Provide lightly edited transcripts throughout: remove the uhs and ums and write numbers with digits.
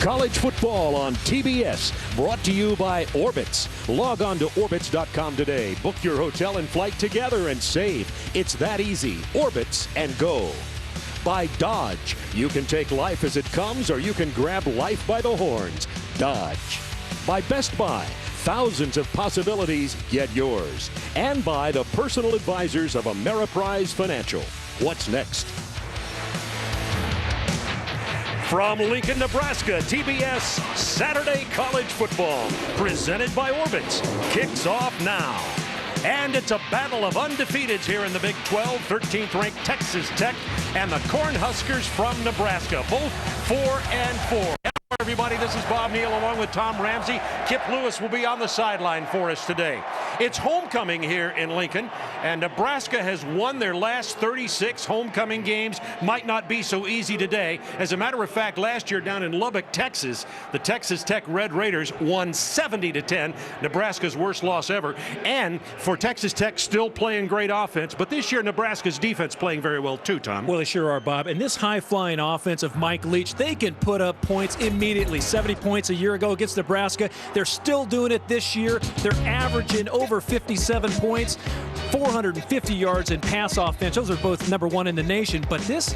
College football on TBS, brought to you by Orbitz. Log on to Orbitz.com today. Book your hotel and flight together and save. It's that easy. Orbitz and go. By Dodge. You can take life as it comes, or you can grab life by the horns. Dodge. By Best Buy. Thousands of possibilities, get yours. And by the personal advisors of Ameriprise Financial. What's next? From Lincoln, Nebraska, TBS Saturday College Football, presented by Orbitz, kicks off now. And it's a battle of undefeateds here in the Big 12. 13th ranked Texas Tech and the Cornhuskers from Nebraska, both 4-4. Everybody, this is Bob Neal along with Tom Ramsey. Kip Lewis will be on the sideline for us today. It's homecoming here in Lincoln, and Nebraska has won their last 36 homecoming games. Might not be so easy today. As a matter of fact, last year down in Lubbock, Texas, the Texas Tech Red Raiders won 70-10, Nebraska's worst loss ever. And for Texas Tech, still playing great offense, but this year Nebraska's defense playing very well too, Tom. Well, they sure are, Bob. And this high-flying offense of Mike Leach, they can put up points immediately. 70 points a year ago against Nebraska. They're still doing it this year. They're averaging over 57 points, 450 yards in pass offense. Those are both number one in the nation. But this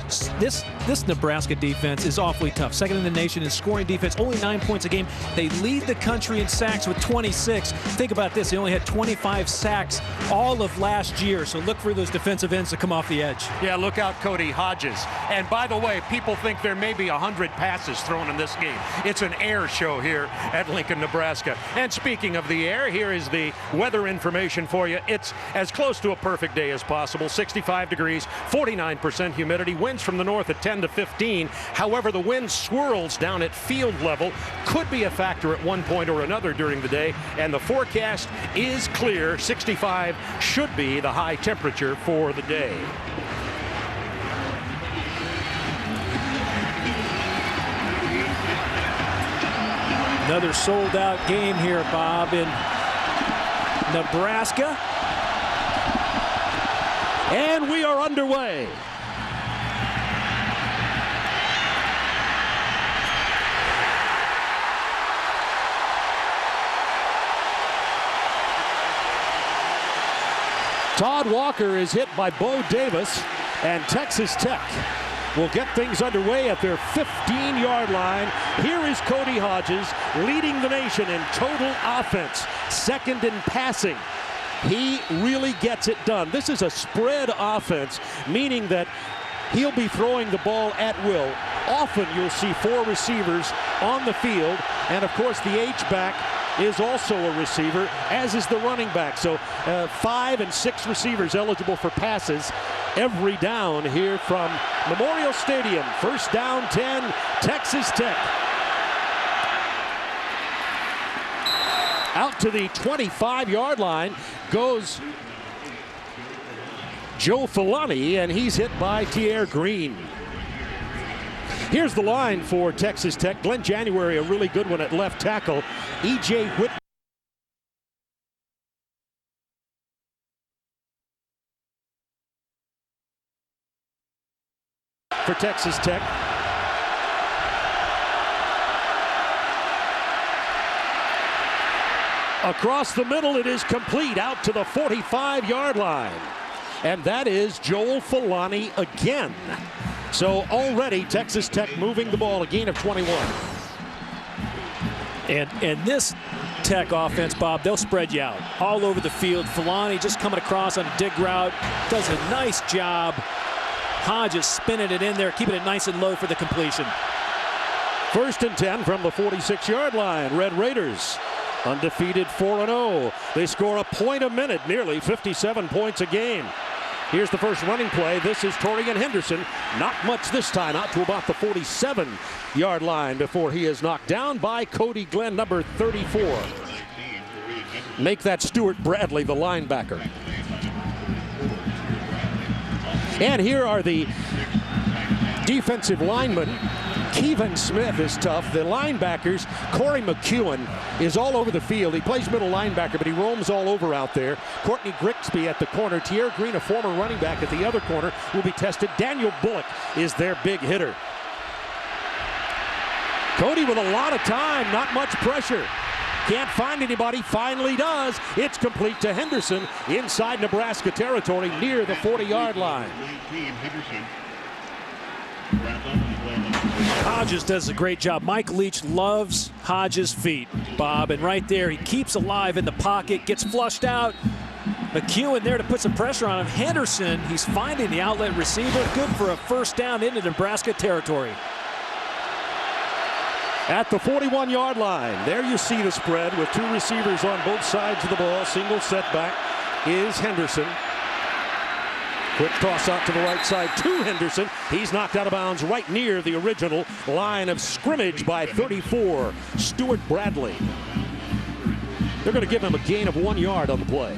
Nebraska defense is awfully tough. Second in the nation in scoring defense, only 9 points a game. They lead the country in sacks with 26. Think about this. They only had 25 sacks all of last year. So look for those defensive ends to come off the edge. Yeah, look out Cody Hodges. And by the way, people think there may be 100 passes thrown in this game. It's an air show here at Lincoln, Nebraska. And speaking of the air, here is the weather information for you. It's as close to a perfect day as possible. 65 degrees, 49% humidity, winds from the north at 10 to 15. However, the wind swirls down at field level. Could be a factor at one point or another during the day. And the forecast is clear. 65 should be the high temperature for the day. Another sold-out game here, Bob, in Nebraska. And we are underway. Todd Walker is hit by Bo Davis, and Texas Tech will get things underway at their 15-yard line. Here is Cody Hodges leading the nation in total offense, second in passing. He really gets it done. This is a spread offense, meaning that he'll be throwing the ball at will. Often you'll see four receivers on the field, and of course the H-back is also a receiver, as is the running back. So 5 and 6 receivers eligible for passes every down here from Memorial Stadium. First down 10, Texas Tech. Out to the 25-yard line goes Joe Filani, and he's hit by Tier Green. Here's the line for Texas Tech. Glenn January, a really good one at left tackle. E.J. Whitman for Texas Tech. Across the middle, it is complete out to the 45-yard line. And that is Joel Filani again. So already Texas Tech moving the ball, a gain of 21. And this Tech offense, Bob, they'll spread you out all over the field. Filani just coming across on a dig route, does a nice job. Hodges spinning it in there, keeping it nice and low for the completion. First and 10 from the 46-yard line. Red Raiders undefeated 4-0. They score a point a minute, nearly 57 points a game. Here's the first running play. This is Torian Henderson. Not much this time, out to about the 47-yard line before he is knocked down by Cody Glenn, number 34. Make that Stuart Bradley, the linebacker. And here are the defensive linemen. Kevin Smith is tough. The linebackers, Corey McEwen is all over the field. He plays middle linebacker, but he roams all over out there. Courtney Grigsby at the corner. Tier Green, a former running back, at the other corner, will be tested. Daniel Bullock is their big hitter. Cody with a lot of time, not much pressure. Can't find anybody, finally does. It's complete to Henderson inside Nebraska territory near the 40-yard line. Hodges does a great job. Mike Leach loves Hodges' feet, Bob, and right there he keeps alive in the pocket, gets flushed out. McEwen there to put some pressure on him. Henderson, he's finding the outlet receiver. Good for a first down into Nebraska territory. At the 41-yard line, there you see the spread with two receivers on both sides of the ball. Single setback is Henderson. Quick toss out to the right side to Henderson. He's knocked out of bounds right near the original line of scrimmage by 34, Stuart Bradley. They're going to give him a gain of 1 yard on the play.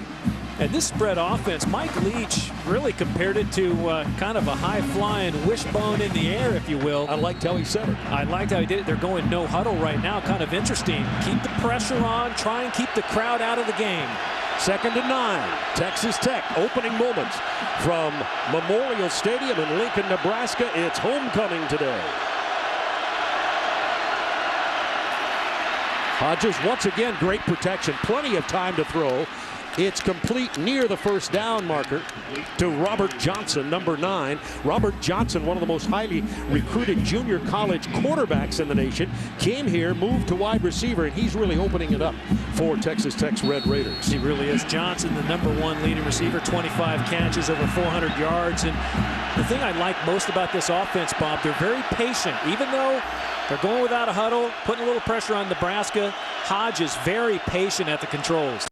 And this spread offense, Mike Leach really compared it to kind of a high-flying wishbone in the air, if you will. I liked how he said it. I liked how he did it. They're going no huddle right now. Kind of interesting. Keep the pressure on. Try and keep the crowd out of the game. 2nd and 9. Texas Tech opening moments from Memorial Stadium in Lincoln, Nebraska. It's homecoming today. Hodges once again, great protection. Plenty of time to throw. It's complete near the first down marker to Robert Johnson, number 9. Robert Johnson, one of the most highly recruited junior college quarterbacks in the nation, came here, moved to wide receiver, and he's really opening it up for Texas Tech's Red Raiders. He really is. Johnson, the number 1 leading receiver, 25 catches, over 400 yards. And the thing I like most about this offense, Bob, they're very patient. Even though they're going without a huddle, putting a little pressure on Nebraska, Hodges very patient at the controls.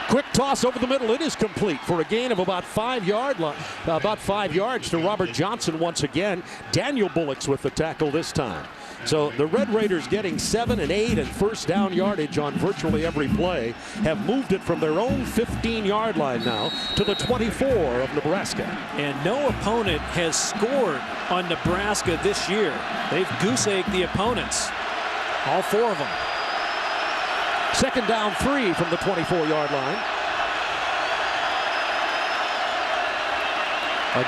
Quick toss over the middle. It is complete for a gain of about 5 yards to Robert Johnson once again. Daniel Bullock's with the tackle this time. So the Red Raiders getting 7 and 8 and first down yardage on virtually every play have moved it from their own 15-yard line now to the 24 of Nebraska. And no opponent has scored on Nebraska this year. They've goose-egged the opponents, all 4 of them. 2nd down 3 from the 24-yard line.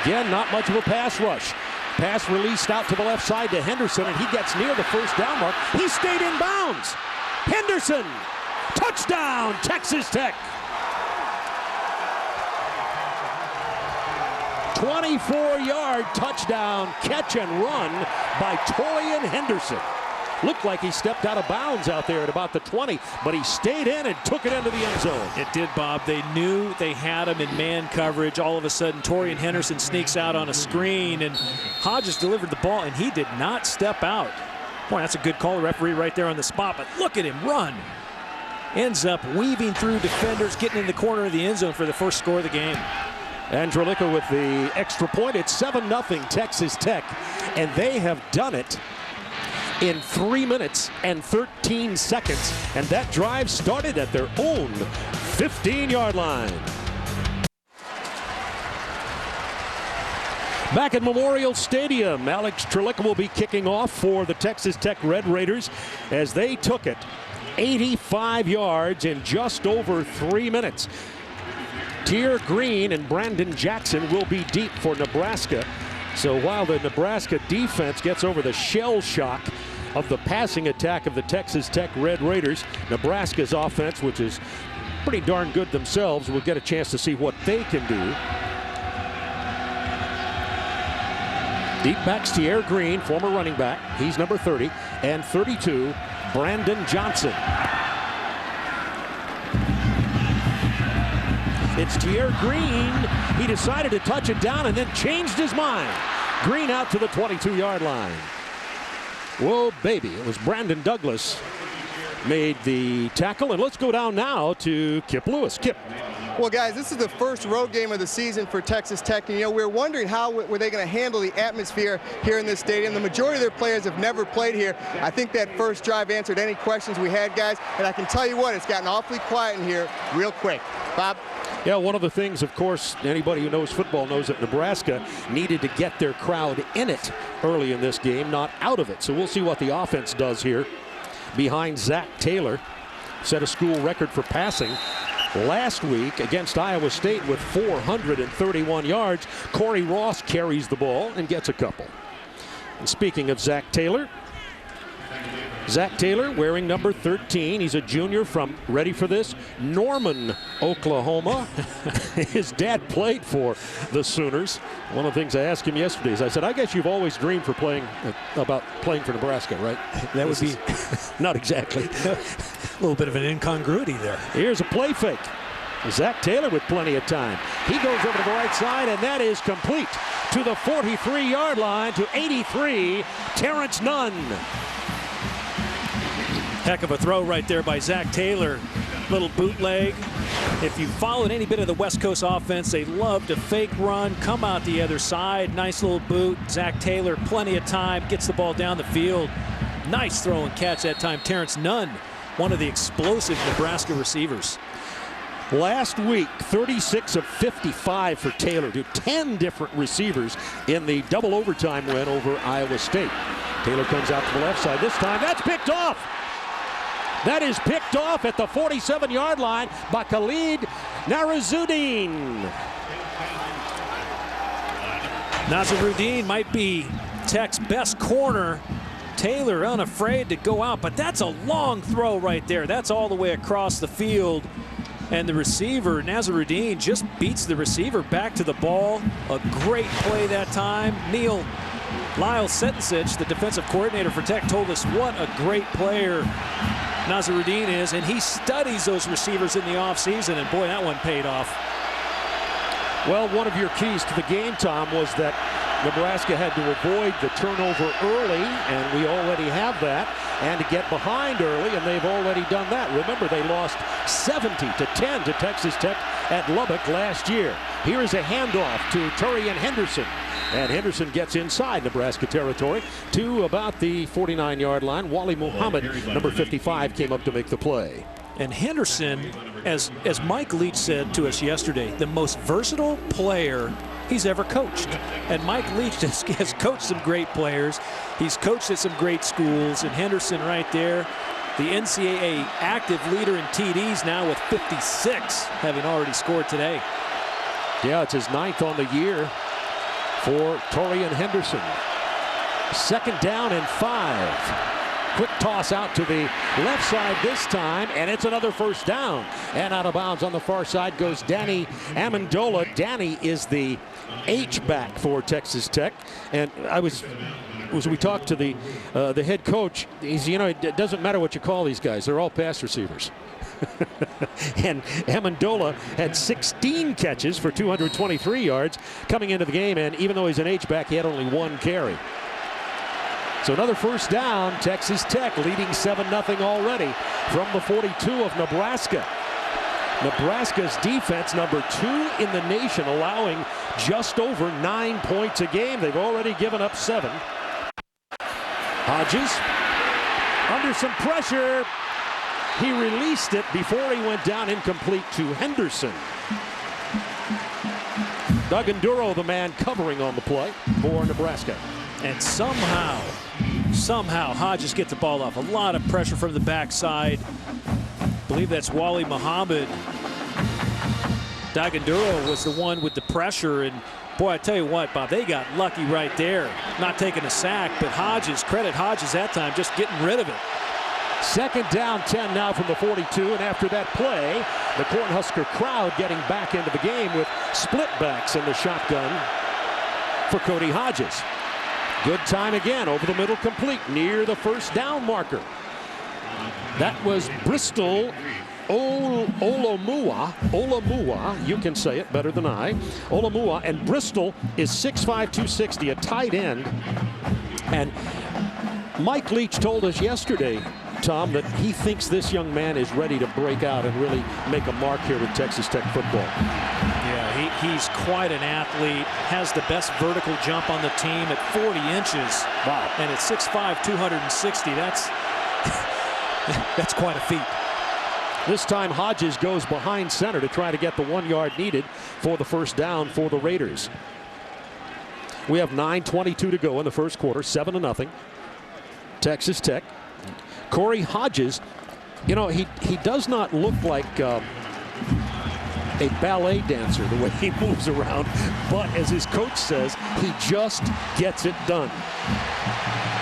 Again, not much of a pass rush. Pass released out to the left side to Henderson, and he gets near the first down mark. He stayed in bounds. Henderson, touchdown, Texas Tech. 24-yard touchdown catch and run by Torian Henderson. Looked like he stepped out of bounds out there at about the 20, but he stayed in and took it into the end zone. It did, Bob. They knew they had him in man coverage. All of a sudden, Torian Henderson sneaks out on a screen, and Hodges delivered the ball, and he did not step out. Boy, that's a good call, referee, right there on the spot, but look at him run. Ends up weaving through defenders, getting in the corner of the end zone for the first score of the game. Andrelica with the extra point. It's 7-0 Texas Tech, and they have done it in 3 minutes and 13 seconds, and that drive started at their own 15-yard line. Back at Memorial Stadium, Alex Trelica will be kicking off for the Texas Tech Red Raiders as they took it 85 yards in just over 3 minutes. Tier Green and Brandon Jackson will be deep for Nebraska. So while the Nebraska defense gets over the shell shock of the passing attack of the Texas Tech Red Raiders, Nebraska's offense, which is pretty darn good themselves, will get a chance to see what they can do. Deep backs Tier Green, former running back. He's number 30, and 32, Brandon Johnson. It's Tier Green. He decided to touch it down and then changed his mind. Green out to the 22-yard line. Whoa, baby. It was Brandon Douglas made the tackle. And let's go down now to Kip Lewis. Kip. Well, guys, this is the first road game of the season for Texas Tech. And, we're wondering how were they going to handle the atmosphere here in this stadium. The majority of their players have never played here. I think that first drive answered any questions we had, guys. And I can tell you what, it's gotten awfully quiet in here real quick. Bob? Yeah, one of the things, of course, anybody who knows football knows that Nebraska needed to get their crowd in it early in this game, not out of it. So we'll see what the offense does here behind Zach Taylor. Set a school record for passing last week against Iowa State with 431 yards. Corey Ross carries the ball and gets a couple. And speaking of Zach Taylor wearing number 13. He's a junior from, ready for this, Norman, Oklahoma. His dad played for the Sooners. One of the things I asked him yesterday is I said, I guess you've always dreamed about playing for Nebraska, right? That would be not exactly. A little bit of an incongruity there. Here's a play fake. Zach Taylor with plenty of time. He goes over to the right side, and that is complete to the 43-yard line to 83, Terrence Nunn. Heck of a throw right there by Zach Taylor. Little bootleg. If you followed any bit of the West Coast offense, they love to fake run, come out the other side. Nice little boot. Zach Taylor, plenty of time, gets the ball down the field. Nice throw and catch that time. Terrence Nunn, one of the explosive Nebraska receivers. Last week, 36 of 55 for Taylor to 10 different receivers in the double overtime win over Iowa State. Taylor comes out to the left side this time. That's picked off. That is picked off at the 47-yard line by Khalid Nazaruddin. Nazaruddin might be Tech's best corner. Taylor unafraid to go out, but that's a long throw right there. That's all the way across the field. And the receiver, Nazaruddin, just beats the receiver back to the ball. A great play that time. Lyle Setensich, the defensive coordinator for Tech, told us what a great player Nazaruddin is, and he studies those receivers in the offseason, and boy, that one paid off. Well, one of your keys to the game, Tom, was that Nebraska had to avoid the turnover early, and we already have that, and to get behind early, and they've already done that. Remember, they lost 70-10 to Texas Tech at Lubbock last year. Here is a handoff to Turian Henderson. And Henderson gets inside Nebraska territory to about the 49-yard line. Wally Muhammad, number 55, came up to make the play. And Henderson, as Mike Leach said to us yesterday, the most versatile player he's ever coached. And Mike Leach has coached some great players. He's coached at some great schools. And Henderson right there, the NCAA active leader in TDs now with 56, having already scored today. Yeah, it's his 9th on the year for Turian Henderson. 2nd down and 5. Quick toss out to the left side this time, and it's another first down. And out of bounds on the far side goes Danny Amendola. Danny is the H-back for Texas Tech. And as we talked to the head coach, he's, it doesn't matter what you call these guys. They're all pass receivers. And Amendola had 16 catches for 223 yards coming into the game, and even though he's an H-back, he had only 1 carry. So another first down. Texas Tech leading 7-0 already from the 42 of Nebraska. Nebraska's defense number 2 in the nation, allowing just over 9 points a game. They've already given up 7. Hodges under some pressure. He released it before he went down, incomplete to Henderson. Doug Enduro, the man covering on the play for Nebraska. And somehow Hodges gets the ball off. A lot of pressure from the backside. I believe that's Wally Muhammad. Doug Enduro was the one with the pressure, and boy, I tell you what, Bob, they got lucky right there. Not taking a sack, but credit Hodges that time, just getting rid of it. 2nd down, 10 now from the 42, and after that play, the Cornhusker crowd getting back into the game with split backs in the shotgun for Cody Hodges. Good time again, over the middle, complete, near the first down marker. That was Bristol Olomua, you can say it better than I. Olomua, and Bristol is 6'5", 260, a tight end. And Mike Leach told us yesterday, Tom, that he thinks this young man is ready to break out and really make a mark here with Texas Tech football. Yeah, he's quite an athlete, has the best vertical jump on the team at 40 inches. Wow. And at 6'5", 260, that's quite a feat. This time Hodges goes behind center to try to get the 1 yard needed for the first down for the Raiders. We have 9:22 to go in the first quarter, 7-0. Texas Tech. Corey Hodges, he does not look like a ballet dancer the way he moves around, but as his coach says, he just gets it done.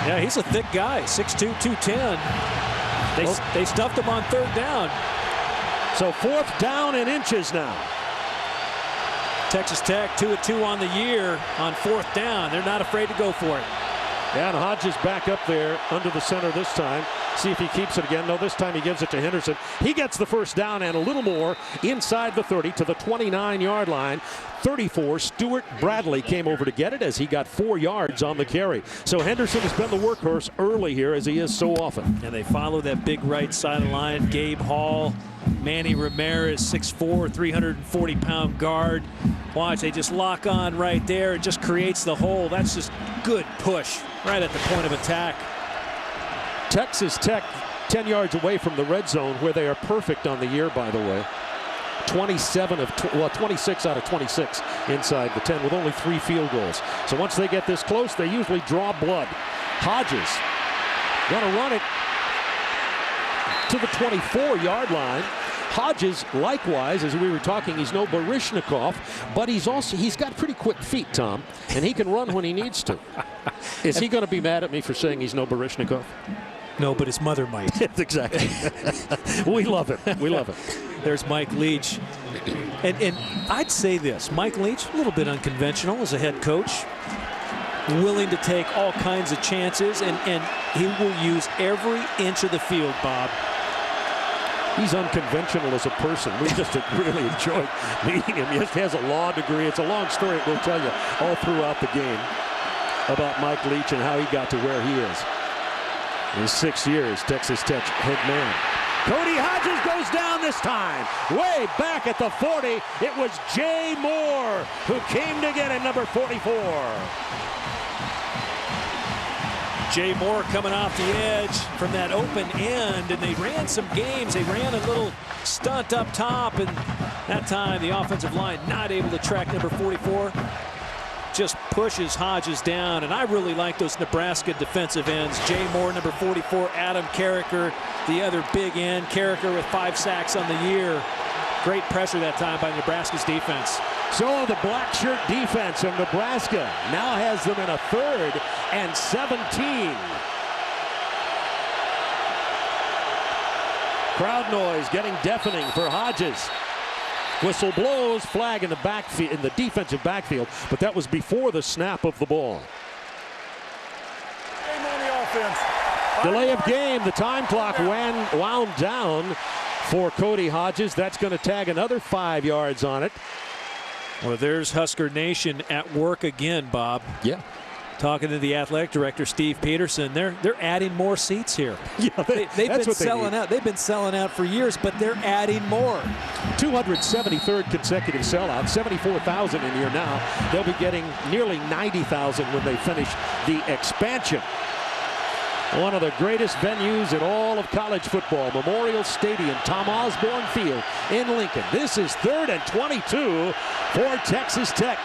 Yeah, he's a thick guy, 6'2", 210. They stuffed him on third down. So 4th down and inches now. Texas Tech 2 of 2 on the year on 4th down. They're not afraid to go for it. Yeah, and Hodges back up there under the center this time. See if he keeps it again. No, this time he gives it to Henderson. He gets the 1st down and a little more inside the 30 to the 29-yard line. 34, Stuart Bradley came over to get it as he got 4 yards on the carry. So Henderson has been the workhorse early here, as he is so often. And they follow that big right sideline. Gabe Hall, Manny Ramirez, 6'4", 340-pound guard. Watch, they just lock on right there. It just creates the hole. That's just good push right at the point of attack. Texas Tech 10 yards away from the red zone, where they are perfect on the year, by the way. 26 out of 26 inside the 10 with only 3 field goals. So once they get this close, they usually draw blood. Hodges gonna run it to the 24-yard line. Hodges, likewise, as we were talking, he's no Baryshnikov, but he's got pretty quick feet, Tom, and he can run when he needs to. Is he going to be mad at me for saying he's no Baryshnikov? No, but his mother might. Exactly. We love it. We love it. There's Mike Leach. And I'd say this, Mike Leach, a little bit unconventional as a head coach, willing to take all kinds of chances, and he will use every inch of the field, Bob. He's unconventional as a person. We just really enjoyed meeting him. He has a law degree. It's a long story. We'll tell you all throughout the game about Mike Leach and how he got to where he is. In his 6 years, Texas Tech head man. Cody Hodges goes down this time. Way back at the 40, it was Jay Moore who came to get him, number 44. Jay Moore coming off the edge from that open end, and they ran some games. They ran a little stunt up top, and that time the offensive line not able to track number 44. Just pushes Hodges down, and I really like those Nebraska defensive ends. Jay Moore, number 44, Adam Carricker, the other big end. Carricker with 5 sacks on the year. Great pressure that time by Nebraska's defense. So the black shirt defense of Nebraska now has them in a 3rd and 17. Crowd noise getting deafening for Hodges. Whistle blows, flag in the backfield, in the defensive backfield, but that was before the snap of the ball. Game on the offense. Delay of game. The time clock wound down for Cody Hodges. That's going to tag another 5 yards on it. Well, there's Husker Nation at work again, Bob. Yeah. Talking to the athletic director, Steve Peterson, they're adding more seats here. Yeah, they've been selling out. They've been selling out for years, but they're adding more. 273rd consecutive sellout, 74,000 in here now. They'll be getting nearly 90,000 when they finish the expansion. One of the greatest venues in all of college football, Memorial Stadium, Tom Osborne Field in Lincoln. This is 3rd and 22 for Texas Tech.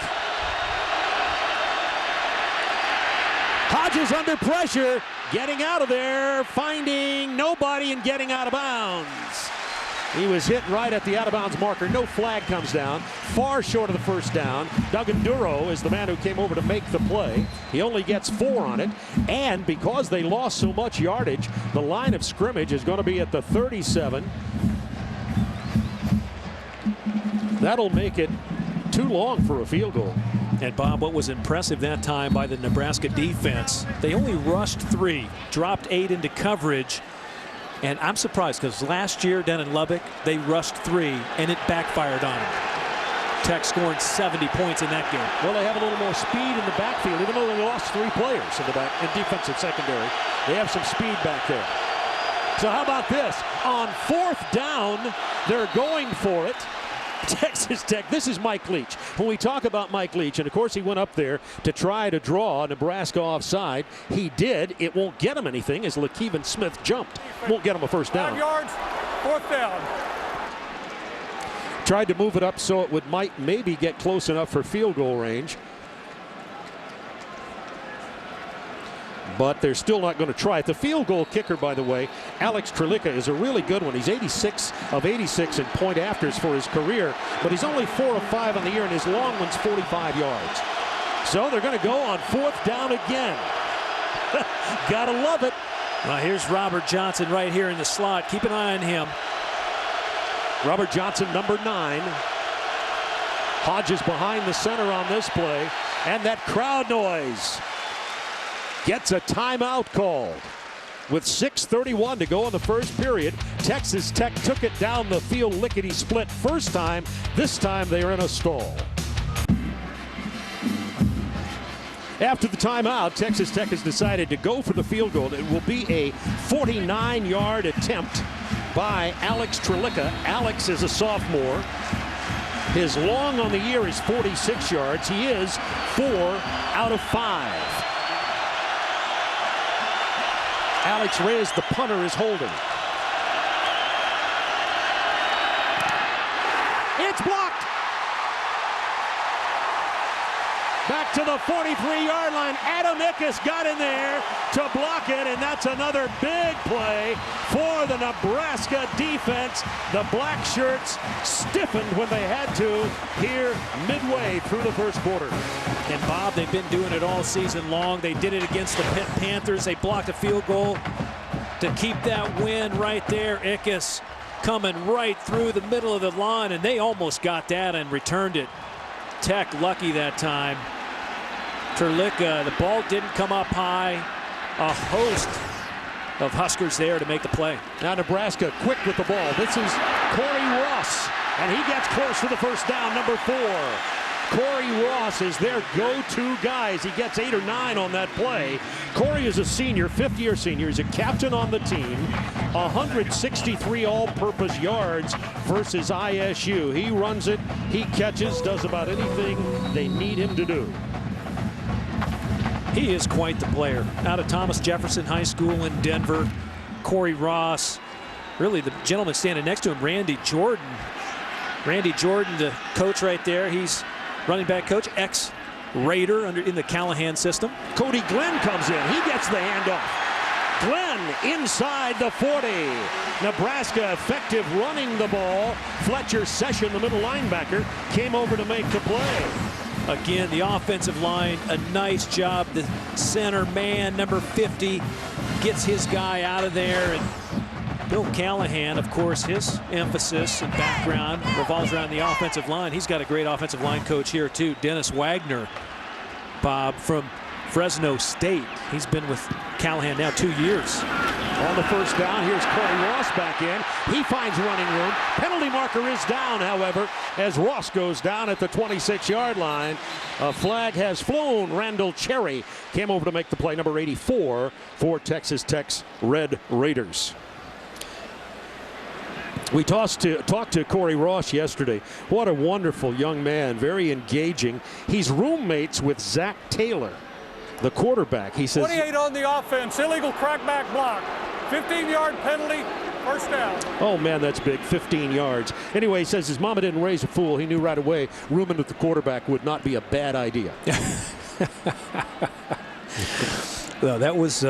Hodges under pressure, getting out of there, finding nobody and getting out of bounds. He was hit right at the out-of-bounds marker. No flag comes down. Far short of the 1st down. Duggan Duro is the man who came over to make the play. He only gets 4 on it. And because they lost so much yardage, the line of scrimmage is going to be at the 37. That'll make it too long for a field goal. And Bob, what was impressive that time by the Nebraska defense, they only rushed 3, dropped 8 into coverage. And I'm surprised because last year down in Lubbock, they rushed 3 and it backfired on them. Tech scoring 70 points in that game. Well, they have a little more speed in the backfield, even though they lost 3 players in the back in defensive secondary. They have some speed back there. So how about this? On 4th down, they're going for it. Texas Tech, this is Mike Leach. When we talk about Mike Leach, and of course he went up there to try to draw Nebraska offside. He did. It won't get him anything as Lakeven Smith jumped. Won't get him a 1st down. 5 yards, 4th down. Tried to move it up so it might maybe get close enough for field goal range. But they're still not going to try it. The field goal kicker, by the way, Alex Trelica, is a really good one. He's 86 of 86 in point afters for his career, but he's only 4 of 5 on the year, and his long one's 45 yards. So they're going to go on 4th down again. Gotta love it. Well, here's Robert Johnson right here in the slot. Keep an eye on him. Robert Johnson, number 9. Hodges behind the center on this play. And that crowd noise gets a timeout called. With 6:31 to go in the first period, Texas Tech took it down the field lickety-split first time. This time they're in a stall. After the timeout, Texas Tech has decided to go for the field goal. It will be a 49-yard attempt by Alex Trelica. Alex is a sophomore. His long on the year is 46 yards. He is 4 out of 5. Alex Reyes, the punter, is holding. It's blocked. Back to the 43-yard line. Adam Ickes got in there to block it, and that's another big play for the Nebraska defense. The black shirts stiffened when they had to here midway through the first quarter. And Bob, they've been doing it all season long. They did it against the Pitt Panthers. They blocked a field goal to keep that win right there. Ickes coming right through the middle of the line, and they almost got that and returned it. Tech lucky that time. Trelica, the ball didn't come up high. A host of Huskers there to make the play. Now Nebraska quick with the ball. This is Corey Ross, and he gets close to the first down, number 4. Corey Ross is their go-to guy. He gets 8 or 9 on that play. Corey is a senior, fifth-year senior. He's a captain on the team. 163 all-purpose yards versus ISU. He runs it, he catches, does about anything they need him to do. He is quite the player. Out of Thomas Jefferson High School in Denver. Corey Ross, really the gentleman standing next to him, Randy Jordan. Randy Jordan, the coach right there. He's running back coach, ex-Raider in the Callahan system. Cody Glenn comes in. He gets the handoff. Glenn inside the 40. Nebraska effective running the ball. Fletcher Session, the middle linebacker, came over to make the play. Again, the offensive line, a nice job. The center man, number 50, gets his guy out of there. And Bill Callahan, of course, his emphasis and background revolves around the offensive line. He's got a great offensive line coach here, too. Dennis Wagner, Bob, from Fresno State. He's been with Callahan now 2 years. On the first down, here's Corey Ross back in. He finds running room. Penalty marker is down, however, as Ross goes down at the 26-yard line. A flag has flown. Randall Cherry came over to make the play, number 84 for Texas Tech's Red Raiders. We talked to Corey Ross yesterday. What a wonderful young man, very engaging. He's roommates with Zach Taylor, the quarterback. He says 28 on the offense, illegal crackback block, 15-yard penalty, first down. Oh man, that's big, 15 yards. Anyway, he says his mama didn't raise a fool. He knew right away rooming with the quarterback would not be a bad idea. Well, that was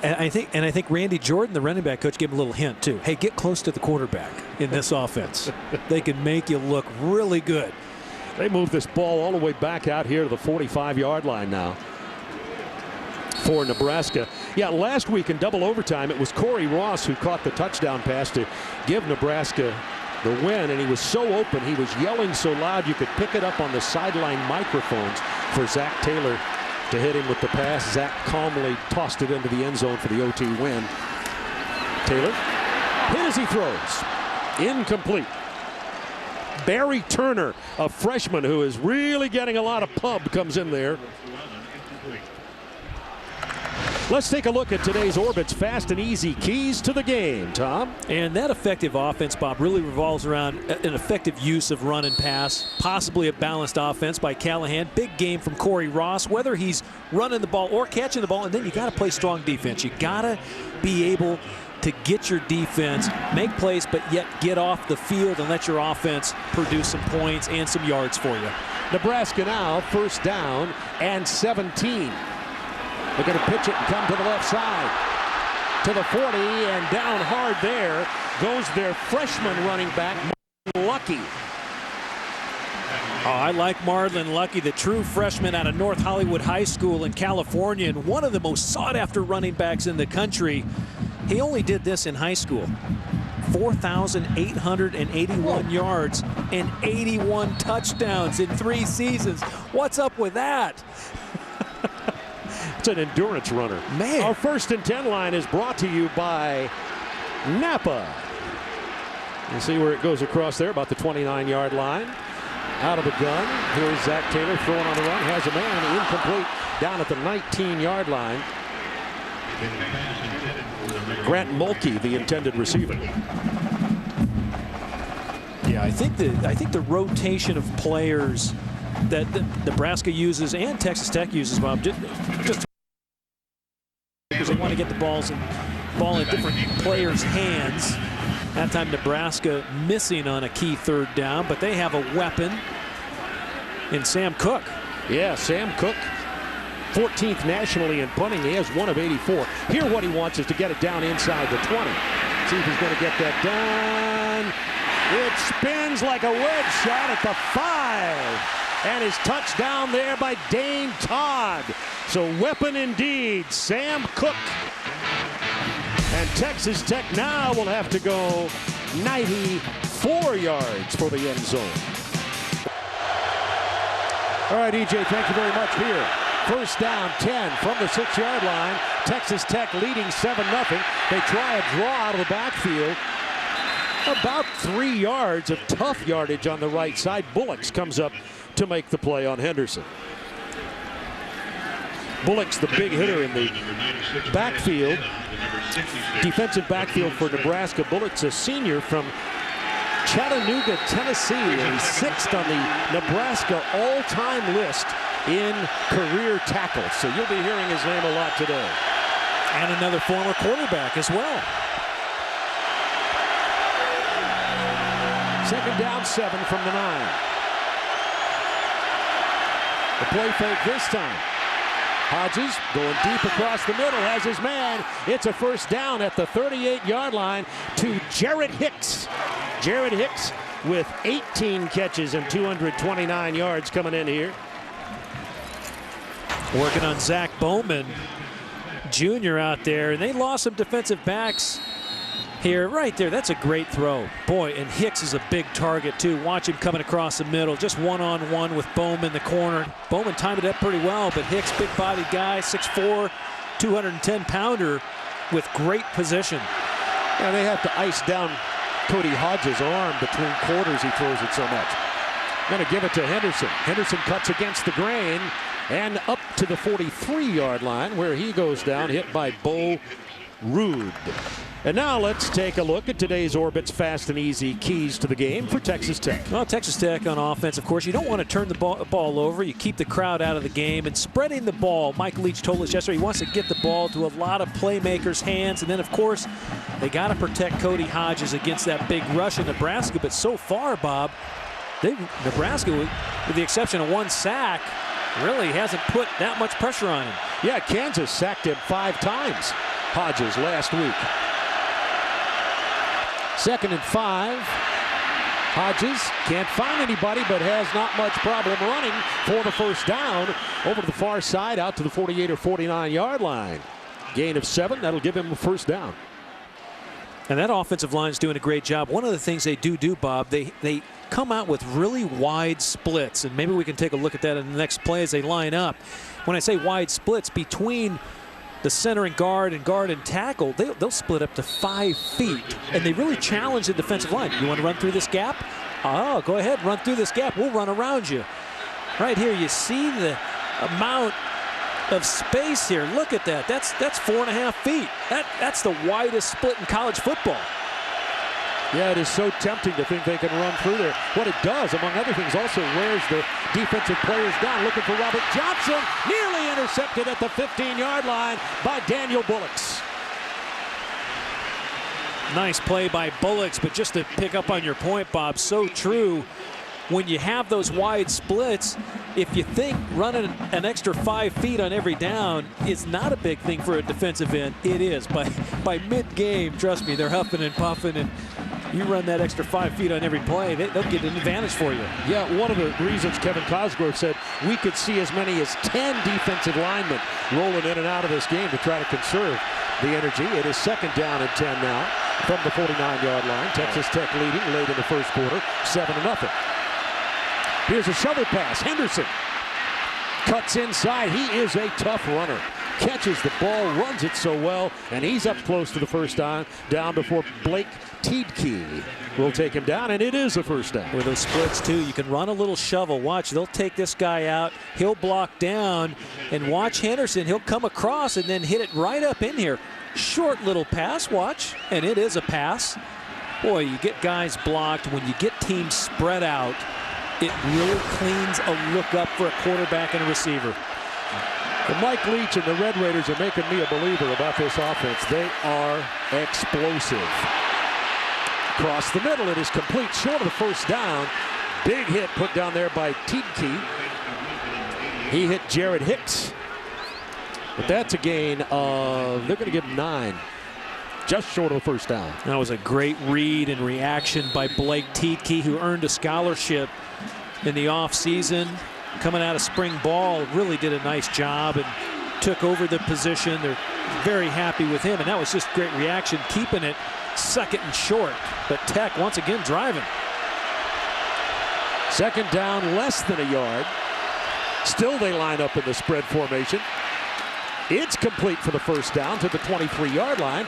I think Randy Jordan, the running back coach, gave him a little hint too. Hey, get close to the quarterback in this offense. They can make you look really good. They move this ball all the way back out here to the 45-yard line now for Nebraska. Yeah, last week in double overtime, it was Corey Ross who caught the touchdown pass to give Nebraska the win, and he was so open, he was yelling so loud you could pick it up on the sideline microphones for Zach Taylor to hit him with the pass. Zach calmly tossed it into the end zone for the OT win. Taylor hit as he throws. Incomplete. Barry Turner, a freshman who is really getting a lot of pub, comes in there. Let's take a look at today's Orbit's fast and easy keys to the game, Tom. And that effective offense, Bob, really revolves around an effective use of run and pass, possibly a balanced offense by Callahan. Big game from Corey Ross, whether he's running the ball or catching the ball, and then you got to play strong defense. You got to be able to get your defense, make plays, but yet get off the field and let your offense produce some points and some yards for you. Nebraska now first down and 17. They're going to pitch it and come to the left side. To the 40, and down hard there goes their freshman running back, Lucky. Oh, I like Marlon Lucky, the true freshman out of North Hollywood High School in California, and one of the most sought-after running backs in the country. He only did this in high school. 4,881 yards and 81 touchdowns in 3 seasons. What's up with that? It's an endurance runner. Man. Our 1st and 10 line is brought to you by Napa. You see where it goes across there, about the 29-yard line. Out of the gun. Here's Zach Taylor throwing on the run. Has a man incomplete down at the 19-yard line. Grant Mulkey, the intended receiver. Yeah, I think the rotation of players that Nebraska uses and Texas Tech uses, Bob, just because they want to get the ball in different players' hands. That time Nebraska missing on a key 3rd down, but they have a weapon in Sam Cook. Yeah, Sam Cook, 14th nationally in punting. He has 1 of 84. Here what he wants is to get it down inside the 20. See if he's going to get that done. It spins like a wedge shot at the 5. And his touchdown there by Dane Todd. So weapon indeed, Sam Cook. And Texas Tech now will have to go 94 yards for the end zone. All right, EJ, thank you very much here. 1st down, 10 from the 6-yard line. Texas Tech leading 7-0. They try a draw out of the backfield. About 3 yards of tough yardage on the right side. Bullocks comes up to make the play on Henderson. Bullock's the big hitter in the backfield. Defensive backfield for Nebraska. Bullock's a senior from Chattanooga, Tennessee, and he's 6th on the Nebraska all-time list in career tackles. So you'll be hearing his name a lot today. And another former quarterback as well. 2nd down, 7 from the 9. The play fake this time. Hodges going deep across the middle, has his man. It's a 1st down at the 38-yard line to Jarrett Hicks. Jarrett Hicks with 18 catches and 229 yards coming in here. Working on Zach Bowman Jr. out there, and they lost some defensive backs here. Right there, that's a great throw. Boy, and Hicks is a big target too. Watch him coming across the middle, just one-on-one with Bowman in the corner. Bowman timed it up pretty well, but Hicks, big-bodied guy, 6'4", 210-pounder with great position. Yeah, they have to ice down Cody Hodges' arm between quarters. He throws it so much. Going to give it to Henderson. Henderson cuts against the grain and up to the 43-yard line where he goes down, hit by Bo Rude. And now let's take a look at today's Orbit's fast and easy keys to the game for Texas Tech. Well, Texas Tech on offense, of course, you don't want to turn the ball over. You keep the crowd out of the game. And spreading the ball, Mike Leach told us yesterday, he wants to get the ball to a lot of playmakers' hands. And then, of course, they got to protect Cody Hodges against that big rush in Nebraska. But so far, Bob, Nebraska, with the exception of 1 sack, really hasn't put that much pressure on him. Yeah, Kansas sacked him 5 times, Hodges, last week. 2nd and 5. Hodges can't find anybody, but has not much problem running for the 1st down over to the far side, out to the 48 or 49-yard line. Gain of 7, that'll give him a 1st down. And that offensive line is doing a great job. One of the things they do, Bob, they come out with really wide splits, and maybe we can take a look at that in the next play as they line up. When I say wide splits, between the center and guard and tackle, they'll split up to 5 feet, and they really challenge the defensive line. You want to run through this gap? Oh, go ahead, run through this gap. We'll run around you. Right here, you see the amount of space here. Look at that. That's 4.5 feet. That's the widest split in college football. Yeah, it is so tempting to think they can run through there. What it does, among other things, also wears the defensive players down. Looking for Robert Johnson, nearly intercepted at the 15-yard line by Daniel Bullocks. Nice play by Bullocks, but just to pick up on your point, Bob, so true. When you have those wide splits, if you think running an extra 5 feet on every down is not a big thing for a defensive end, it is. By mid-game, trust me, they're huffing and puffing, and You run that extra 5 feet on every play, they'll get an advantage for you. Yeah, one of the reasons Kevin Cosgrove said we could see as many as 10 defensive linemen rolling in and out of this game to try to conserve the energy. It is 2nd down and 10 now from the 49-yard line. Texas Tech leading late in the first quarter, 7-0. Here's a shovel pass. Henderson cuts inside. He is a tough runner. Catches the ball, runs it so well, and he's up close to the first down before Blake Tiedke will take him down, and it is a first down. With those splits, too, you can run a little shovel. Watch, they'll take this guy out. He'll block down, and watch Henderson. He'll come across and then hit it right up in here. Short little pass, watch, and it is a pass. Boy, you get guys blocked. When you get teams spread out, it really cleans a look up for a quarterback and a receiver. Well, Mike Leach and the Red Raiders are making me a believer about this offense. They are explosive. Across the middle, it is complete, short of the first down. Big hit put down there by Tiedke. He hit Jared Hicks. But that's a gain of, they're going to give him 9. Just short of the first down. That was a great read and reaction by Blake Tiedke, who earned a scholarship in the offseason. Coming out of spring ball, really did a nice job and took over the position. They're very happy with him, and that was just great reaction, keeping it 2nd and short. But Tech once again driving. 2nd down, less than a yard. Still they line up in the spread formation. It's complete for the first down to the 23-yard line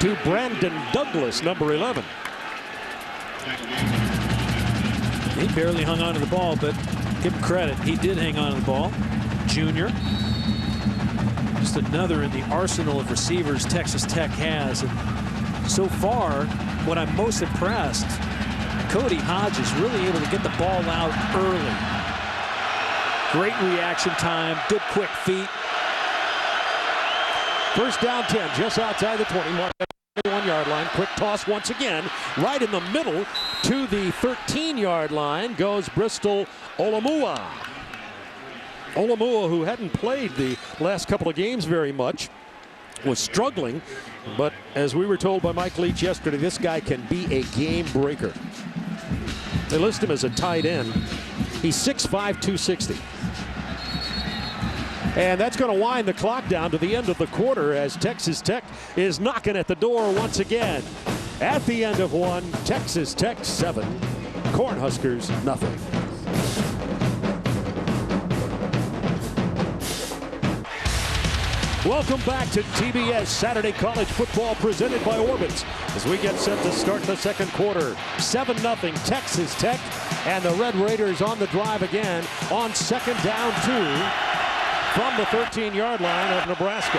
to Brandon Douglas, number 11. He barely hung on to the ball, but give him credit. He did hang on to the ball. Junior. Just another in the arsenal of receivers Texas Tech has. And so far, what I'm most impressed, Cody Hodges really able to get the ball out early. Great reaction time, good quick feet. First down 10, just outside the 21-yard line. Quick toss once again, right in the middle to the 13-yard line goes Bristol Olamua. Olamua, who hadn't played the last couple of games very much, was struggling, but as we were told by Mike Leach yesterday, this guy can be a game breaker. They list him as a tight end. He's 6'5", 260. And that's going to wind the clock down to the end of the quarter as Texas Tech is knocking at the door once again. At the end of one, Texas Tech 7, Cornhuskers nothing. Welcome back to TBS Saturday College Football presented by Orbitz as we get set to start the second quarter. 7-0 Texas Tech, and the Red Raiders on the drive again on 2nd down 2 from the 13-yard line of Nebraska.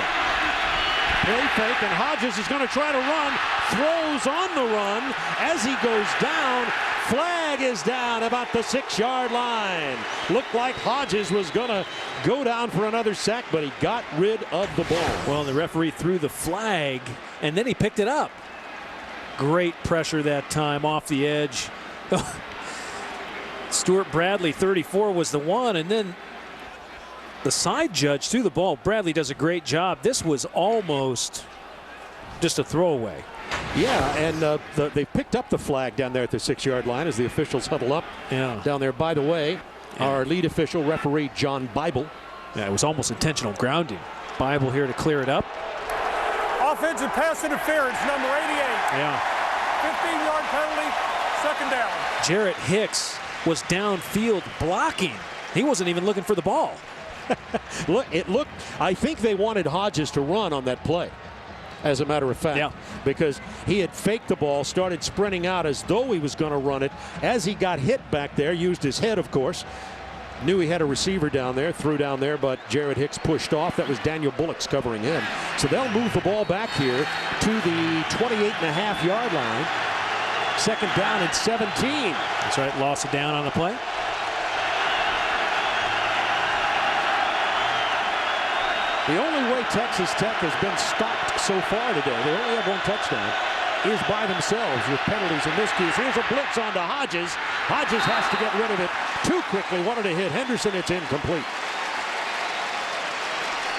Play fake, and Hodges is going to try to run, throws on the run as he goes down. Flag is down about the 6-yard line. Looked like Hodges was going to go down for another sack, but he got rid of the ball. Well, the referee threw the flag, and then he picked it up. Great pressure that time off the edge. Stuart Bradley, 34, was the one, and then the side judge threw the ball. Bradley does a great job. This was almost just a throwaway. Yeah, and they picked up the flag down there at the 6-yard line as the officials huddle up down there. By the way, our lead official, referee John Bible. Yeah, it was almost intentional grounding. Bible here to clear it up. Offensive pass interference, number 88. Yeah. 15-yard penalty, 2nd down. Jarrett Hicks was downfield blocking. He wasn't even looking for the ball. Look, I think they wanted Hodges to run on that play, as a matter of fact, because he had faked the ball, started sprinting out as though he was going to run it. As he got hit back there, used his head, of course, knew he had a receiver down there, threw down there, but Jared Hicks pushed off. That was Daniel Bullock's covering him. So they'll move the ball back here to the 28.5-yard line. 2nd down and 17. That's right, lost it down on the play. The only way Texas Tech has been stopped so far today, they only have one touchdown, is by themselves with penalties in this case. Here's a blitz onto Hodges. Hodges has to get rid of it too quickly. Wanted to hit Henderson. It's incomplete.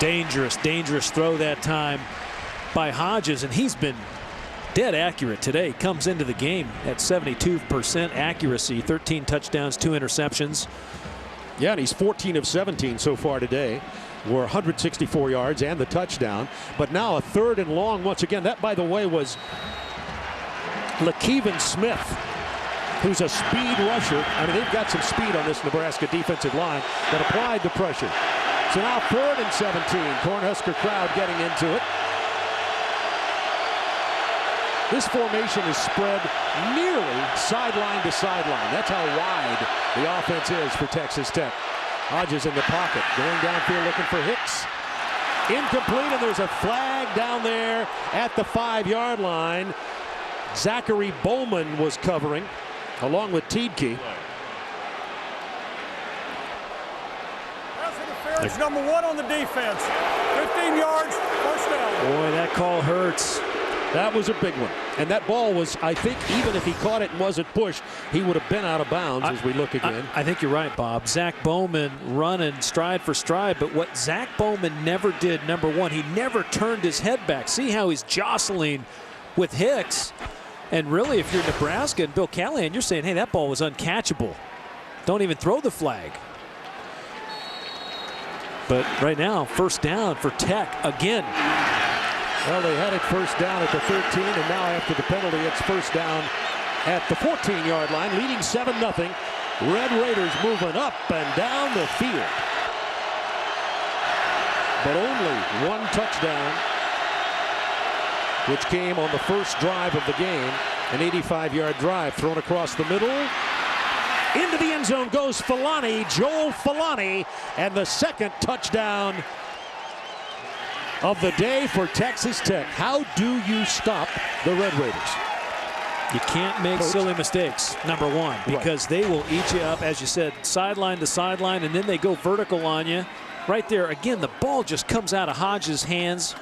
Dangerous throw that time by Hodges, and he's been dead accurate today. Comes into the game at 72% accuracy, 13 touchdowns, 2 interceptions. Yeah, and he's 14 of 17 so far today. Were 164 yards and the touchdown. But now a 3rd and long once again. That, by the way, was LaKeven Smith, who's a speed rusher. I mean, they've got some speed on this Nebraska defensive line that applied the pressure. So now 3rd and 17. Cornhusker crowd getting into it. This formation is spread nearly sideline to sideline. That's how wide the offense is for Texas Tech. Hodges in the pocket, going downfield looking for Hicks. Incomplete, and there's a flag down there at the 5-yard line. Zachary Bowman was covering, along with Tiedke. Pass interference, number 1 on the defense. 15 yards, first down. Boy, that call hurts. That was a big one. And that ball was, I think, even if he caught it and wasn't pushed, he would have been out of bounds as we look again. I think you're right, Bob. Zach Bowman running stride for stride, but what Zach Bowman never did, number 1, he never turned his head back. See how he's jostling with Hicks. And really, if you're Nebraska and Bill Callahan, you're saying, hey, that ball was uncatchable. Don't even throw the flag. But right now, first down for Tech again. Well, they had it first down at the 13, and now after the penalty, it's first down at the 14-yard line, leading 7-0. Red Raiders moving up and down the field. But only 1 touchdown, which came on the first drive of the game. An 85-yard drive thrown across the middle. Into the end zone goes Filani, Joel Filani, and the 2nd touchdown of the day for Texas Tech. How do you stop the Red Raiders? You can't make silly mistakes, number 1, because they will eat you up, as you said, sideline to sideline, and then they go vertical on you. Right there, again, the ball just comes out of Hodges' hands.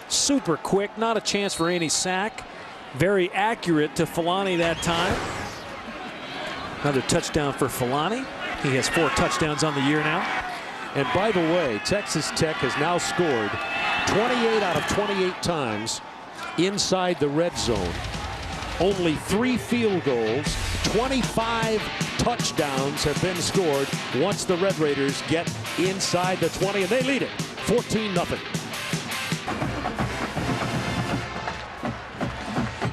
Super quick, not a chance for any sack. Very accurate to Filani that time. Another touchdown for Filani. He has 4 touchdowns on the year now. And by the way, Texas Tech has now scored 28 out of 28 times inside the red zone. Only 3 field goals, 25 touchdowns have been scored once the Red Raiders get inside the 20, and they lead it 14-0.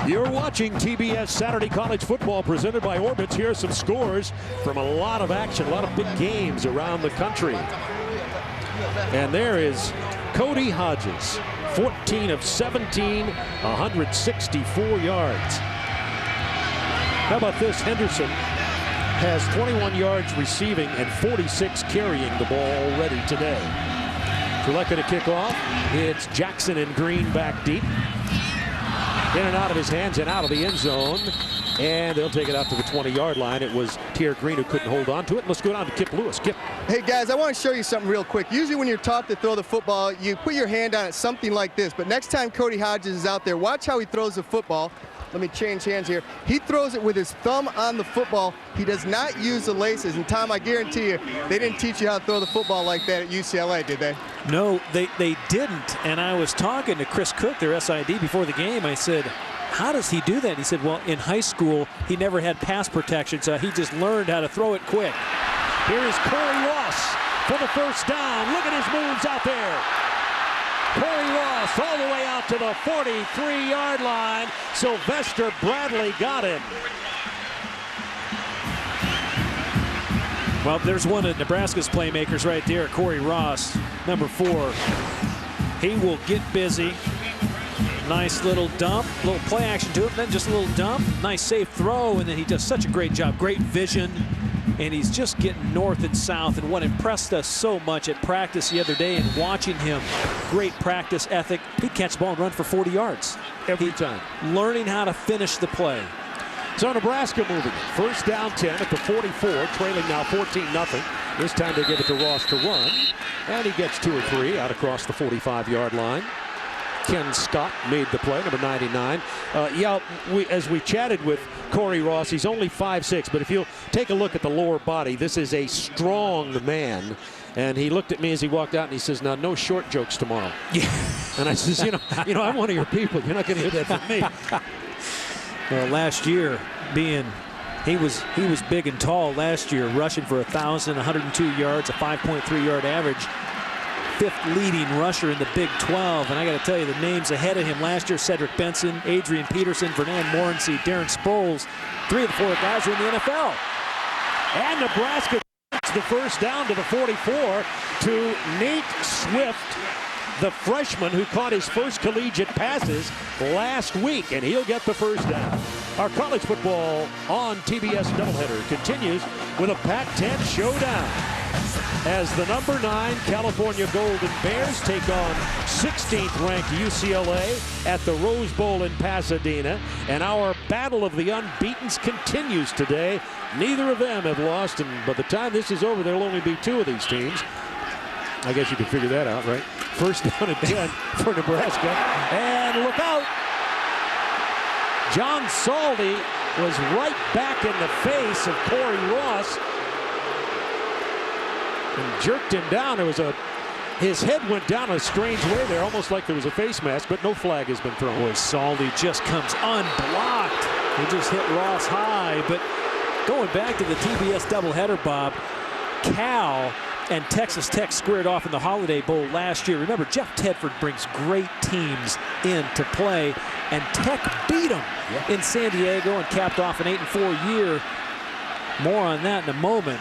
You're watching TBS Saturday College Football presented by Orbitz. Here are some scores from a lot of action, a lot of big games around the country. And there is Cody Hodges, 14 of 17, 164 yards. How about this? Henderson has 21 yards receiving and 46 carrying the ball already today. Treleka to kick off. It's Jackson and Green back deep. In and out of his hands and out of the end zone. And they'll take it out to the 20-yard line. It was Tier Green who couldn't hold on to it. Let's go down to Kip Lewis. Kip. Hey, guys, I want to show you something real quick. Usually when you're taught to throw the football, you put your hand on it, something like this. But next time Cody Hodges is out there, watch how he throws the football. Let me change hands here. He throws it with his thumb on the football. He does not use the laces. And, Tom, I guarantee you, they didn't teach you how to throw the football like that at UCLA, did they? No, they didn't. And I was talking to Chris Cook, their SID, before the game. I said, how does he do that? He said, well, in high school, he never had pass protection, so he just learned how to throw it quick. Here is Corey Ross for the first down. Look at his moves out there. Corey Ross all the way out to the 43-yard line. Sylvester Bradley got him. Well, there's one of Nebraska's playmakers right there, Corey Ross, number 4. He will get busy. Nice little dump, little play action to it, then just a little dump. Nice safe throw, and then he does such a great job. Great vision, and he's just getting north and south. And what impressed us so much at practice the other day and watching him, great practice ethic. He'd catch the ball and run for 40 yards. Every time. Learning how to finish the play. So Nebraska moving it. First down 10 at the 44, trailing now 14-0. This time they give it to Ross to run, and he gets 2 or 3 out across the 45-yard line. Ken Scott made the play, number 99. As we chatted with Corey Ross, he's only 5'6", but if you'll take a look at the lower body, this is a strong man. And he looked at me as he walked out and he says, "Now, no short jokes tomorrow." Yeah. And I says, I'm one of your people. You're not going to hear that from me. Well, last year, he was big and tall last year, rushing for 1,102 yards, a 5.3 yard average. 5th leading rusher in the Big 12. And I got to tell you, the names ahead of him last year: Cedric Benson, Adrian Peterson, Vernon Morency, Darren Sproles. 3 of the 4 guys are in the NFL. And Nebraska gets the first down to the 44 to Nate Swift, the freshman who caught his first collegiate passes last week, and he'll get the first down. Our college football on TBS doubleheader continues with a Pac-10 showdown as the number 9 California Golden Bears take on 16th ranked UCLA at the Rose Bowl in Pasadena. And our battle of the unbeatens continues today. Neither of them have lost, and by the time this is over, there'll only be 2 of these teams. I guess you can figure that out, right? First down and 10 for Nebraska. And look out. John Saldi was right back in the face of Corey Ross and jerked him down. His head went down a strange way there, almost like there was a face mask, but no flag has been thrown. Boy, Saldi just comes unblocked. He just hit Ross high. But going back to the TBS doubleheader, Bob, Cal and Texas Tech squared off in the Holiday Bowl last year. Remember, Jeff Tedford brings great teams in to play, and Tech beat them in San Diego and capped off an 8-4 year. More on that in a moment.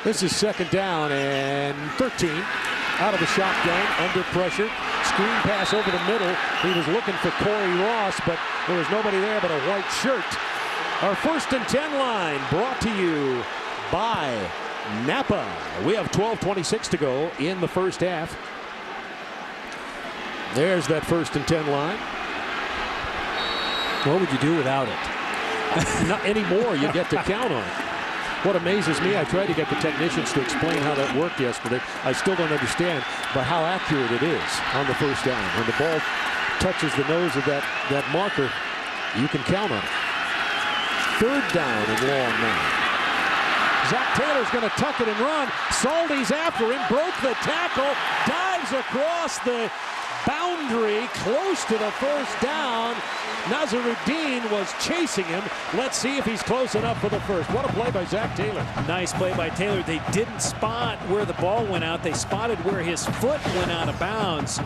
This is second down and 13. Out of the shotgun, under pressure. Screen pass over the middle. He was looking for Corey Ross, but there was nobody there but a white shirt. Our 1st and 10 line brought to you by Napa. We have 12:26 to go in the first half. There's that 1st and 10 line. What would you do without it? Not anymore. You get to count on it. What amazes me, I tried to get the technicians to explain how that worked yesterday. I still don't understand, but how accurate it is on the first down. When the ball touches the nose of that marker, you can count on it. 3rd down and long now. Zach Taylor's going to tuck it and run. Saldi's after him, broke the tackle, dives across the boundary, close to the first down. Nazaruddin was chasing him. Let's see if he's close enough for the first. What a play by Zach Taylor. Nice play by Taylor. They didn't spot where the ball went out. They spotted where his foot went out of bounds.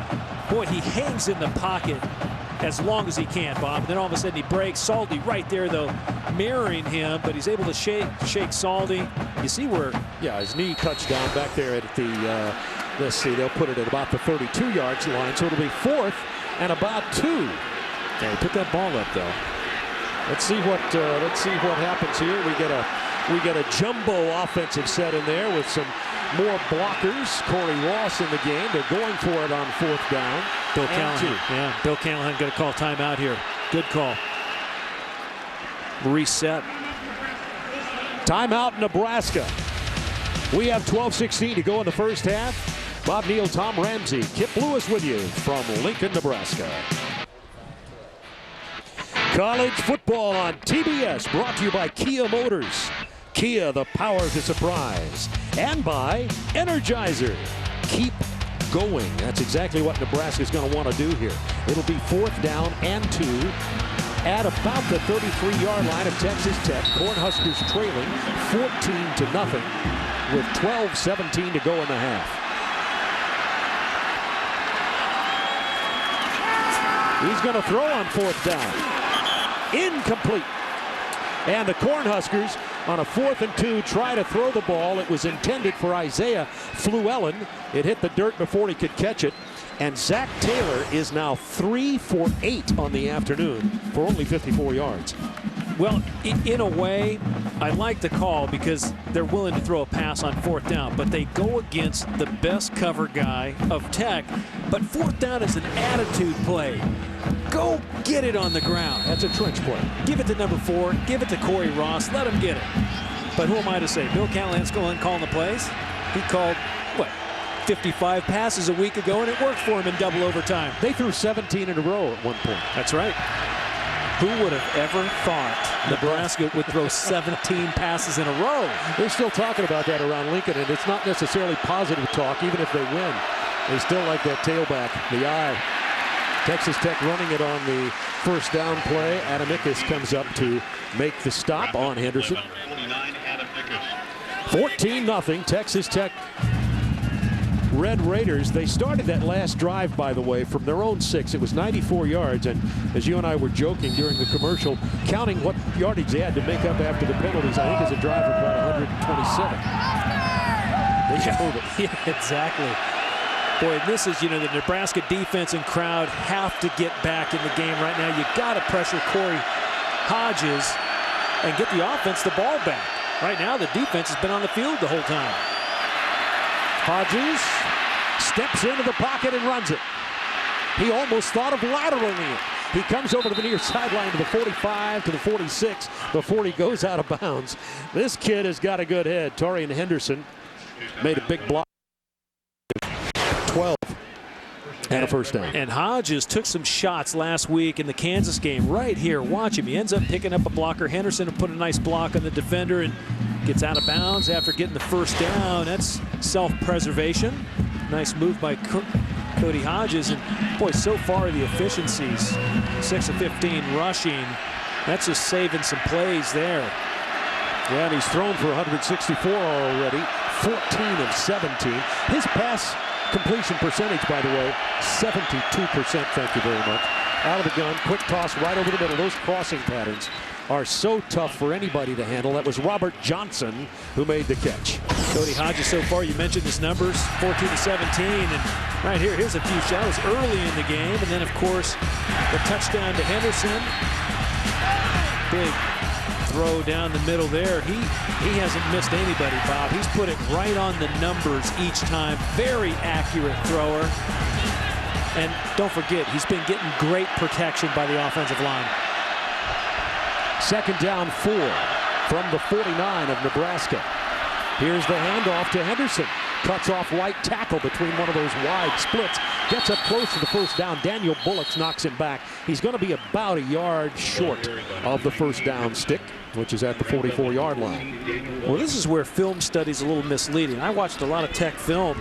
Boy, he hangs in the pocket as long as he can, Bob. And then all of a sudden he breaks. Saldi right there, though, mirroring him, but he's able to shake Saldi. You see where? Yeah, his knee touchdown back there at the, let's see, they'll put it at about the 32 yards line, so it'll be 4th and about 2. Yeah, he put that ball up, though. Let's see what happens here. We get a jumbo offensive set in there with some more blockers. Corey Ross in the game. They're going for it on 4th down. Bill Callahan. Yeah, Bill Callahan going to call timeout here. Good call. Reset. Timeout, Nebraska. We have 12:16 to go in the first half. Bob Neal, Tom Ramsey, Kip Lewis with you from Lincoln, Nebraska. College football on TBS, brought to you by Kia Motors. Kia, the power to surprise. And by Energizer. Keep going. That's exactly what Nebraska is going to want to do here. It'll be 4th down and 2 at about the 33-yard line of Texas Tech. Cornhuskers trailing 14-0 with 12:17 to go in the half. He's going to throw on 4th down. Incomplete. And the Cornhuskers on a 4th and 2 try to throw the ball. It was intended for Isaiah Fluellen. It hit the dirt before he could catch it. And Zach Taylor is now 3 for 8 on the afternoon for only 54 yards. Well, in a way, I like the call because they're willing to throw a pass on 4th down, but they go against the best cover guy of Tech. But 4th down is an attitude play. Go get it on the ground. That's a trench play. Give it to number 4. Give it to Corey Ross. Let him get it. But who am I to say? Bill Callahan's going calling the plays. He called, what, 55 passes a week ago, and it worked for him in double overtime. They threw 17 in a row at one point. That's right. Who would have ever thought Nebraska would throw 17 passes in a row? They're still talking about that around Lincoln, and it's not necessarily positive talk, even if they win. They still like that tailback, the eye. Texas Tech running it on the first down play. Adamikis comes up to make the stop on Henderson. 14-0, Texas Tech. Red Raiders, they started that last drive, by the way, from their own 6. It was 94 yards, and as you and I were joking during the commercial, counting what yardage they had to make up after the penalties, I think it's a drive of about 127. They can move it. Yeah, exactly. Boy, this is, the Nebraska defense and crowd have to get back in the game right now. You got to pressure Corey Hodges and get the offense the ball back. Right now, the defense has been on the field the whole time. Hodges steps into the pocket and runs it. He almost thought of lateraling it. He comes over to the near sideline to the 45, to the 46 before he goes out of bounds. This kid has got a good head. Torian Henderson made a big block. 12 and a first down. And Hodges took some shots last week in the Kansas game. Right here, watch him. He ends up picking up a blocker. Henderson put a nice block on the defender and gets out of bounds after getting the first down. That's self-preservation. Nice move by Cody Hodges. And boy, so far the efficiencies, 6 of 15 rushing. That's just saving some plays there. Yeah, and he's thrown for 164 already, 14 of 17. His pass completion percentage, by the way, 72%. Thank you very much. Out of the gun, quick toss right over the middle. Those crossing patterns are so tough for anybody to handle. That was Robert Johnson who made the catch. Cody Hodges so far, you mentioned his numbers, 14 to 17. And right here, here's a few shots early in the game. And then, of course, the touchdown to Henderson. Big throw down the middle there. He hasn't missed anybody, Bob. He's put it right on the numbers each time. Very accurate thrower. And don't forget, he's been getting great protection by the offensive line. Second down 4 from the 49 of Nebraska. Here's the handoff to Henderson. Cuts off right tackle between one of those wide splits. Gets up close to the first down. Daniel Bullocks knocks him back. He's going to be about a yard short of the first down stick, which is at the 44-yard line. Well, this is where film study's a little misleading. I watched a lot of Tech film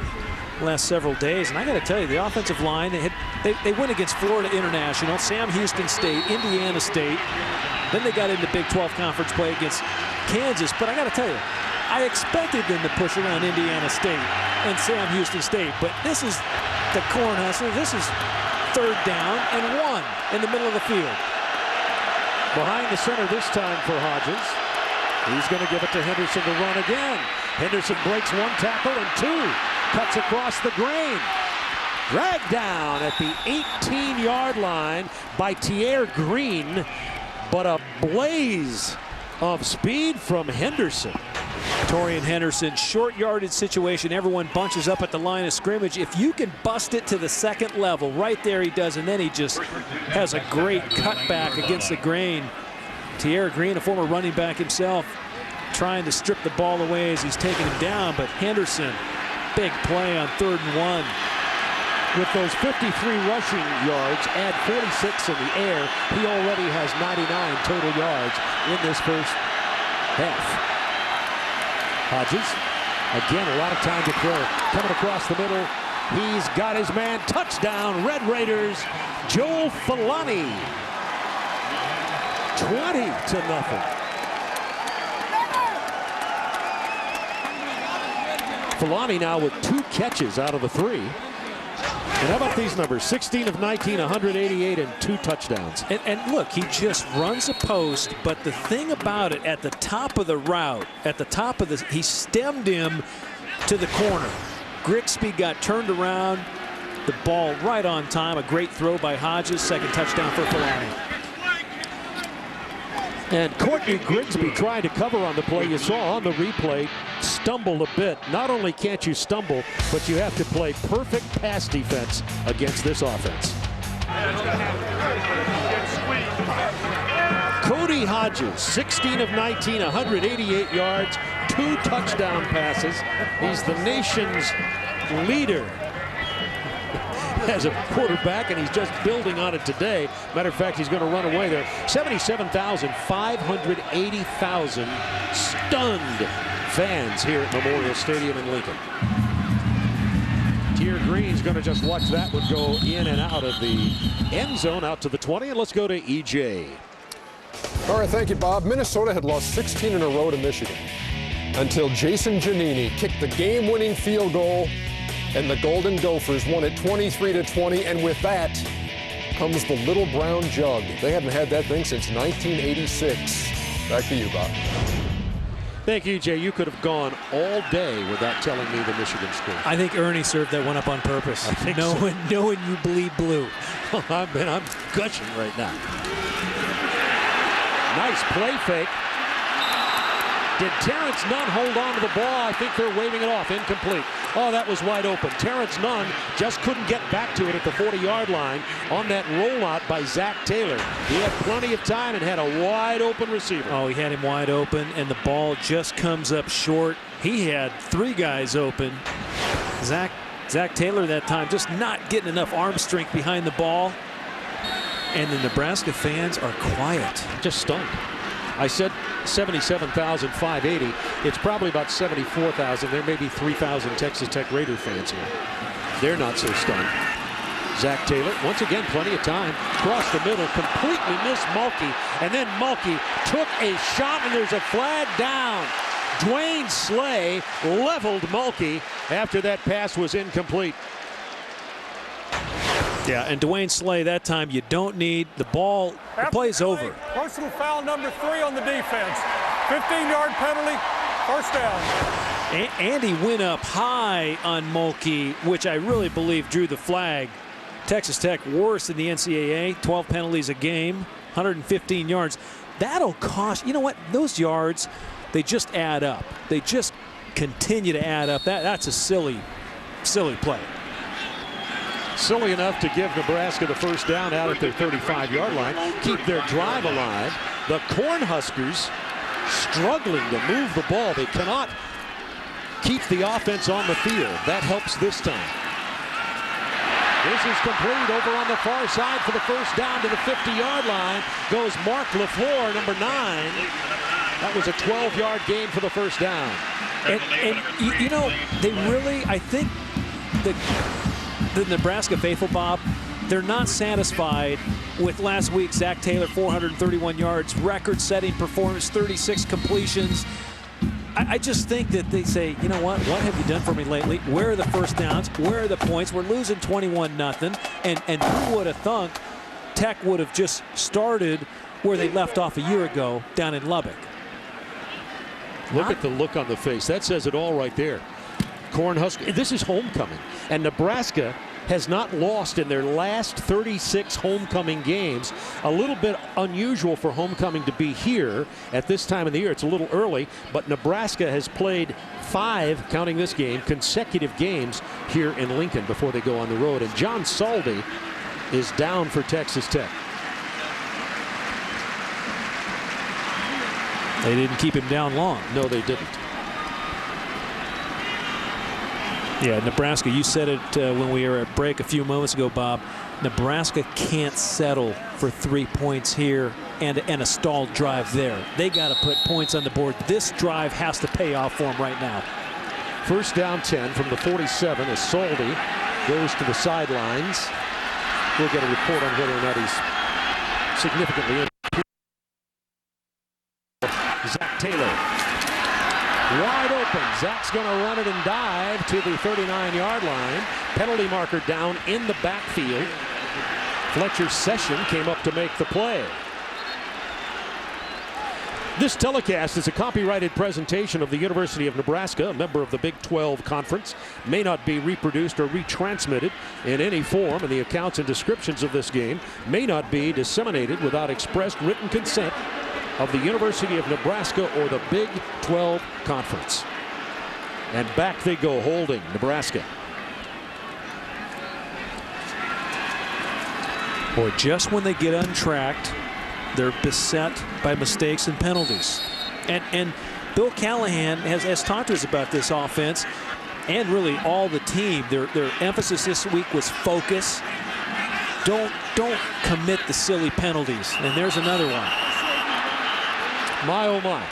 last several days, and I got to tell you, the offensive line, they went against Florida International, Sam Houston State, Indiana State. Then they got into Big 12 conference play against Kansas. But I got to tell you, I expected them to push around Indiana State and Sam Houston State. But this is the Cornhuskers. This is 3rd down and 1 in the middle of the field. Behind the center this time for Hodges. He's going to give it to Henderson to run again. Henderson breaks 1 tackle and 2. Cuts across the grain. Dragged down at the 18-yard line by Tier Green. But a blaze of speed from Henderson. Torian Henderson, short yardage situation. Everyone bunches up at the line of scrimmage. If you can bust it to the second level, right there he does, and then he just has a great cutback against the grain. Tier Green, a former running back himself, trying to strip the ball away as he's taking him down, but Henderson, big play on 3rd and 1. With those 53 rushing yards, add 46 in the air, he already has 99 total yards in this first half. Hodges, again, a lot of time to throw. Coming across the middle, he's got his man. Touchdown, Red Raiders, Joe Filani. 20-0. Filani now with 2 catches out of the 3. And how about these numbers? 16 of 19, 188, and 2 touchdowns. And look, he just runs a post, but the thing about it, at the top of the route, he stemmed him to the corner. Grigsby got turned around, the ball right on time. A great throw by Hodges, 2nd touchdown for Filani. And Courtney Grigsby trying to cover on the play. You saw on the replay, stumbled a bit. Not only can't you stumble, but you have to play perfect pass defense against this offense. Cody Hodges, 16 of 19, 188 yards, 2 touchdown passes. He's the nation's leader as a quarterback, and he's just building on it today. Matter of fact, he's going to run away there. 77,580,000 stunned fans here at Memorial Stadium in Lincoln. Tier Green's going to just watch that one go in and out of the end zone, out to the 20, and let's go to EJ. All right, thank you, Bob. Minnesota had lost 16 in a row to Michigan until Jason Giannini kicked the game-winning field goal, and the Golden Gophers won it 23-20, and with that comes the little brown jug. They haven't had that thing since 1986. Back to you, Bob. Thank you, Jay. You could have gone all day without telling me the Michigan score. I think Ernie served that one up on purpose. Knowing you bleed blue. I'm gushing right now. Nice play fake. Did Terrence Nunn hold on to the ball? I think they're waving it off. Incomplete. Oh, that was wide open. Terrence Nunn just couldn't get back to it at the 40-yard line on that rollout by Zach Taylor. He had plenty of time and had a wide open receiver. Oh, he had him wide open, and the ball just comes up short. He had three guys open. Zach Taylor that time just not getting enough arm strength behind the ball. And the Nebraska fans are quiet. Just stunned. I said 77,580. It's probably about 74,000. There may be 3,000 Texas Tech Raider fans here. They're not so stunned. Zach Taylor, once again, plenty of time. Across the middle, completely missed Mulkey. And then Mulkey took a shot, and there's a flag down. Dwayne Slay leveled Mulkey after that pass was incomplete. Yeah, and Dwayne Slay that time, you don't need the ball. The play's over. Personal foul number 3 on the defense. 15-yard penalty, first down. Andy went up high on Mulkey, which I really believe drew the flag. Texas Tech worse in the NCAA, 12 penalties a game, 115 yards. That'll cost, you know what, those yards, they just add up. They just continue to add up. That's a silly play. Silly enough to give Nebraska the first down out at their 35-yard line, keep their drive alive. The Cornhuskers struggling to move the ball. They cannot keep the offense on the field. That helps this time. This is complete over on the far side for the first down to the 50-yard line. Goes Mark LaFleur, number 9. That was a 12-yard gain for the first down. And you know, they really, I think the Nebraska faithful, Bob, they're not satisfied with last week. Zach Taylor, 431 yards, record-setting performance, 36 completions. I just think that they say, you know what have you done for me lately? Where are the first downs? Where are the points? We're losing 21-0. And who would have thunk Tech would have just started where they left off a year ago down in Lubbock? Look at the look on the face. That says it all right there. Cornhuskers, this is homecoming, and Nebraska has not lost in their last 36 homecoming games. A little bit unusual for homecoming to be here at this time of the year. It's a little early, but Nebraska has played 5, counting this game, consecutive games here in Lincoln before they go on the road. And John Saldi is down for Texas Tech. They didn't keep him down long. No, they didn't. Yeah, Nebraska, you said it when we were at break a few moments ago, Bob. Nebraska can't settle for 3 points here and a stalled drive there. They got to put points on the board. This drive has to pay off for them right now. First down 10 from the 47 as Saldi goes to the sidelines. We'll get a report on whether or not he's significantly injured. Zach Taylor. Wide open. Zach's going to run it and dive to the 39-yard line. Penalty marker down in the backfield. Fletcher Session came up to make the play. This telecast is a copyrighted presentation of the University of Nebraska, a member of the Big 12 Conference. May not be reproduced or retransmitted in any form, and the accounts and descriptions of this game may not be disseminated without expressed written consent of the University of Nebraska or the Big 12 Conference. And back they go, holding Nebraska. Boy, just when they get untracked, they're beset by mistakes and penalties. And Bill Callahan has talked to us about this offense. and really all the team, their emphasis this week was focus. Don't commit the silly penalties. And there's another one. My, oh my.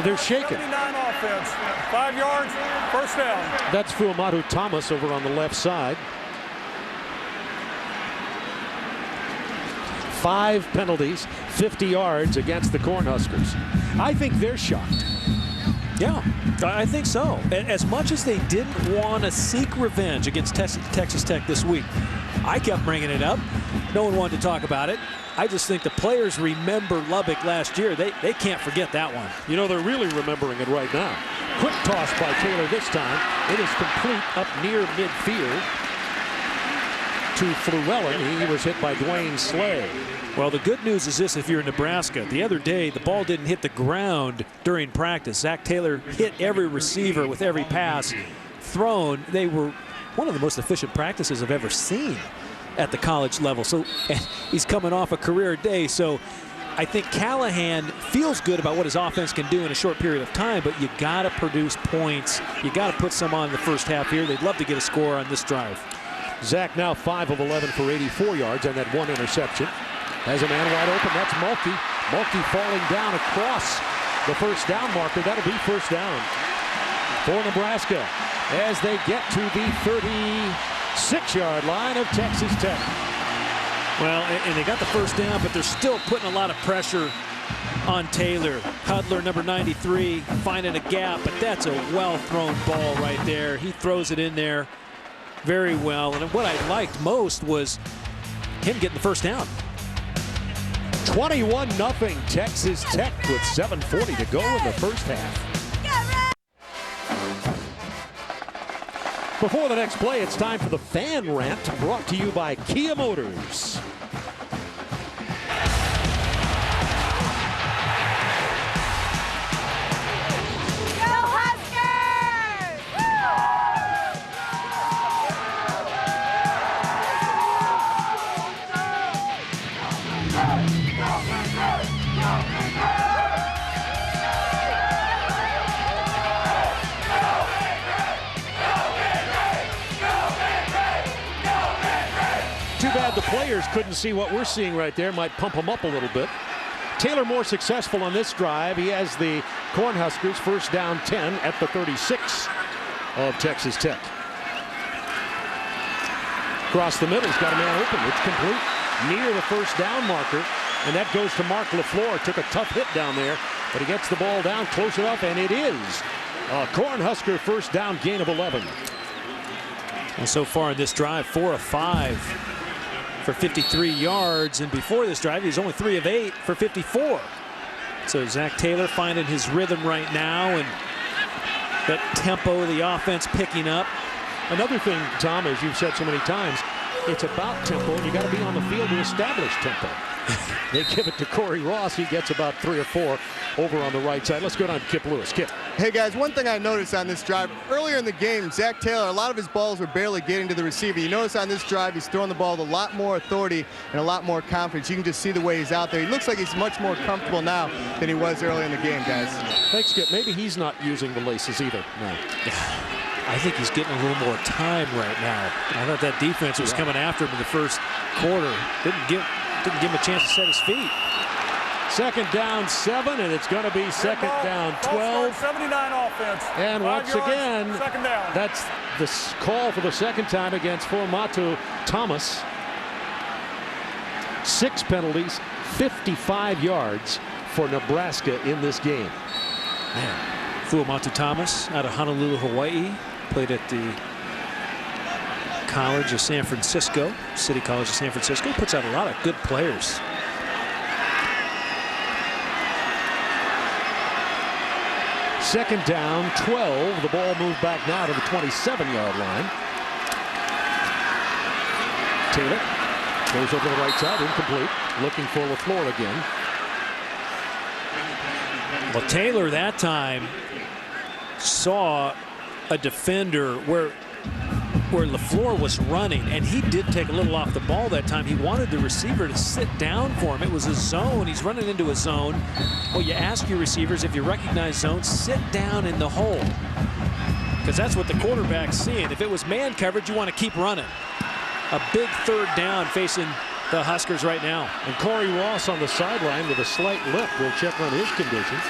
They're shaking. 79 offense. 5 yards, first down. That's Fuamatu Thomas over on the left side. 5 penalties, 50 yards against the Cornhuskers. I think they're shocked. Yeah, I think so. As much as they didn't want to seek revenge against Texas Tech this week, I kept bringing it up. No one wanted to talk about it. I just think the players remember Lubbock last year. They can't forget that one. You know, they're really remembering it right now. Quick toss by Taylor this time. It is complete up near midfield to Flewellen. He was hit by Dwayne Slay. Well, the good news is this: if you're in Nebraska, the other day the ball didn't hit the ground during practice. Zach Taylor hit every receiver with every pass thrown. They were one of the most efficient practices I've ever seen at the college level. So he's coming off a career day. So I think Callahan feels good about what his offense can do in a short period of time, but you got to produce points. You got to put some on in the first half here. They'd love to get a score on this drive. Zach now 5 of 11 for 84 yards and that 1 interception. Has a man wide open. That's Mulkey. Mulkey falling down across the first down marker. That'll be first down for Nebraska as they get to the 36-yard line of Texas Tech. Well, and they got the first down, but they're still putting a lot of pressure on Taylor. Hudler, number 93, finding a gap, but that's a well-thrown ball right there. He throws it in there very well. And what I liked most was him getting the first down. 21-0 Texas Tech with 7:40 to go in the first half. Before the next play, it's time for the Fan Rant, brought to you by Kia Motors. The players couldn't see what we're seeing right there. Might pump them up a little bit. Taylor more successful on this drive. He has the Cornhuskers first down 10 at the 36 of Texas Tech. Across the middle, he's got a man open. It's complete near the first down marker, and that goes to Mark LaFleur. Took a tough hit down there, but he gets the ball down close enough, and it is a Cornhusker first down gain of 11. And so far in this drive, 4 of 5 for 53 yards, and before this drive he's only 3 of 8 for 54. So Zach Taylor finding his rhythm right now, and that tempo of the offense picking up. Another thing, Tom, as you've said so many times, it's about tempo, and you got to be on the field to establish tempo. They give it to Corey Ross. He gets about 3 or 4 over on the right side. Let's go down to Kip Lewis. Kip. Hey, guys, one thing I noticed on this drive, earlier in the game, Zach Taylor, a lot of his balls were barely getting to the receiver. You notice on this drive, he's throwing the ball with a lot more authority and a lot more confidence. You can just see the way he's out there. He looks like he's much more comfortable now than he was earlier in the game, guys. Thanks, Kip. Maybe he's not using the laces either. No. I think he's getting a little more time right now. I thought that defense was coming after him in the first quarter. Didn't give him a chance to set his feet. Second down 7, and it's going to be second down 12. 79 offense. And once again, second down. That's the call for the second time against Fuamatu Thomas. 6 penalties, 55 yards for Nebraska in this game. Man, Fuamatu Thomas out of Honolulu, Hawaii, played at the College of San Francisco, City College of San Francisco. Puts out a lot of good players. Second down, 12. The ball moved back now to the 27-yard line. Taylor goes over to the right side, incomplete. Looking for LaFleur again. Well, Taylor that time saw a defender where LaFleur was running, and he did take a little off the ball that time. He wanted the receiver to sit down for him. It was a zone. He's running into a zone. Well, you ask your receivers, if you recognize zones, sit down in the hole. because that's what the quarterback's seeing. If it was man coverage, you want to keep running. A big third down facing the Huskers right now. And Corey Ross on the sideline with a slight limp. We'll check on his conditions.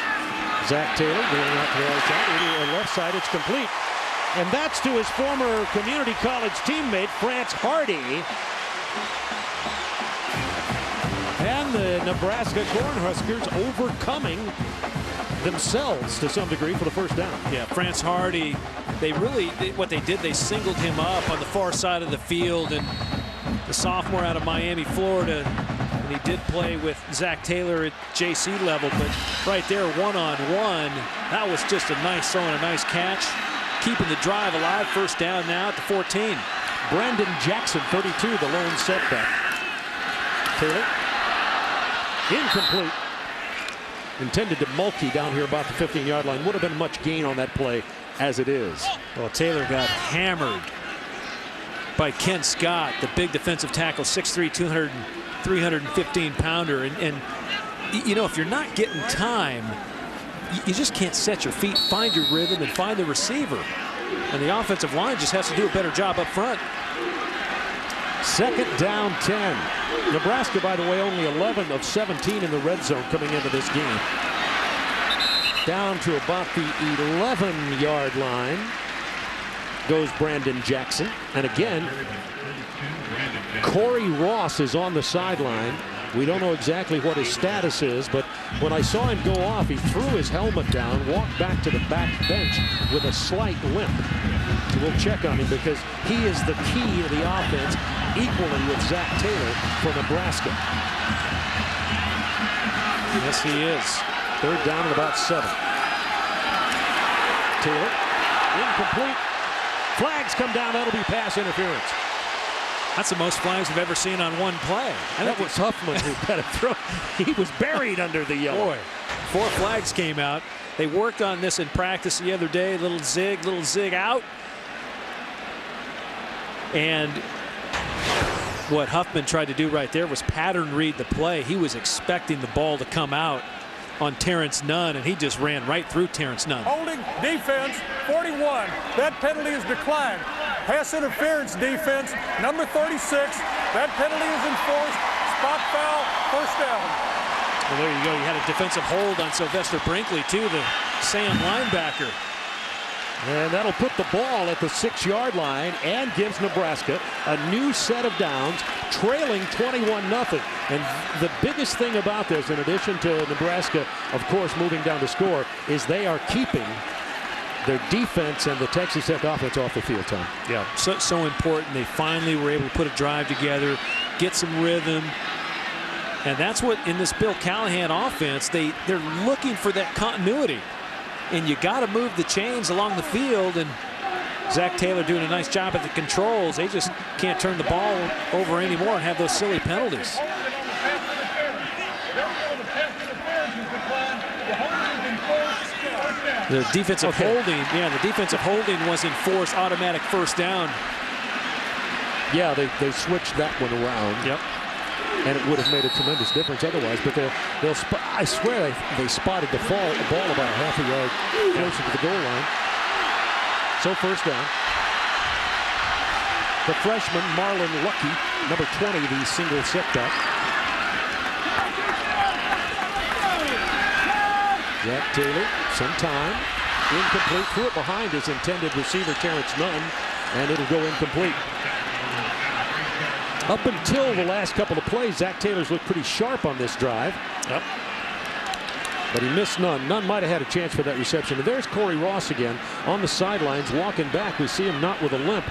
Zach Taylor going out to the right side. On left side, it's complete. And that's to his former community college teammate, France Hardy. And the Nebraska Cornhuskers overcoming themselves to some degree for the first down. Yeah, France Hardy, what they did, they singled him up on the far side of the field, and the sophomore out of Miami, Florida, and he did play with Zach Taylor at JC level, but right there, one-on-one, that was just a nice throw and a nice catch, keeping the drive alive. First down now at the 14. Brandon Jackson, 32, the lone setback. Taylor, incomplete. Intended to Mulkey down here about the 15-yard line. Would have been much gain on that play as it is. Well, Taylor got hammered by Ken Scott, the big defensive tackle, 6'3", 315-pounder. And you know, if you're not getting time, you just can't set your feet, find your rhythm, and find the receiver. And the offensive line just has to do a better job up front. Second down 10. Nebraska, by the way, only 11 of 17 in the red zone coming into this game. Down to about the 11-yard line goes Brandon Jackson. And again, Corey Ross is on the sideline. We don't know exactly what his status is, but when I saw him go off, he threw his helmet down, walked back to the back bench with a slight limp. So we'll check on him because he is the key to the offense, equally with Zach Taylor for Nebraska. Yes, he is. Third down and about 7. Taylor, incomplete. Flags come down. That'll be pass interference. That's the most flags we've ever seen on one play. That was Huffman who got a throw. He was buried under the yellow. Boy, 4 flags came out. They worked on this in practice the other day. Little zig out. And what Huffman tried to do right there was pattern read the play. He was expecting the ball to come out on Terrence Nunn, and he just ran right through Terrence Nunn. Holding defense, 41. That penalty is declined. Pass interference defense, number 36. That penalty is enforced. Spot foul, first down. Well, there you go. You had a defensive hold on Sylvester Brinkley, too, the Sam linebacker. And that'll put the ball at the 6-yard line and gives Nebraska a new set of downs, trailing 21-0. And the biggest thing about this, in addition to Nebraska, of course, moving down to score, is they are keeping their defense and the Texas Tech offense off the field, Tom. Yeah, so important. They finally were able to put a drive together, get some rhythm. And that's what, in this Bill Callahan offense, they're looking for that continuity. And you got to move the chains along the field, and Zach Taylor doing a nice job at the controls. They just can't turn the ball over anymore and have those silly penalties. The defensive holding, the defensive holding was enforced, automatic first down. Yeah, they switched that one around. Yep. And it would have made a tremendous difference otherwise. But I swear they spotted the ball about a half a yard closer to the goal line. So first down. The freshman, Marlon Lucky, number 20, the single setback. Zach Taylor, some time. Incomplete. Threw it behind his intended receiver, Terrence Nunn, and it'll go incomplete. Up until the last couple of plays, Zach Taylor's looked pretty sharp on this drive. Yep. But he missed Nunn. Nunn might have had a chance for that reception. And there's Corey Ross again on the sidelines walking back. We see him not with a limp,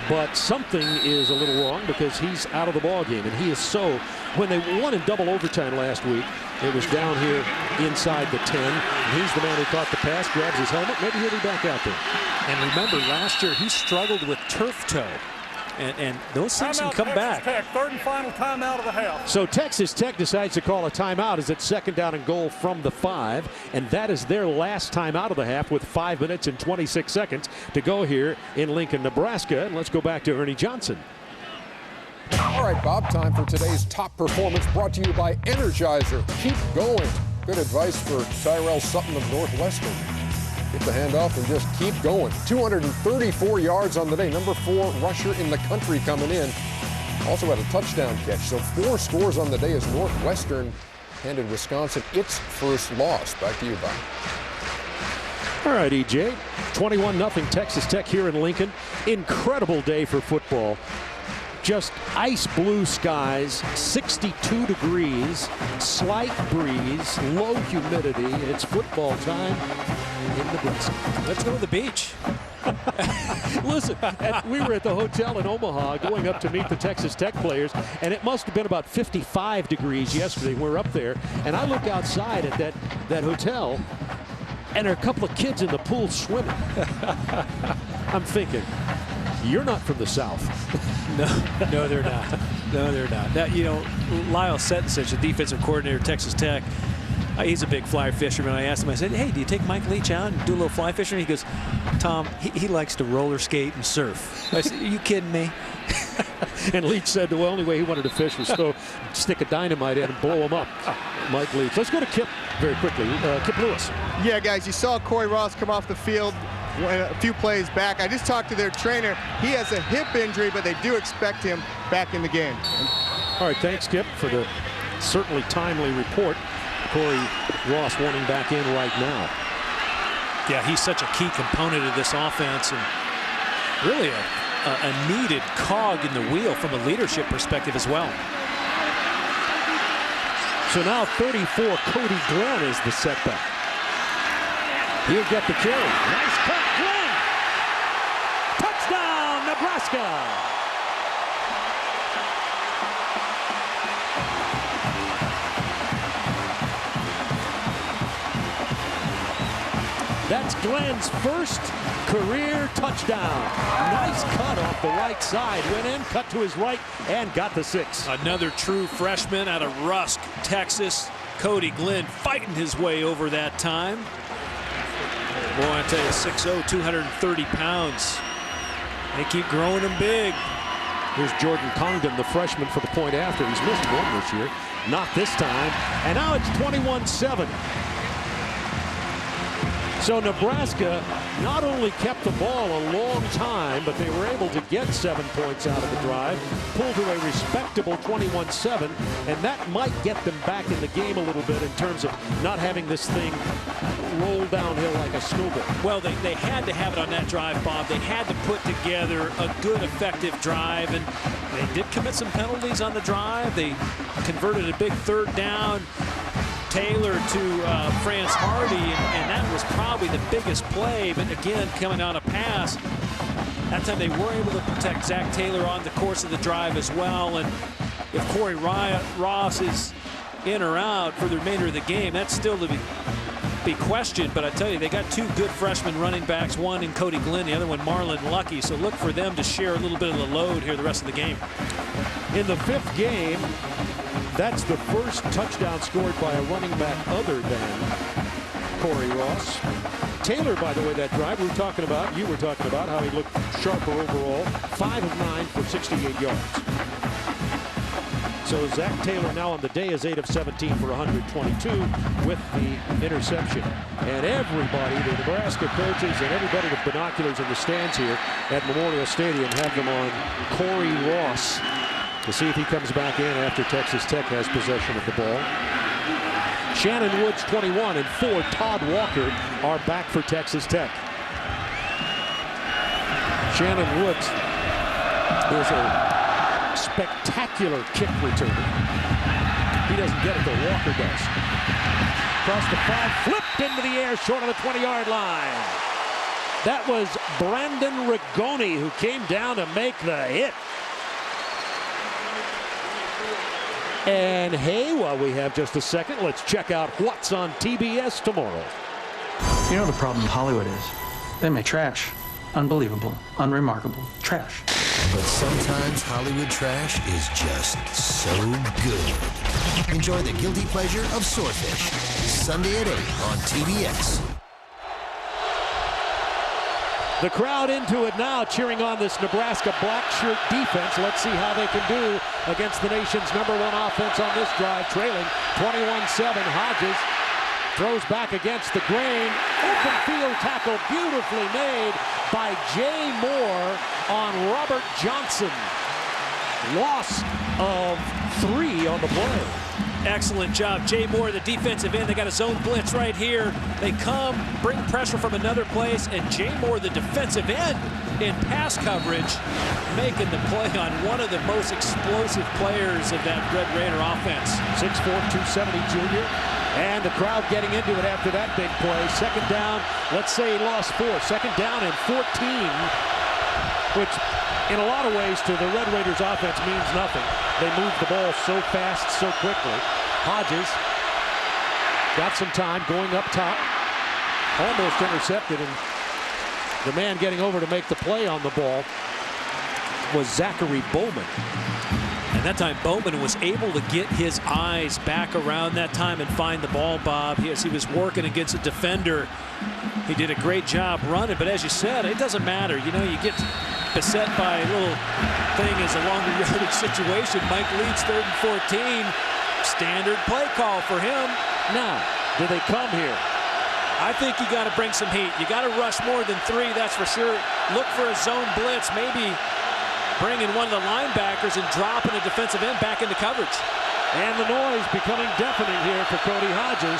but something is a little wrong because he's out of the ball game. And he is so, when they won in double overtime last week, it was down here inside the 10. And he's the man who caught the pass, grabs his helmet. Maybe he'll be back out there. And remember, last year he struggled with turf toe. And those things can come back. Tech, third and final timeout of the half. So Texas Tech decides to call a timeout as it's second down and goal from the 5. And that is their last timeout of the half with 5 minutes and 26 seconds to go here in Lincoln, Nebraska. And let's go back to Ernie Johnson. All right, Bob, time for today's top performance brought to you by Energizer. Keep going. Good advice for Tyrell Sutton of Northwestern. get the handoff and just keep going. 234 yards on the day. Number 4 rusher in the country coming in. Also had a touchdown catch. So 4 scores on the day as Northwestern handed Wisconsin its first loss. Back to you, Bob. All right, EJ. 21-0 Texas Tech here in Lincoln. Incredible day for football. Just ice blue skies, 62 degrees, slight breeze, low humidity. It's football time in Nebraska. Let's go to the beach. Listen, we were at the hotel in Omaha going up to meet the Texas Tech players, and it must have been about 55 degrees yesterday. We're up there, and I look outside at that hotel, and there are a couple of kids in the pool swimming. I'm thinking, you're not from the South. No, they're not. No, they're not. That, you know, Lyle Settenich, the defensive coordinator of Texas Tech, he's a big fly fisherman. I asked him, I said, hey, do you take Mike Leach out and do a little fly fishing? He goes, Tom, he likes to roller skate and surf. I said, are you kidding me? And Leach said the only way he wanted to fish was to stick a dynamite in and blow him up. Mike Leach. Let's go to Kip very quickly. Kip Lewis. Yeah, guys, you saw Corey Ross come off the field a few plays back. I just talked to their trainer. He has a hip injury, but they do expect him back in the game. All right, thanks, Kip, for the certainly timely report. Corey Ross wanting back in right now. Yeah, he's such a key component of this offense and really a needed cog in the wheel from a leadership perspective as well. So now 34, Cody Glenn is the setback. He'll get the carry. Nice cut, Glenn! Touchdown, Nebraska! That's Glenn's first career touchdown. Nice cut off the right side. Went in, cut to his right, and got the 6. Another true freshman out of Rusk, Texas. Cody Glenn fighting his way over that time. Boy, I tell you, 6'0", 230 pounds. They keep growing him big. Here's Jordan Congdon, the freshman, for the point after. He's missed one this year. Not this time. And now it's 21-7. So Nebraska not only kept the ball a long time, but they were able to get 7 points out of the drive, pull to a respectable 21-7, and that might get them back in the game a little bit in terms of not having this thing roll downhill like a snowball. Well, they had to have it on that drive, Bob. They had to put together a good, effective drive, and they did commit some penalties on the drive. They converted a big 3rd down. Taylor to France Hardy, and that was probably the biggest play, but again, coming on a pass. That time they were able to protect Zach Taylor on the course of the drive as well, and if Corey Ross is in or out for the remainder of the game, that's still to be questioned, but I tell you, they got 2 good freshman running backs, one in Cody Glenn, the other one Marlon Lucky, so look for them to share a little bit of the load here the rest of the game. In the 5th game, that's the first touchdown scored by a running back other than Corey Ross. Taylor, by the way, that drive you were talking about how he looked sharper overall. 5 of 9 for 68 yards. So Zach Taylor now on the day is 8 of 17 for 122 with the interception. And everybody, the Nebraska coaches and everybody with binoculars in the stands here at Memorial Stadium have them on Corey Ross to see if he comes back in after Texas Tech has possession of the ball. Shannon Woods, 21, and 4, Todd Walker, are back for Texas Tech. Shannon Woods is a spectacular kick returner. He doesn't get it, though Walker does. Across the 5, flipped into the air, short of the 20-yard line. That was Brandon Rigoni who came down to make the hit. And hey, while we have just a second, let's check out what's on TBS tomorrow. You know the problem with Hollywood is? They make trash. Unbelievable, unremarkable trash. But sometimes Hollywood trash is just so good. Enjoy the guilty pleasure of Swordfish, Sunday at 8 on TBS. The crowd into it now, cheering on this Nebraska black shirt defense. Let's see how they can do against the nation's #1 offense on this drive, trailing 21-7. Hodges Throws back against the grain. Open field tackle beautifully made by Jay Moore on Robert Johnson. Loss of 3 on the play. Excellent job. Jay Moore, the defensive end. They got a zone blitz right here. They come, bring pressure from another place, and Jay Moore, the defensive end, in pass coverage, making the play on one of the most explosive players of that Red Raider offense. 6'4", 270 junior. And the crowd getting into it after that big play. Second down, let's say he lost 4. Second down and 14, which in a lot of ways to the Red Raiders offense means nothing. They move the ball so fast, so quickly. Hodges got some time going up top. Almost intercepted, and the man getting over to make the play on the ball was Zachary Bowman. And that time Bowman was able to get his eyes back around that time and find the ball, Bob. Yes, he was working against a defender. He did a great job running, but as you said, it doesn't matter. You know, you get beset by a little thing as a longer yardage situation. Mike Leach, 3rd and 14. Standard play call for him. Now, do they come here? I think you got to bring some heat. You got to rush more than 3, that's for sure. Look for a zone blitz, maybe bringing one of the linebackers and dropping a defensive end back into coverage. And the noise becoming deafening here for Cody Hodges.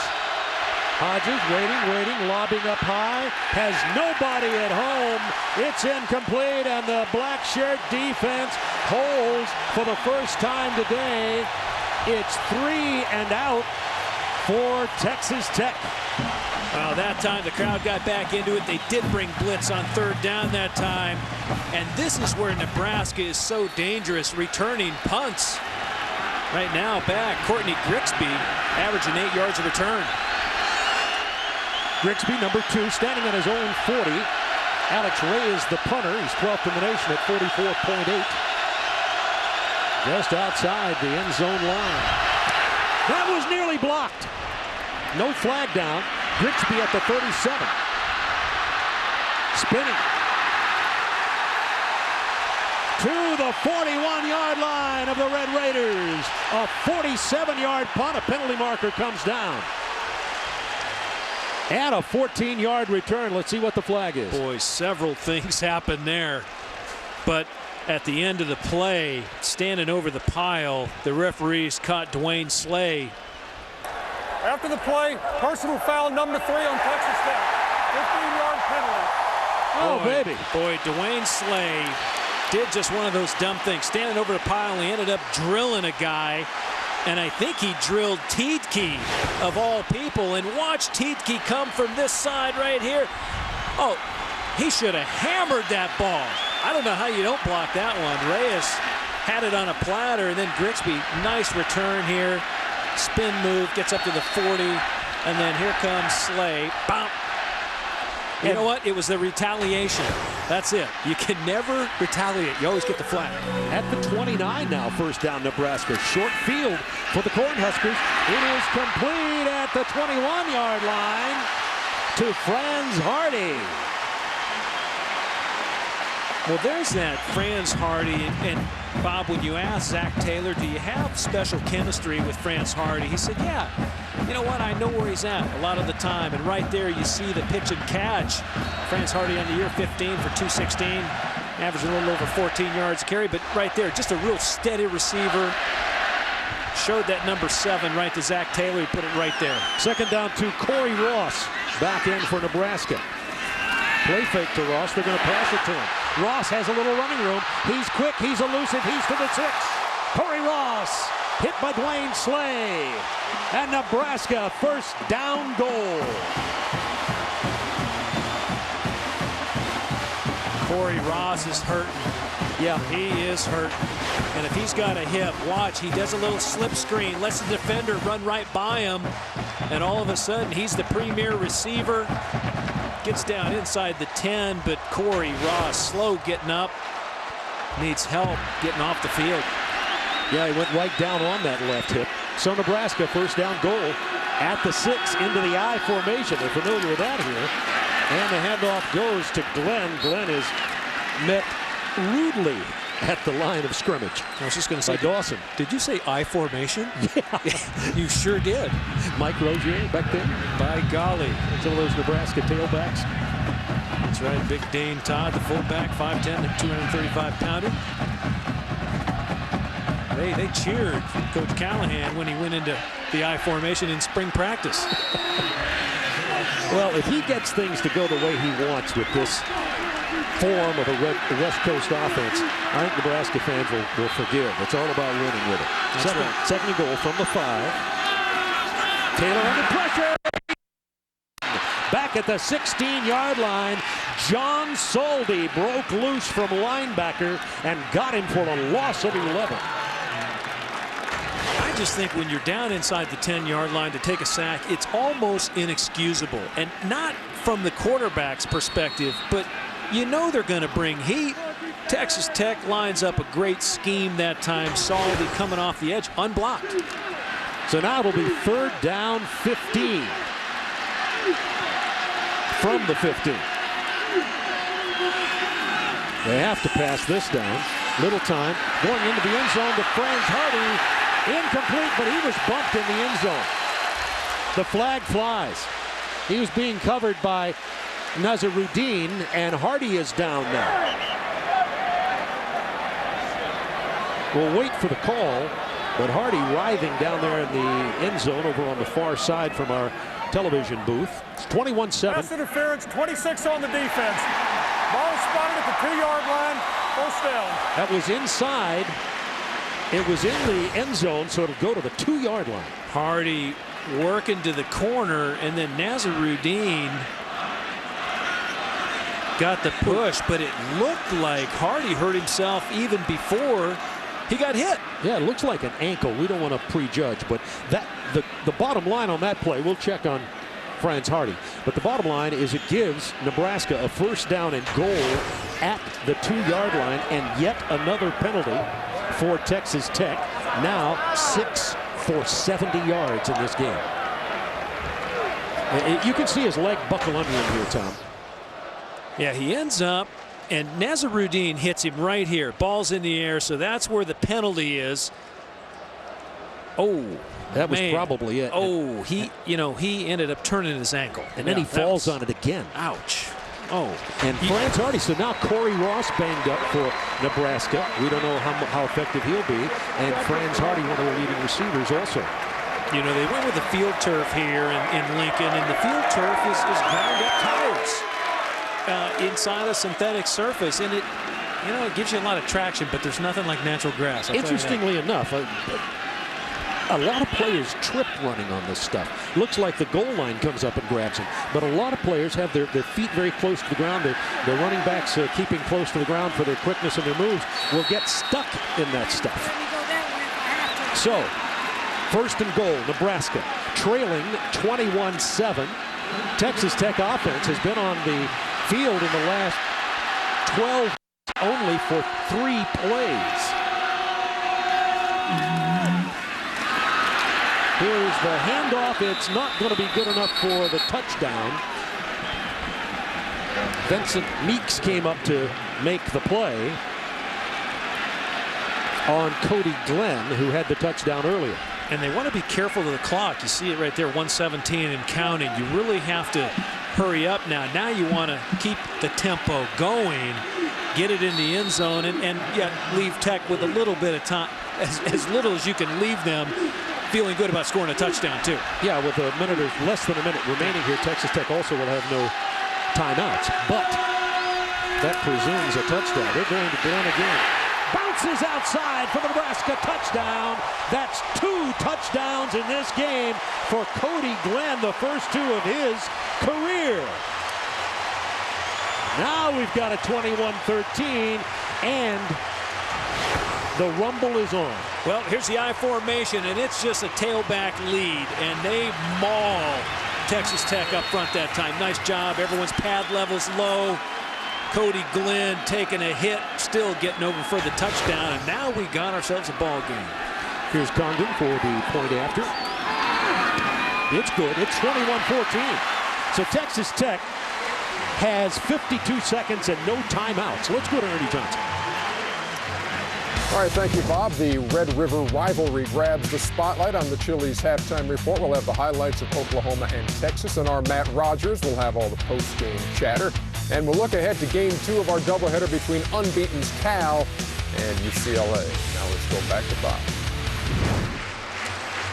Hodges waiting, lobbing up high, has nobody at home. It's incomplete, and the black shirt defense holds for the first time today. It's 3 and out for Texas Tech. Well, that time the crowd got back into it. They did bring blitz on 3rd down that time. And this is where Nebraska is so dangerous, returning punts. Right now back, Courtney Grigsby averaging 8 yards of return. Grigsby, number 2, standing on his own 40. Alex Ray is the punter. He's 12th in the nation at 44.8. Just outside the end zone line. That was nearly blocked. No flag down. Grigsby at the 37. Spinning. To the 41-yard line of the Red Raiders. A 47-yard punt. A penalty marker comes down. And a 14-yard return. Let's see what the flag is. Boy, several things happened there. But at the end of the play, standing over the pile, the referees caught Dwayne Slay. After the play, personal foul number 3 on Texas Tech. 15-yard penalty. Oh, baby. Boy, Dwayne Slay did just one of those dumb things. Standing over the pile, he ended up drilling a guy. And I think he drilled Tiedtke, of all people. And watch Tiedtke come from this side right here. Oh, he should have hammered that ball. I don't know how you don't block that one. Reyes had it on a platter, and then Grigsby, nice return here. Spin move, gets up to the 40, and then here comes Slay. Bump. You know what? It was the retaliation. That's it. You can never retaliate. You always get the flag. At the 29 now, 1st down Nebraska. Short field for the Cornhuskers. It is complete at the 21-yard line to Franz Hardy. Well, there's that Franz Hardy. And Bob, when you asked Zach Taylor, do you have special chemistry with Franz Hardy? He said, yeah. You know what? I know where he's at a lot of the time. And right there, you see the pitch and catch. Franz Hardy on the year, 15 for 216. Averaging a little over 14 yards carry. But right there, just a real steady receiver. Showed that number 7 right to Zach Taylor. He put it right there. Second down to Corey Ross. Back in for Nebraska. Play fake to Ross. They're going to pass it to him. Ross has a little running room. He's quick. He's elusive. He's to the 6. Corey Ross hit by Dwayne Slay. And Nebraska 1st down goal. Corey Ross is hurting. Yeah, he is hurting. And if he's got a hip, watch, he does a little slip screen, lets the defender run right by him. And all of a sudden, he's the premier receiver. Gets down inside the 10, but Corey Ross, slow getting up. Needs help getting off the field. Yeah, he went right down on that left hip. So Nebraska 1st down goal at the 6 into the I formation. They're familiar with that here. And the handoff goes to Glenn. Glenn is met rudely at the line of scrimmage. I was just going to say, Dawson. Did you say I formation? Yeah. You sure did. Mike Rozier back there. By golly. Some of those Nebraska tailbacks. That's right. Big Dane Todd, the fullback, 5'10", 235-pounder. They cheered Coach Callahan when he went into the I formation in spring practice. Well, if he gets things to go the way he wants with this form of a West Coast offense, I think Nebraska fans will forgive. It's all about winning with it. Second and goal from the 5. Taylor under pressure. Back at the 16-yard line, John Soldy broke loose from linebacker and got him for a loss of 11. I just think when you're down inside the 10-yard line to take a sack, it's almost inexcusable. And not from the quarterback's perspective, but you know they're going to bring heat. Texas Tech lines up a great scheme that time. Soldy coming off the edge, unblocked. So now it'll be 3rd down 15 from the 15. They have to pass this down. Little time. Going into the end zone to Franz Hardy. Incomplete, but he was bumped in the end zone. The flag flies. He was being covered by Nazaruddin, and Hardy is down now. We'll wait for the call, but Hardy writhing down there in the end zone over on the far side from our television booth. It's 21-7. Pass interference, 26 on the defense. Ball spotted at the 2-yard line, 1st down. That was inside. It was in the end zone, so it'll go to the 2-yard line. Hardy working to the corner, and then Nazaruddin got the push, but it looked like Hardy hurt himself even before he got hit. Yeah, it looks like an ankle. We don't want to prejudge, but the bottom line on that play, we'll check on Franz Hardy, but the bottom line is it gives Nebraska a 1st down and goal at the 2-yard line, and yet another penalty for Texas Tech. Now 6 for 70 yards in this game. You can see his leg buckle under him here, Tom. Yeah, he ends up, and Nazaruddin hits him right here. Ball's in the air, so that's where the penalty is. Oh, that was man. Probably it. Oh, he ended up turning his ankle. And then he falls on it again. Ouch. Oh. And Franz Hardy, so now Corey Ross banged up for Nebraska. We don't know how effective he'll be. And Franz Hardy, one of the leading receivers also. You know, they went with the field turf here in Lincoln, and the field turf is ground up tires inside a synthetic surface, and it gives you a lot of traction, but there's nothing like natural grass. Interestingly enough, a lot of players trip running on this stuff. Looks like the goal line comes up and grabs them, but a lot of players have their feet very close to the ground. Their running backs keeping close to the ground for their quickness and their moves will get stuck in that stuff. So, 1st and goal, Nebraska trailing 21-7. Texas Tech offense has been on the field in the last 12 only for 3 plays. Here's the handoff. It's not going to be good enough for the touchdown. Vincent Meeks came up to make the play on Cody Glenn, who had the touchdown earlier. And they want to be careful of the clock. You see it right there, 1:17 and counting. You really have to hurry up now. Now you want to keep the tempo going, get it in the end zone, and yet leave Tech with a little bit of time, as little as you can leave them feeling good about scoring a touchdown, too. Yeah, with a minute or less than a minute remaining here, Texas Tech also will have no timeouts. But that presumes a touchdown. They're going to Glenn again. Bounces outside for the Nebraska touchdown. That's 2 touchdowns in this game for Cody Glenn, the first 2 of his career. Now we've got a 21-13, and the rumble is on. Well, here's the I formation, and it's just a tailback lead, and they maul Texas Tech up front that time. Nice job. Everyone's pad levels low. Cody Glenn taking a hit, still getting over for the touchdown, and now we got ourselves a ball game. Here's Condon for the point after. It's good. It's 21-14. So Texas Tech has 52 seconds and no timeouts. Let's go to Ernie Johnson. All right, thank you, Bob. The Red River rivalry grabs the spotlight on the Chili's halftime report. We'll have the highlights of Oklahoma and Texas, and our Matt Rogers will have all the post-game chatter. And we'll look ahead to Game 2 of our doubleheader between unbeaten's Cal and UCLA. Now let's go back to Bob.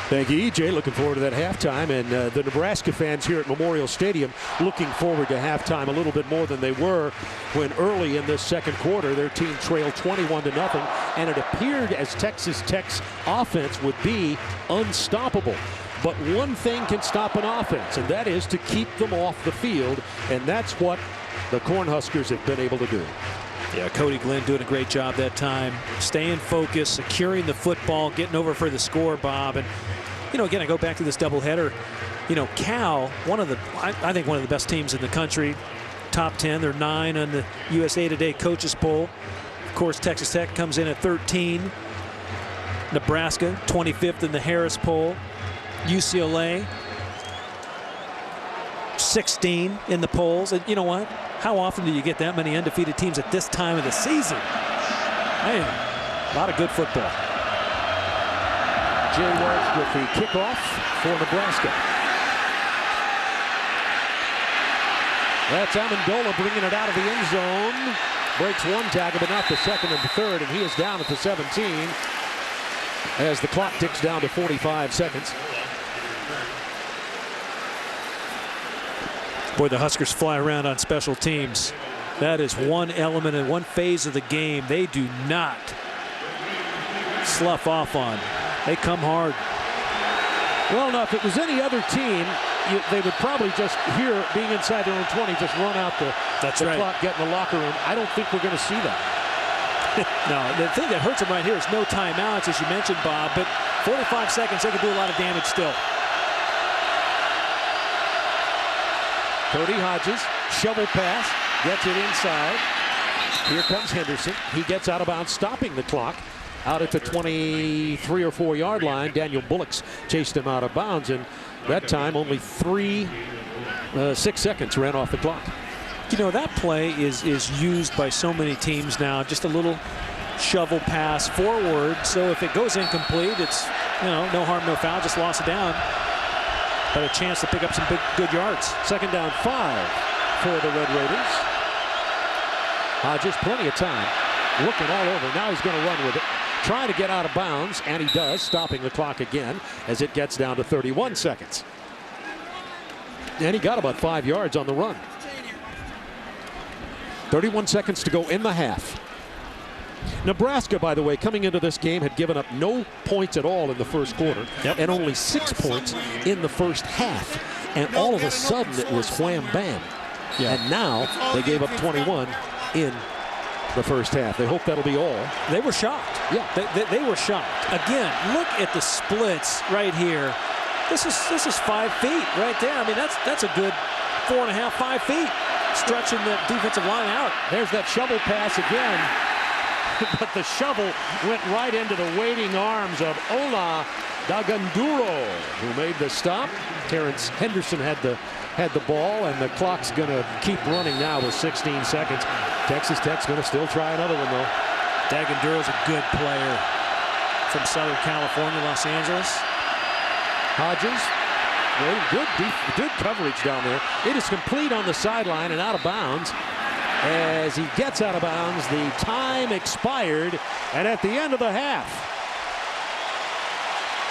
Thank you, EJ. Looking forward to that halftime. And the Nebraska fans here at Memorial Stadium looking forward to halftime a little bit more than they were when early in this second quarter their team trailed 21-0. And it appeared as Texas Tech's offense would be unstoppable. But one thing can stop an offense, and that is to keep them off the field. And that's what the Cornhuskers have been able to do. Yeah, Cody Glenn doing a great job that time, staying focused, securing the football, getting over for the score, Bob. And, you know, again, I go back to this doubleheader. You know, Cal, I think one of the best teams in the country, top 10. They're 9 on the USA Today coaches poll. Of course, Texas Tech comes in at 13. Nebraska, 25th in the Harris poll. UCLA, 16 in the polls. And you know what? How often do you get that many undefeated teams at this time of the season? Man, a lot of good football. Jay Walsh with the kickoff for Nebraska. That's Amendola bringing it out of the end zone. Breaks one tackle, but not the second and the third, and he is down at the 17 as the clock ticks down to 45 seconds. Boy, the Huskers fly around on special teams. That is one element and one phase of the game they do not slough off on. They come hard. Well, now, if it was any other team, they would probably just, here, being inside their own 20, just run out the clock, get in the locker room. I don't think we're going to see that. No, the thing that hurts them right here is no timeouts, as you mentioned, Bob, but 45 seconds, they can do a lot of damage still. Cody Hodges, shovel pass, gets it inside. Here comes Henderson. He gets out of bounds, stopping the clock out at the 23 or 4 yard line. Daniel Bullocks chased him out of bounds, and that time only 6 seconds ran off the clock. You know, that play is used by so many teams now. Just a little shovel pass forward, so if it goes incomplete, it's, you know, no harm, no foul, just lost it down. But a chance to pick up some good yards. Second down 5 for the Red Raiders. Hodges, plenty of time, looking all over. Now he's going to run with it, trying to get out of bounds, and he does, stopping the clock again as it gets down to 31 seconds. And he got about 5 yards on the run. 31 seconds to go in the half. Nebraska, by the way, coming into this game, had given up no points at all in the first quarter, and only 6 points in the first half. And all of a sudden, it was wham bam. And now they gave up 21 in the first half. They hope that'll be all. They were shocked. Yeah, they were shocked. Again, look at the splits right here. This is 5 feet right there. I mean, that's a good 4.5, 5 feet, stretching the defensive line out. There's that shovel pass again. But the shovel went right into the waiting arms of Ola Daganduro, who made the stop. Terrence Henderson had the ball, and the clock's going to keep running now with 16 seconds. Texas Tech's going to still try another one, though. Daganduro's a good player from Southern California, Los Angeles. Hodges, good coverage down there. It is complete on the sideline and out of bounds. As he gets out of bounds, the time expired, and at the end of the half,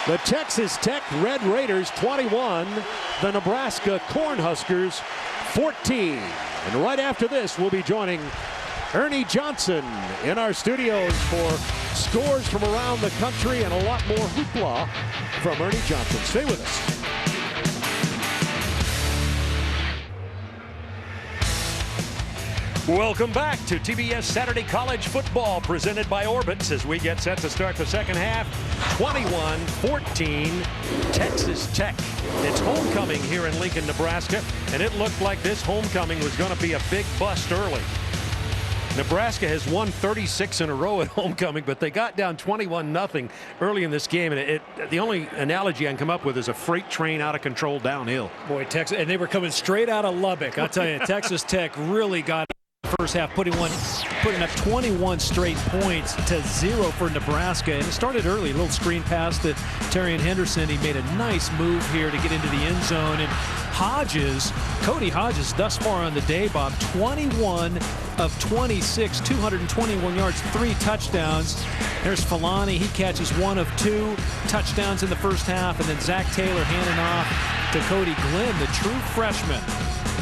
the Texas Tech Red Raiders 21, the Nebraska Cornhuskers 14. And right after this, we'll be joining Ernie Johnson in our studios for scores from around the country and a lot more hoopla from Ernie Johnson. Stay with us. Welcome back to TBS Saturday College Football, presented by Orbitz, as we get set to start the second half. 21-14, Texas Tech. It's homecoming here in Lincoln, Nebraska, and it looked like this homecoming was going to be a big bust early. Nebraska has won 36 in a row at homecoming, but they got down 21-0 early in this game, and the only analogy I can come up with is a freight train out of control downhill. Boy, Texas, and they were coming straight out of Lubbock. I'll tell you, Texas Tech really got first half, putting up 21 straight points to 0 for Nebraska. And it started early, a little screen pass to Terrion Henderson. He made a nice move here to get into the end zone. And Cody Hodges, thus far on the day, Bob, 21 of 26, 221 yards, 3 touchdowns. There's Falani. He catches 1 of 2 touchdowns in the first half. And then Zach Taylor handing off to Cody Glenn, the true freshman.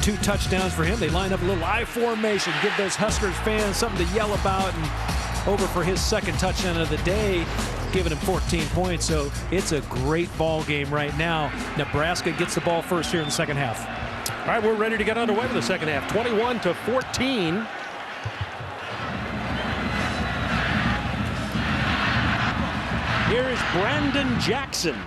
2 touchdowns for him. They line up a little I formation, give those Huskers fans something to yell about, and over for his second touchdown of the day, giving him 14 points. So it's a great ball game right now. Nebraska gets the ball first here in the second half. All right, we're ready to get underway with the second half. 21-14. Here is Brandon Jackson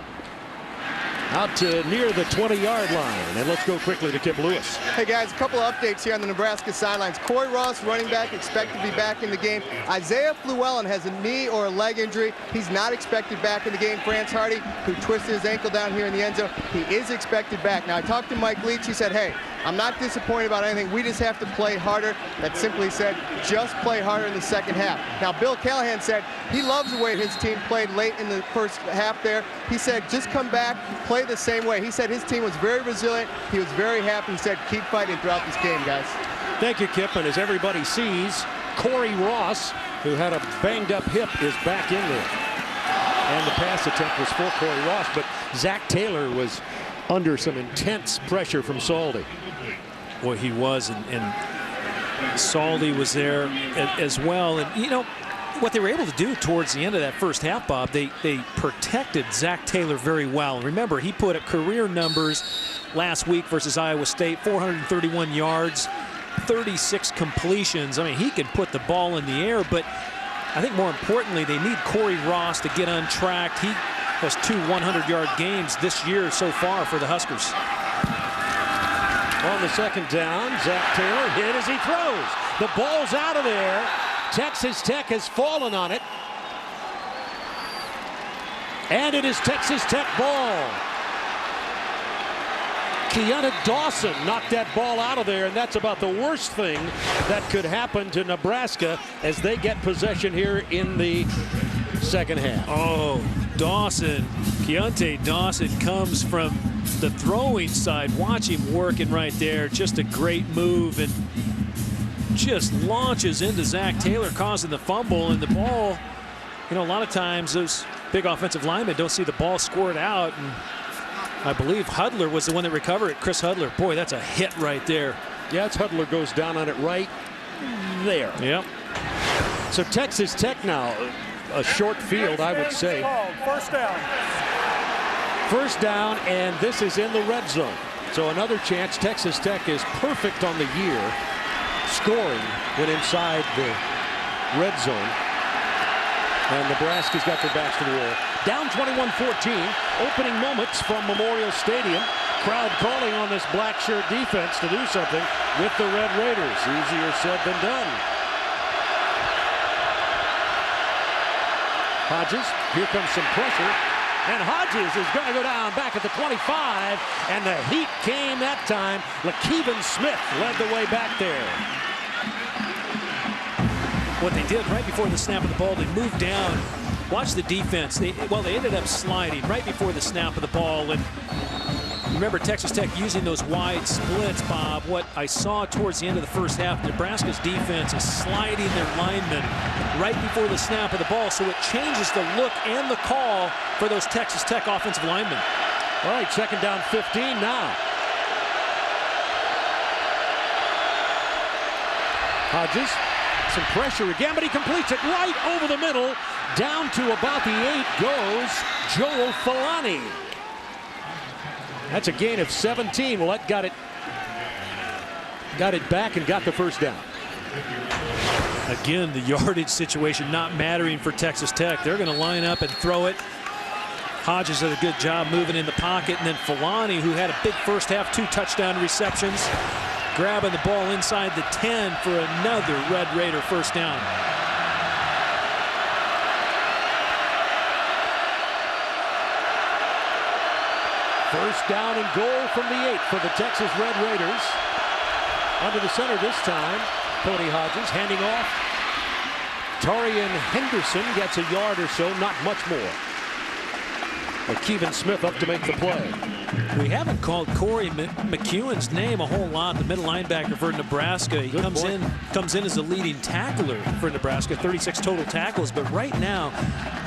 out to near the 20-yard line. And let's go quickly to Kip Lewis. Hey, guys, a couple of updates here on the Nebraska sidelines. Corey Ross, running back, expected to be back in the game. Isaiah Fluellen has a knee or a leg injury. He's not expected back in the game. France Hardy, who twisted his ankle down here in the end zone, he is expected back. Now, I talked to Mike Leach. He said, hey, I'm not disappointed about anything. We just have to play harder. That simply said, just play harder in the second half. Now, Bill Callahan said he loves the way his team played late in the first half there. He said, just come back, play the same way. He said his team was very resilient. He was very happy. He said, keep fighting throughout this game, guys. Thank you, Kip. And as everybody sees, Corey Ross, who had a banged-up hip, is back in there. And the pass attempt was for Corey Ross, but Zach Taylor was under some intense pressure from Saldi. Boy, he was, and Saldi was there as well. And, you know, what they were able to do towards the end of that first half, Bob, they protected Zach Taylor very well. Remember, he put up career numbers last week versus Iowa State, 431 yards, 36 completions. I mean, he can put the ball in the air, but I think more importantly, they need Corey Ross to get untracked. He has 2 100-yard games this year so far for the Huskers. On the second down, Zach Taylor hit as he throws. The ball's out of there. Texas Tech has fallen on it. And it is Texas Tech ball. Keanu Dawson knocked that ball out of there, and that's about the worst thing that could happen to Nebraska as they get possession here in the second half. Oh, Dawson, Keontae Dawson comes from the throwing side. Watch him working right there. Just a great move, and just launches into Zach Taylor, causing the fumble. And the ball, you know, a lot of times those big offensive linemen don't see the ball scored out. And I believe Hudler was the one that recovered it. Chris Hudler. Boy, that's a hit right there. Yeah, it's Hudler goes down on it right there. Yep. So Texas Tech now, a short field, I would say. First down. First down, and this is in the red zone. So another chance. Texas Tech is perfect on the year, scoring when inside the red zone. And Nebraska's got their backs to the wall. Down 21-14. Opening moments from Memorial Stadium. Crowd calling on this black shirt defense to do something with the Red Raiders. Easier said than done. Hodges, here comes some pressure. And Hodges is going to go down back at the 25. And the heat came that time. LaKeven Smith led the way back there. What they did right before the snap of the ball, they moved down. Watch the defense. They ended up sliding right before the snap of the ball. And remember, Texas Tech using those wide splits, Bob. What I saw towards the end of the first half, Nebraska's defense is sliding their linemen right before the snap of the ball. So it changes the look and the call for those Texas Tech offensive linemen. All right, second down 15 now. Hodges. Some pressure again, but he completes it right over the middle. Down to about the 8 goes Joel Falani. That's a gain of 17. Well, that got it back and got the first down. Again, the yardage situation not mattering for Texas Tech. They're going to line up and throw it. Hodges did a good job moving in the pocket, and then Falani, who had a big first half, 2 touchdown receptions, grabbing the ball inside the 10 for another Red Raider first down. First down and goal from the 8 for the Texas Red Raiders. Under the center this time. Cody Hodges handing off. Torian Henderson gets a yard or so, not much more. But Keevan Smith up to make the play. We haven't called Corey McEwen's name a whole lot, the middle linebacker for Nebraska. He comes in as the leading tackler for Nebraska, 36 total tackles. But right now,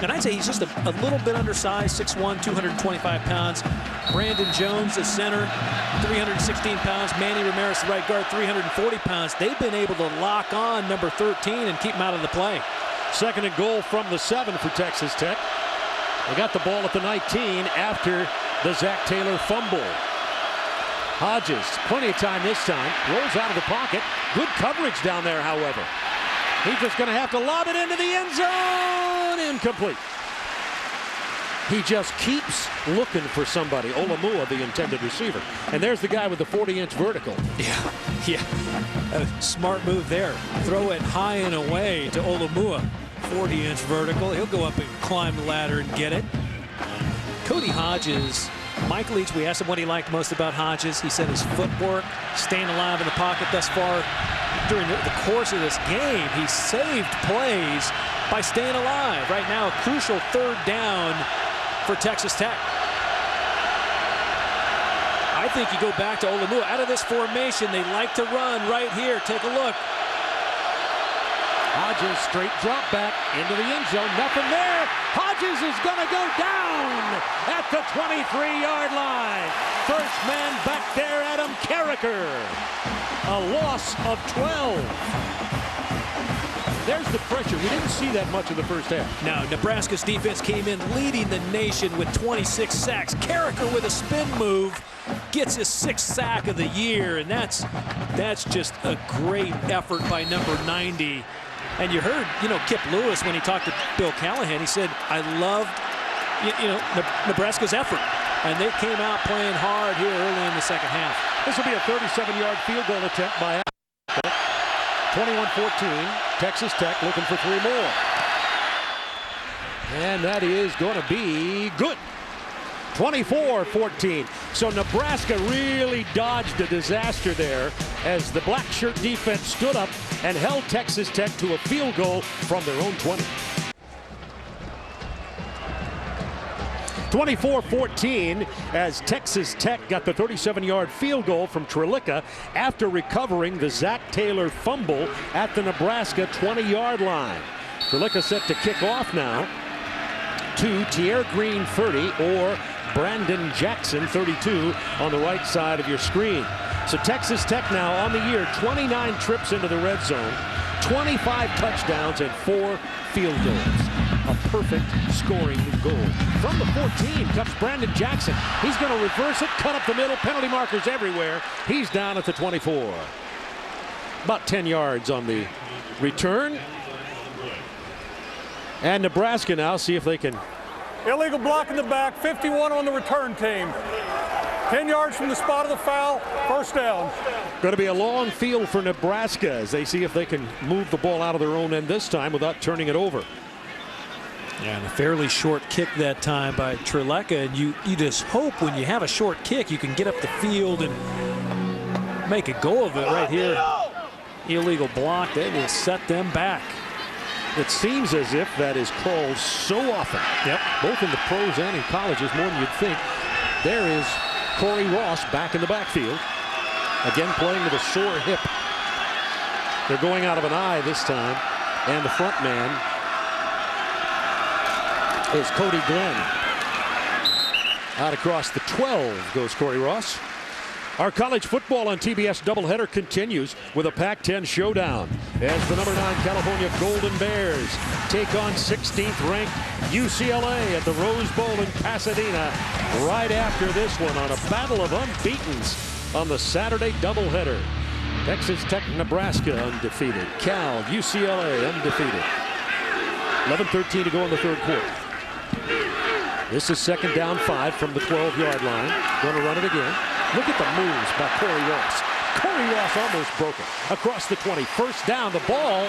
and I'd say he's just a little bit undersized, 6'1", 225 pounds. Brandon Jones, the center, 316 pounds. Manny Ramirez, the right guard, 340 pounds. They've been able to lock on number 13 and keep him out of the play. Second and goal from the 7 for Texas Tech. They got the ball at the 19 after the Zach Taylor fumble. Hodges, plenty of time this time, rolls out of the pocket. Good coverage down there, however. He's just going to have to lob it into the end zone. Incomplete. He just keeps looking for somebody. Olamua, the intended receiver. And there's the guy with the 40-inch vertical. Yeah. A smart move there. Throw it high and away to Olamua. 40-inch vertical. He'll go up and climb the ladder and get it. Cody Hodges, Mike Leach, we asked him what he liked most about Hodges. He said his footwork, staying alive in the pocket thus far during the course of this game. He saved plays by staying alive. Right now, a crucial 3rd down for Texas Tech. I think you go back to Olamua. Out of this formation, they like to run right here. Take a look. Hodges straight drop back into the end zone. Nothing there. Hodges is going to go down at the 23-yard line. First man back there, Adam Carricker. A loss of 12. There's the pressure. We didn't see that much in the first half. No, Nebraska's defense came in leading the nation with 26 sacks. Carricker with a spin move gets his 6th sack of the year, and that's just a great effort by number 90. And you heard, Kip Lewis when he talked to Bill Callahan. He said, "I loved, Nebraska's effort," and they came out playing hard here early in the second half. This will be a 37-yard field goal attempt by 21-14. Texas Tech looking for 3 more, and that is going to be good. 24-14. So Nebraska really dodged a disaster there as the black shirt defense stood up and held Texas Tech to a field goal from their own 20. 24-14 as Texas Tech got the 37-yard field goal from Trelica after recovering the Zach Taylor fumble at the Nebraska 20-yard line. Trelica set to kick off now to Tier Green 30 or Brandon Jackson 32 on the right side of your screen. So Texas Tech now on the year, 29 trips into the red zone, 25 touchdowns and 4 field goals. A perfect scoring goal. From the 14 comes Brandon Jackson. He's going to reverse it, cut up the middle, penalty markers everywhere. He's down at the 24. About 10 yards on the return. And Nebraska now see if they can. Illegal block in the back, 51 on the return team. 10 yards from the spot of the foul, first down. Going to be a long field for Nebraska as they see if they can move the ball out of their own end this time without turning it over. Yeah, and a fairly short kick that time by Trelica. And you just hope when you have a short kick, you can get up the field and make a go of it right here. Illegal block, that will set them back. It seems as if that is called so often. Yep. Both in the pros and in colleges, more than you'd think. There is Corey Ross back in the backfield. Again playing with a sore hip. They're going out of an eye this time. And the front man is Cody Glenn. Out across the 12 goes Corey Ross. Our college football on TBS doubleheader continues with a Pac-10 showdown as the number 9 California Golden Bears take on 16th ranked UCLA at the Rose Bowl in Pasadena right after this one on a battle of unbeatens on the Saturday doubleheader. Texas Tech, Nebraska undefeated. Cal, UCLA undefeated. 11:13 to go in the third quarter. This is second down 5 from the 12-yard line. Going to run it again. Look at the moves by Corey Ross. Corey Ross almost broke it. Across the 20. First down. The ball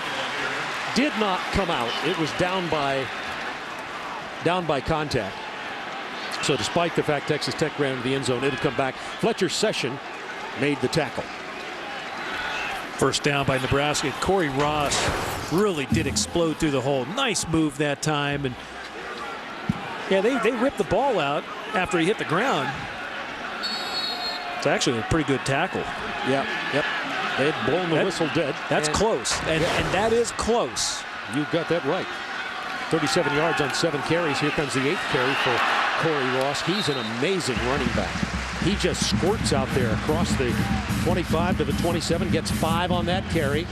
did not come out. It was down by contact. So despite the fact Texas Tech ran into the end zone, it'll come back. Fletcher Session made the tackle. First down by Nebraska. Corey Ross really did explode through the hole. Nice move that time. And yeah, they ripped the ball out after he hit the ground. It's actually a pretty good tackle. Yep. They had blown the whistle dead. That's close, and that is close. You got that right. 37 yards on 7 carries. Here comes the 8th carry for Corey Ross. He's an amazing running back. He just squirts out there across the 25 to the 27, gets 5 on that carry.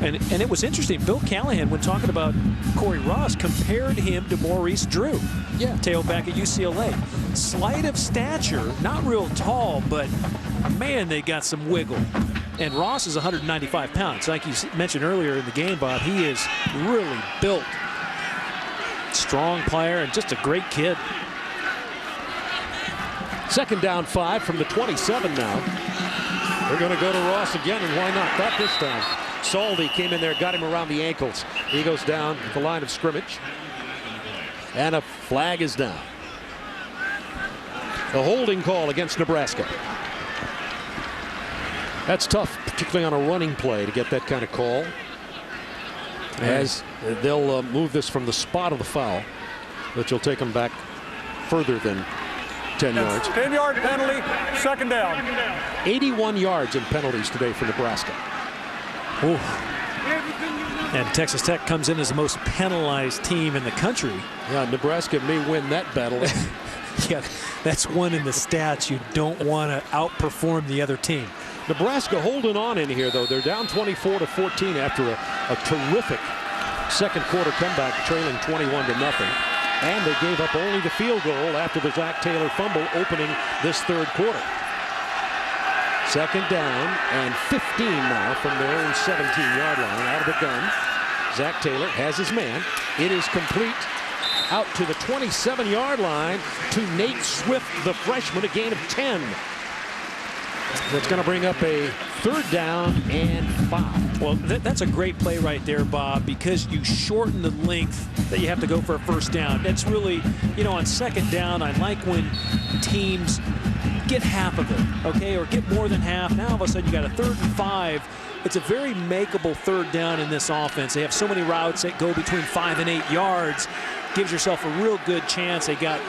And it was interesting. Bill Callahan, when talking about Corey Ross, compared him to Maurice Drew. Yeah. Tailback at UCLA. Slight of stature, not real tall, but man, they got some wiggle. And Ross is 195 pounds. Like you mentioned earlier in the game, Bob, he is really built. Strong player and just a great kid. Second down 5 from the 27 now. They're going to go to Ross again, and why not? Not this time. Saldi came in there, got him around the ankles. He goes down at the line of scrimmage. And a flag is down. A holding call against Nebraska. That's tough, particularly on a running play, to get that kind of call. As they'll move this from the spot of the foul, which will take them back further than 10 yards. 10-yard penalty, second down. 81 yards in penalties today for Nebraska. Ooh. And Texas Tech comes in as the most penalized team in the country. Yeah, Nebraska may win that battle. Yeah, that's one in the stats. You don't want to outperform the other team. Nebraska holding on in here, though. They're down 24-14 after a terrific second quarter comeback, trailing 21-0. And they gave up only the field goal after the Zach Taylor fumble opening this third quarter. Second down and 15 now from their own 17-yard line out of the gun. Zach Taylor has his man. It is complete out to the 27-yard line to Nate Swift, the freshman, a gain of 10. That's going to bring up a third down and 5. Well, that's a great play right there, Bob, because you shorten the length that you have to go for a first down. That's really, you know, on second down, I like when teams get half of it, okay, or get more than half. Now all of a sudden you got a 3rd and 5. It's a very makeable third down in this offense. They have so many routes that go between 5 and 8 yards. Gives yourself a real good chance. They got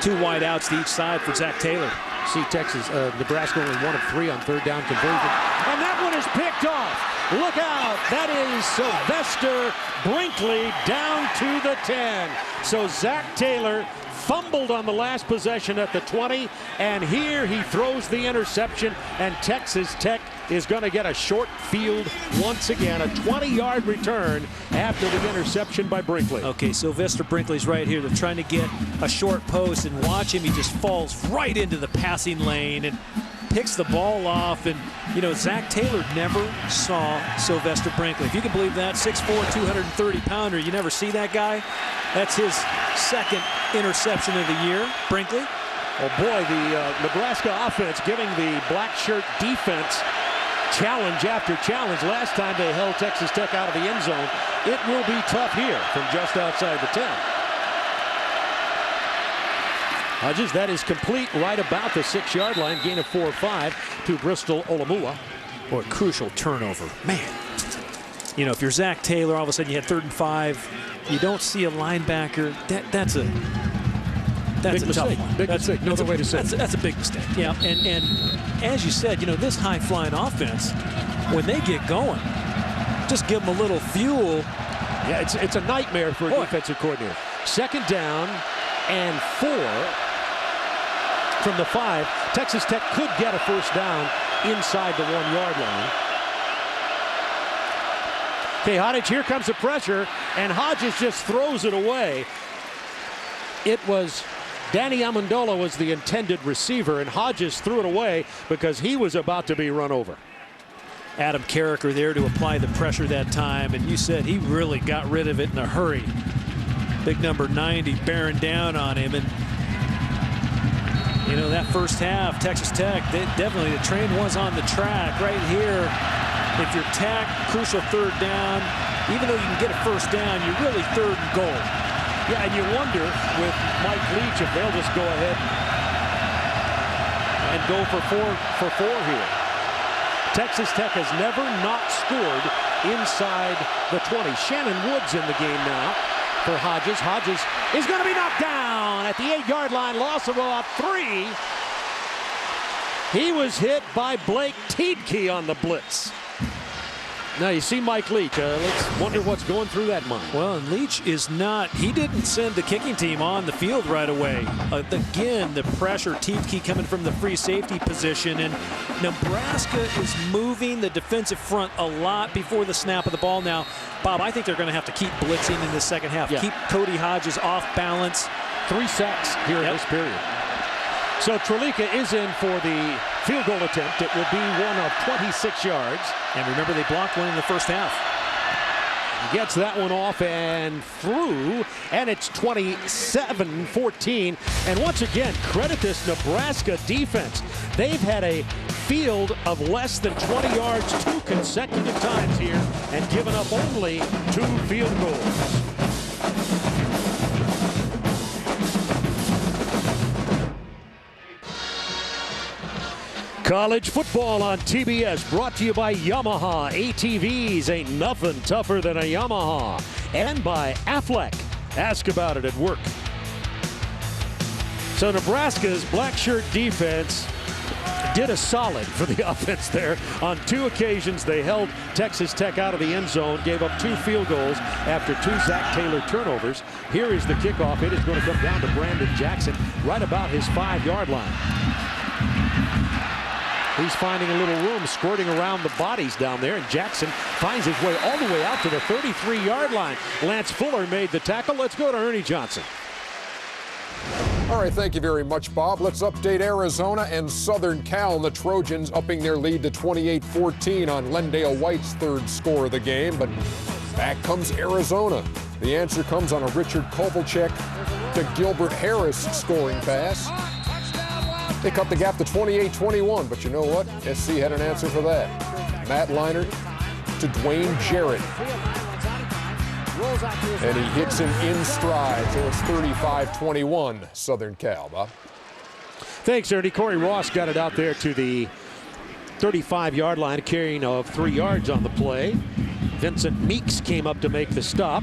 2 wide outs to each side for Zach Taylor. See Nebraska only 1 of 3 on third down conversion. And that one is picked off. Look out. That is Sylvester Brinkley down to the 10. So Zach Taylor fumbled on the last possession at the 20, and here he throws the interception, and Texas Tech is going to get a short field once again, a 20-yard return after the interception by Brinkley. Okay, Sylvester Brinkley's right here. They're trying to get a short post, and watch him. He just falls right into the passing lane and picks the ball off. And, you know, Zach Taylor never saw Sylvester Brinkley. If you can believe that, 6'4", 230-pounder. You never see that guy. That's his second interception of the year. Brinkley. Oh boy, the Nebraska offense giving the black shirt defense challenge after challenge. Last time they held Texas Tech out of the end zone. It will be tough here from just outside the 10. Hodges, that is complete right about the 6-yard line. Gain of 4 or 5 to Bristol Olamua. Boy, crucial turnover. Man. You know, if you're Zach Taylor, all of a sudden you had 3rd and 5. You don't see a linebacker. That's a tough one. Big mistake. No other way to say it. That's a big mistake. Yeah, and as you said, you know, this high-flying offense, when they get going, just give them a little fuel. Yeah, it's a nightmare for a defensive coordinator. Second down and 4 from the 5. Texas Tech could get a first down inside the 1-yard line. Okay, Hodges, here comes the pressure, and Hodges just throws it away. It was Danny Amendola was the intended receiver, and Hodges threw it away because he was about to be run over. Adam Carricker there to apply the pressure that time, and you said he really got rid of it in a hurry. Big number 90 bearing down on him, and you know, that first half, Texas Tech, definitely the train was on the track right here. If you're Tech, crucial third down, even though you can get a first down, you're really 3rd and goal. Yeah, and you wonder with Mike Leach if they'll just go ahead and go for four here. Texas Tech has never not scored inside the 20. Shannon Woods in the game now for Hodges. Hodges is going to be knocked down at the 8-yard line. Loss of about 3. He was hit by Blake Tiedtke on the blitz. Now you see Mike Leach. Let's wonder what's going through that mind. Well, and Leach is not, he didn't send the kicking team on the field right away. Again, the pressure, Tiedtke coming from the free safety position, and Nebraska is moving the defensive front a lot before the snap of the ball. Now, Bob, I think they're going to have to keep blitzing in the second half. Yeah. Keep Cody Hodges off balance. 3 sacks here in this period. So Trelika is in for the field goal attempt. It will be one of 26 yards. And remember, they blocked one in the first half. He gets that one off and through, and it's 27-14. And once again, credit this Nebraska defense. They've had a field of less than 20 yards 2 consecutive times here and given up only 2 field goals. College football on TBS, brought to you by Yamaha. ATVs ain't nothing tougher than a Yamaha. And by Aflac. Ask about it at work. So Nebraska's black shirt defense did a solid for the offense there. On 2 occasions, they held Texas Tech out of the end zone, gave up 2 field goals after 2 Zach Taylor turnovers. Here is the kickoff. It is going to come down to Brandon Jackson right about his 5-yard line. He's finding a little room, squirting around the bodies down there, and Jackson finds his way all the way out to the 33-yard line. Lance Fuller made the tackle. Let's go to Ernie Johnson. All right, thank you very much, Bob. Let's update Arizona and Southern Cal. The Trojans upping their lead to 28-14 on Lendale White's 3rd score of the game, but back comes Arizona. The answer comes on a Richard Kovalchuk to Gilbert Harris scoring pass. They cut the gap to 28-21, but you know what? SC had an answer for that. Matt Leinart to Dwayne Jarrett. And he hits him in stride, so it's 35-21 Southern Cal, Bob. Thanks, Ernie. Corey Ross got it out there to the 35-yard line, a carrying of 3 yards on the play. Vincent Meeks came up to make the stop.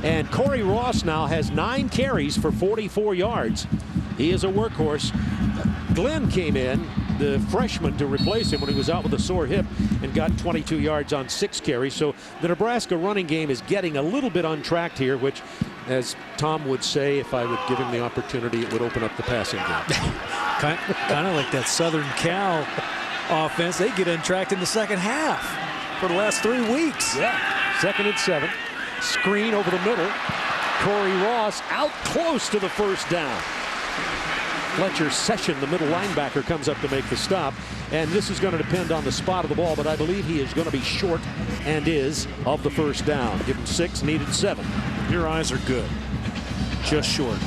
And Corey Ross now has 9 carries for 44 yards. He is a workhorse. Glenn came in, the freshman, to replace him when he was out with a sore hip, and got 22 yards on 6 carries. So the Nebraska running game is getting a little bit untracked here, which, as Tom would say, if I would give him the opportunity, it would open up the passing game. Kind of like that Southern Cal offense. They get untracked in the second half for the last 3 weeks. Yeah. 2nd and 7. Screen over the middle. Corey Ross out close to the first down. Fletcher Session, the middle linebacker, comes up to make the stop. And this is going to depend on the spot of the ball, but I believe he is going to be short, and is, of the first down. Give him 6, needed 7. Your eyes are good. Just short.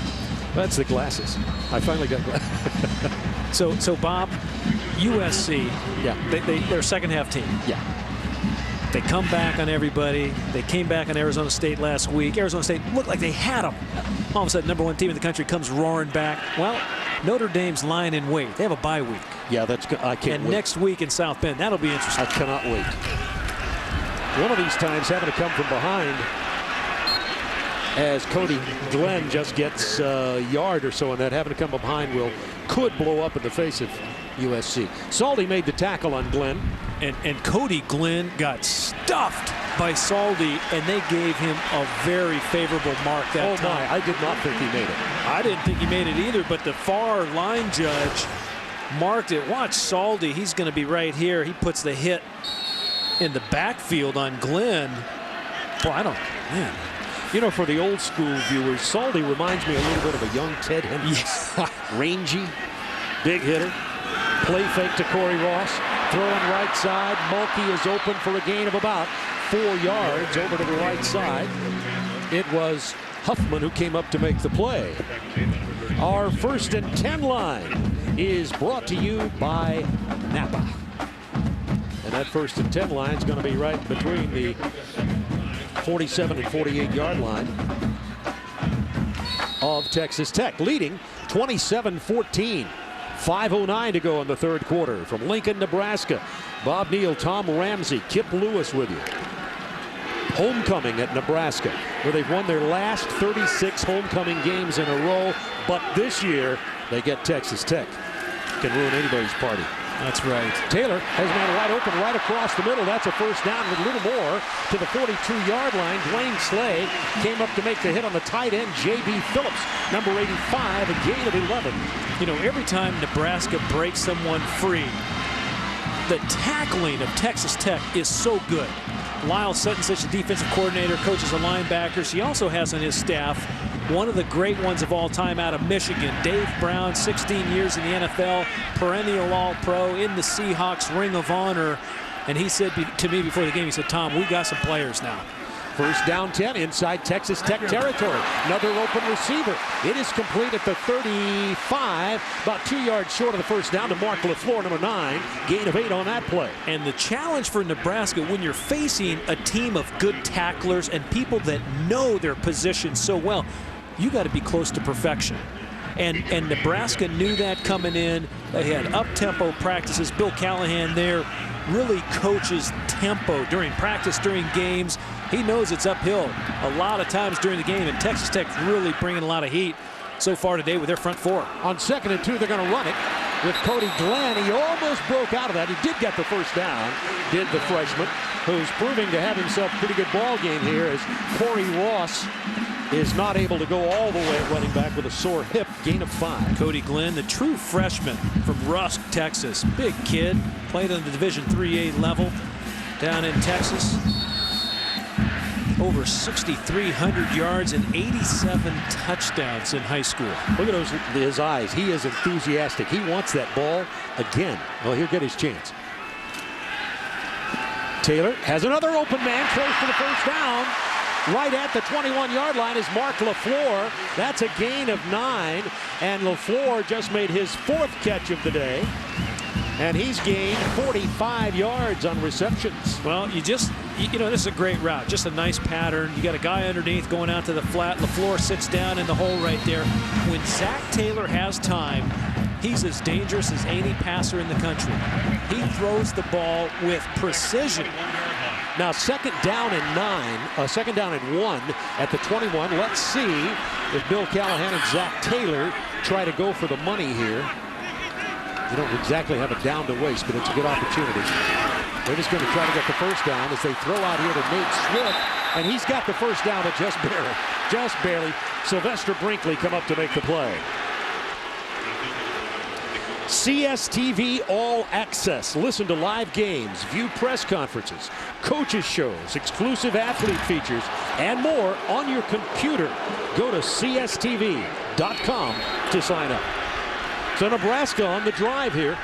That's the glasses. I finally got glasses. So Bob, USC, yeah, they're a second half team. Yeah. They come back on everybody. They came back on Arizona State last week. Arizona State looked like they had them. All of a sudden, #1 team in the country comes roaring back. Well, Notre Dame's lying in wait. They have a bye week. Yeah, that's good. I can't and wait. Next week in South Bend, that'll be interesting. I cannot wait. One of these times having to come from behind, as Cody Glenn just gets a yard or so, and that having to come behind could blow up in the face of USC. Saldi made the tackle on Glenn. And Cody Glenn got stuffed by Saldi, and they gave him a very favorable mark that time. Oh my, I did not think he made it. I didn't think he made it either, but the far line judge marked it. Watch Saldi, he's going to be right here. He puts the hit in the backfield on Glenn. Boy, man. You know, for the old school viewers, Saldi reminds me a little bit of a young Ted Hendricks. Yeah. Rangy, big hitter. Play fake to Corey Ross. Throwing right side. Mulkey is open for a gain of about 4 yards over to the right side. It was Huffman who came up to make the play. Our 1st and 10 line is brought to you by Napa. And that 1st and 10 line is going to be right between the 47 and 48-yard line of Texas Tech, leading 27-14. 5:09 to go in the 3rd quarter from Lincoln, Nebraska. Bob Neal, Tom Ramsey, Kip Lewis with you. Homecoming at Nebraska, where they've won their last 36 homecoming games in a row, but this year they get Texas Tech. Can ruin anybody's party. That's right. Taylor has a man wide open right across the middle. That's a first down with a little more to the 42-yard line. Dwayne Slay came up to make the hit on the tight end, J.B. Phillips, number 85, a gain of 11. You know, every time Nebraska breaks someone free, the tackling of Texas Tech is so good. Lyle Sutton, such a defensive coordinator, coaches the linebackers. He also has on his staff one of the great ones of all time out of Michigan, Dave Brown, 16 years in the NFL, perennial All-Pro, in the Seahawks Ring of Honor. And he said to me before the game, he said, Tom, we got some players now. First down 10 inside Texas Tech territory. Another open receiver. It is complete at the 35, about 2 yards short of the first down to Mark LaFleur, number 9. Gain of 8 on that play. And the challenge for Nebraska, when you're facing a team of good tacklers and people that know their position so well, you got to be close to perfection. And Nebraska knew that coming in. They had up-tempo practices. Bill Callahan there really coaches tempo during practice, during games. He knows it's uphill a lot of times during the game, and Texas Tech's really bringing a lot of heat so far today with their front four. On 2nd and 2, they're going to run it with Cody Glenn. He almost broke out of that. He did get the first down, did the freshman, who's proving to have himself a pretty good ball game here as Corey Ross is not able to go all the way at running back with a sore hip. Gain of 5. Cody Glenn, the true freshman from Rusk, Texas. Big kid, played on the Division III-A level down in Texas. Over 6,300 yards and 87 touchdowns in high school. Look at his eyes. He is enthusiastic. He wants that ball again. Well, he'll get his chance. Taylor has another open man close to the first down. Right at the 21-yard line is Mark LaFleur. That's a gain of 9. And LaFleur just made his 4th catch of the day. And he's gained 45 yards on receptions. Well, you know, this is a great route. Just a nice pattern. You got a guy underneath going out to the flat. LaFleur sits down in the hole right there. When Zach Taylor has time, he's as dangerous as any passer in the country. He throws the ball with precision. Now, 2nd down and 1 at the 21. Let's see if Bill Callahan and Zach Taylor try to go for the money here. You don't exactly have a down to waste, but it's a good opportunity. They're just going to try to get the first down as they throw out here to Nate Swift, and he's got the first down, but just barely. Just barely. Sylvester Brinkley come up to make the play. CSTV All Access. Listen to live games, view press conferences, coaches shows, exclusive athlete features, and more on your computer. Go to CSTV.com to sign up. So Nebraska on the drive here.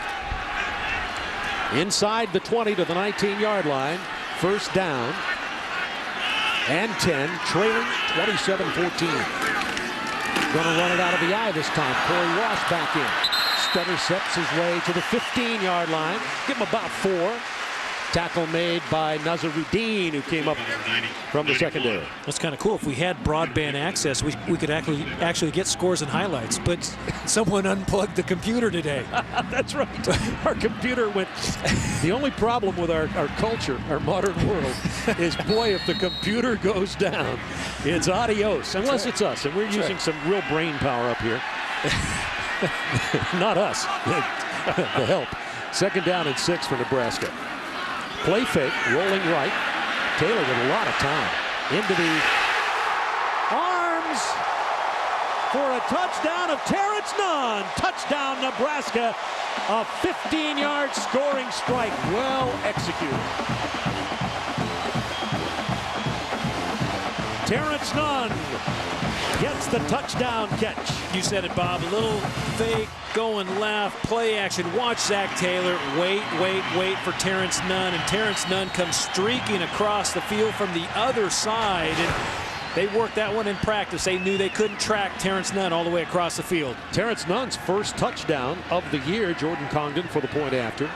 Inside the 20 to the 19-yard line. First down and 10, trailing 27-14. Going to run it out of the eye this time. Corey Ross back in. Stutter sets his way to the 15-yard line. Give him about 4. Tackle made by Nazaruddin, who came up from the secondary. That's kind of cool. If we had broadband access, we could actually get scores and highlights. But someone unplugged the computer today. That's right. Our computer went. The only problem with our culture, our modern world, is, boy, if the computer goes down, it's adios. Unless it's us, and we're using some real brain power up here. Not us. The help. 2nd down and 6 for Nebraska. Play fake, rolling right. Taylor with a lot of time. Into the arms for a touchdown of Terrence Nunn. Touchdown, Nebraska. A 15-yard scoring strike. Well executed. Terrence Nunn gets the touchdown catch. You said it, Bob. A little fake, going left, play action. Watch Zach Taylor. Wait for Terrence Nunn. And Terrence Nunn comes streaking across the field from the other side. And they worked that one in practice. They knew they couldn't track Terrence Nunn all the way across the field. Terrence Nunn's first touchdown of the year. Jordan Congdon for the point after.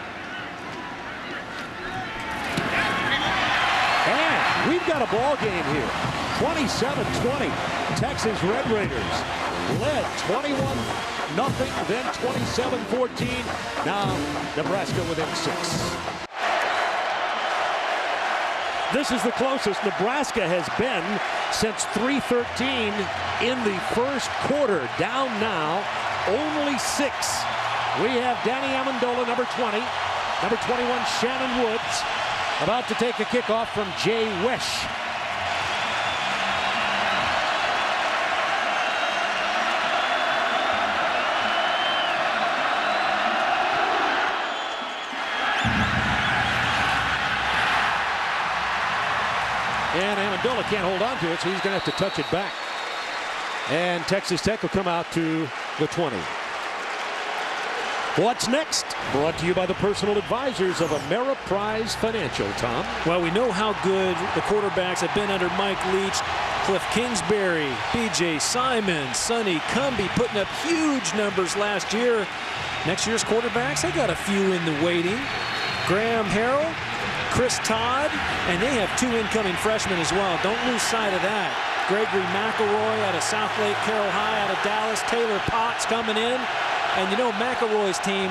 And we've got a ball game here. 27-20. Texas Red Raiders led 21-0, then 27-14. Now Nebraska within 6. This is the closest Nebraska has been since 3:13 in the first quarter. Down now, only 6. We have Danny Amendola, number 20. Number 21, Shannon Woods, about to take a kickoff from Jay Wesh. And Amendola can't hold on to it, so he's going to have to touch it back. And Texas Tech will come out to the 20. What's next? Brought to you by the personal advisors of Ameriprise Financial. Tom? Well, we know how good the quarterbacks have been under Mike Leach. Cliff Kingsbury, B.J. Simon, Sonny Cumbie putting up huge numbers last year. Next year's quarterbacks, they got a few in the waiting. Graham Harrell, Chris Todd, and they have 2 incoming freshmen as well. Don't lose sight of that. Gregory McElroy out of South Lake Carroll High out of Dallas. Taylor Potts coming in. And you know McElroy's team,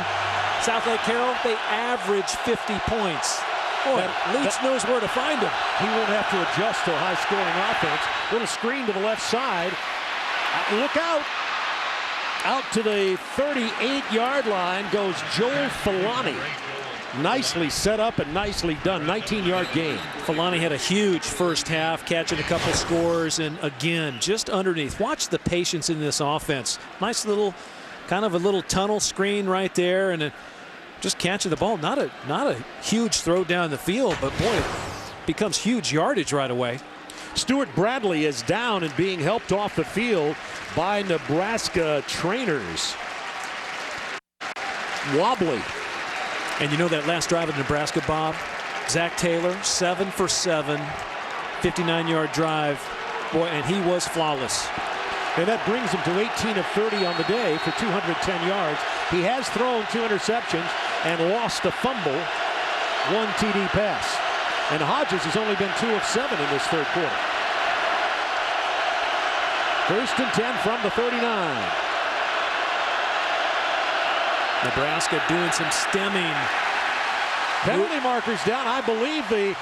South Lake Carroll, they average 50 points. Boy, Leach knows where to find him. He won't have to adjust to a high-scoring offense. Little screen to the left side. Look out. Out to the 38-yard line goes Joel Filani. Nicely set up and nicely done. 19-yard gain. Filani had a huge first half, catching a couple scores, and again, just underneath. Watch the patience in this offense. Nice little, kind of a little tunnel screen right there, and just catching the ball. Not a huge throw down the field, but boy, it becomes huge yardage right away. Stuart Bradley is down and being helped off the field by Nebraska trainers. Wobbly. And you know that last drive of Nebraska, Bob? Zach Taylor, 7 for 7, 59-yard drive. Boy, and he was flawless. And that brings him to 18 of 30 on the day for 210 yards. He has thrown 2 interceptions and lost a fumble, 1 TD pass. And Hodges has only been 2 of 7 in this third quarter. 1st and 10 from the 39. Nebraska doing some stemming. Penalty markers down. I believe the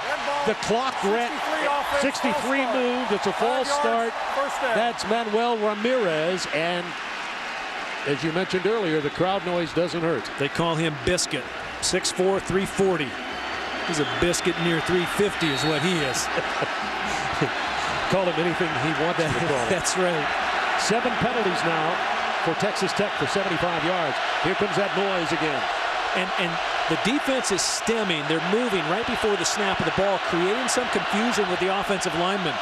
clock ran 63 moved. It's a false start. That's Manuel Ramirez, and as you mentioned earlier, the crowd noise doesn't hurt. They call him Biscuit. 6'4", 340. He's a biscuit near 350 is what he is. Call him anything he wants to call him. That's right. 7 penalties now for Texas Tech for 75 yards. Here comes that noise again. And the defense is stemming. They're moving right before the snap of the ball, creating some confusion with the offensive linemen.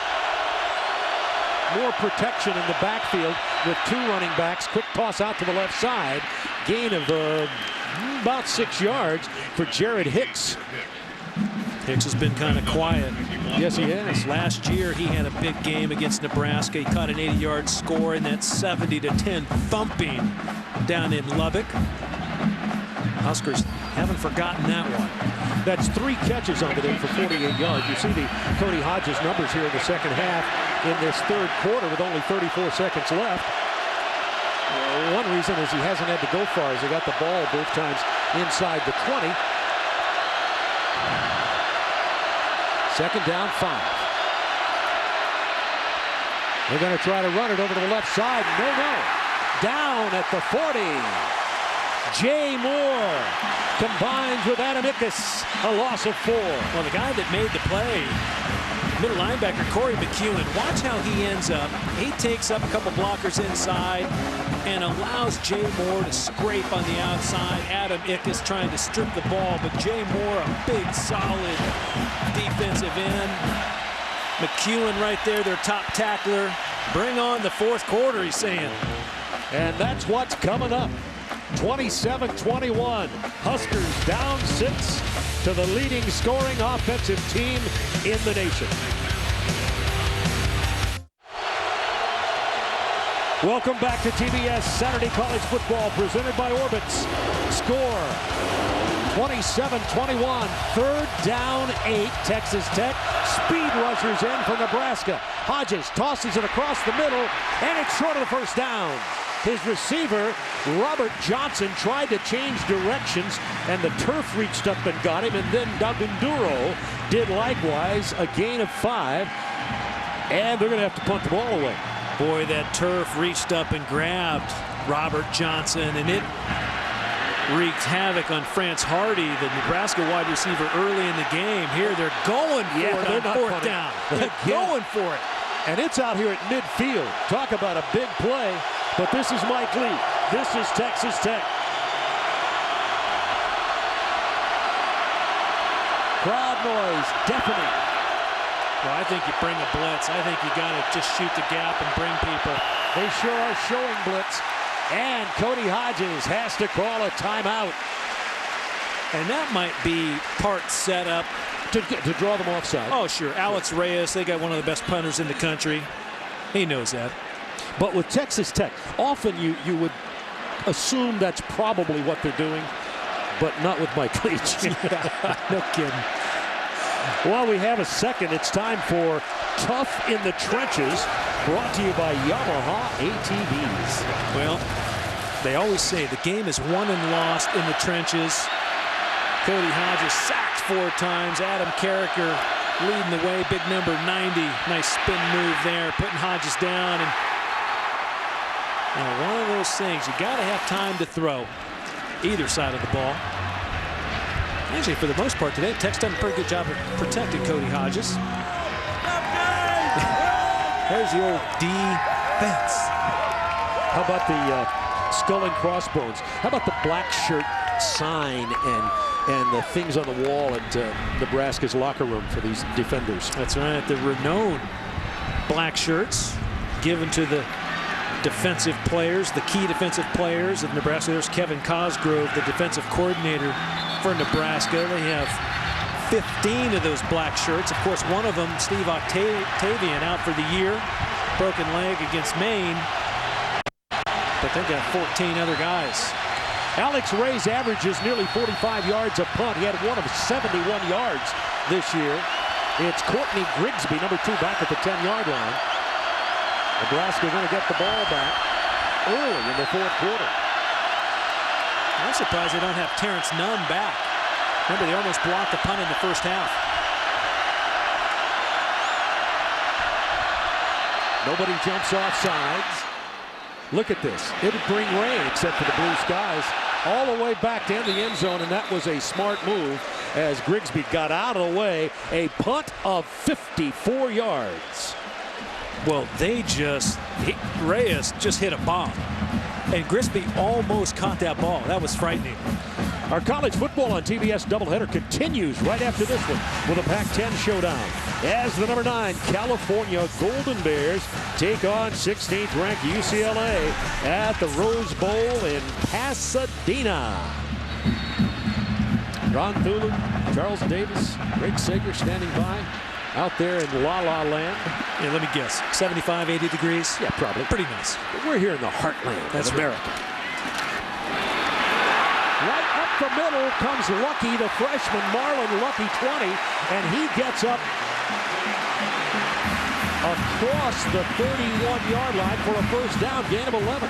More protection in the backfield with 2 running backs. Quick toss out to the left side. Gain of about 6 yards for Jared Hicks. Hicks has been kind of quiet. Yes, he has. Last year, he had a big game against Nebraska. He caught an 80-yard score in that 70-10 thumping down in Lubbock. Huskers haven't forgotten that one. That's 3 catches on the day for 48 yards. You see the Cody Hodges numbers here in the second half in this third quarter with only 34 seconds left. One reason is he hasn't had to go far as he got the ball both times inside the 20. 2nd down, 5. They're going to try to run it over to the left side. No. Down at the 40. Jay Moore combines with Adam Ickes, a loss of 4. Well, the guy that made the play, middle linebacker Corey McEwen, watch how he ends up. He takes up a couple blockers inside and allows Jay Moore to scrape on the outside. Adam Ickes trying to strip the ball, but Jay Moore, a big, solid defensive end. McEwen right there, their top tackler. Bring on the fourth quarter, he's saying. And that's what's coming up. 27-21. Huskers down 6 to the leading scoring offensive team in the nation. Welcome back to TBS Saturday College Football presented by Orbitz. Score 27-21. 3rd down 8. Texas Tech. Speed rushers in for Nebraska. Hodges tosses it across the middle, and it's short of the first down. His receiver, Robert Johnson, tried to change directions, and the turf reached up and got him, and then Dagunduro did likewise, a gain of 5, and they're going to have to punt the ball away. Boy, that turf reached up and grabbed Robert Johnson, and it wreaked havoc on France Hardy, the Nebraska wide receiver, early in the game. Here they're going for it on 4th down. They're going for it. And it's out here at midfield. Talk about a big play, but this is Mike Lee. This is Texas Tech. Crowd noise deafening. Well, I think you bring a blitz. I think you got to just shoot the gap and bring people. They sure are showing blitz. And Cody Hodges has to call a timeout. And that might be part set up to draw them offside. Oh, sure. Alex Reyes, they got one of the best punters in the country. He knows that. But with Texas Tech, often you would assume that's probably what they're doing, but not with Mike Leach. No kidding. Well, we have a second. It's time for Tough in the Trenches, brought to you by Yamaha ATVs. Well, they always say the game is won and lost in the trenches. Cody Hodges sacked 4 times. Adam Carricker leading the way. Big number 90. Nice spin move there, putting Hodges down. And one of those things, you got to have time to throw either side of the ball. Actually, for the most part today, Tech's done a pretty good job of protecting Cody Hodges. There's the old defense. How about the skull and crossbones? How about the black shirt sign and the things on the wall at Nebraska's locker room for these defenders? That's right. The renowned black shirts given to the defensive players, the key defensive players of Nebraska. There's Kevin Cosgrove, the defensive coordinator for Nebraska. They have 15 of those black shirts. Of course, one of them, Steve Octavian, out for the year. Broken leg against Maine. But they got 14 other guys. Alex Reyes averages nearly 45 yards a punt. He had one of 71 yards this year. It's Courtney Grigsby, number 2, back at the 10-yard line. Nebraska going to get the ball back early in the 4th quarter. I'm surprised they don't have Terrence Nunn back. Remember, they almost blocked the punt in the first half. Nobody jumps off sides. Look at this. It would bring rain, except for the blue skies, all the way back to the end zone, and that was a smart move as Grigsby got out of the way. A punt of 54 yards. Well, Reyes just hit a bomb. And Grigsby almost caught that ball. That was frightening. Our college football on TBS doubleheader continues right after this one with a Pac-10 showdown as the number 9 California Golden Bears take on 16th ranked UCLA at the Rose Bowl in Pasadena. Ron Thulin, Charles Davis, Greg Sager standing by out there in La La Land. Yeah, let me guess, 75, 80 degrees? Yeah, probably. Pretty nice. We're here in the heartland of America. Right up the middle comes Lucky, the freshman, Marlon Lucky, 20, and he gets up across the 31-yard line for a first down, gain of 11.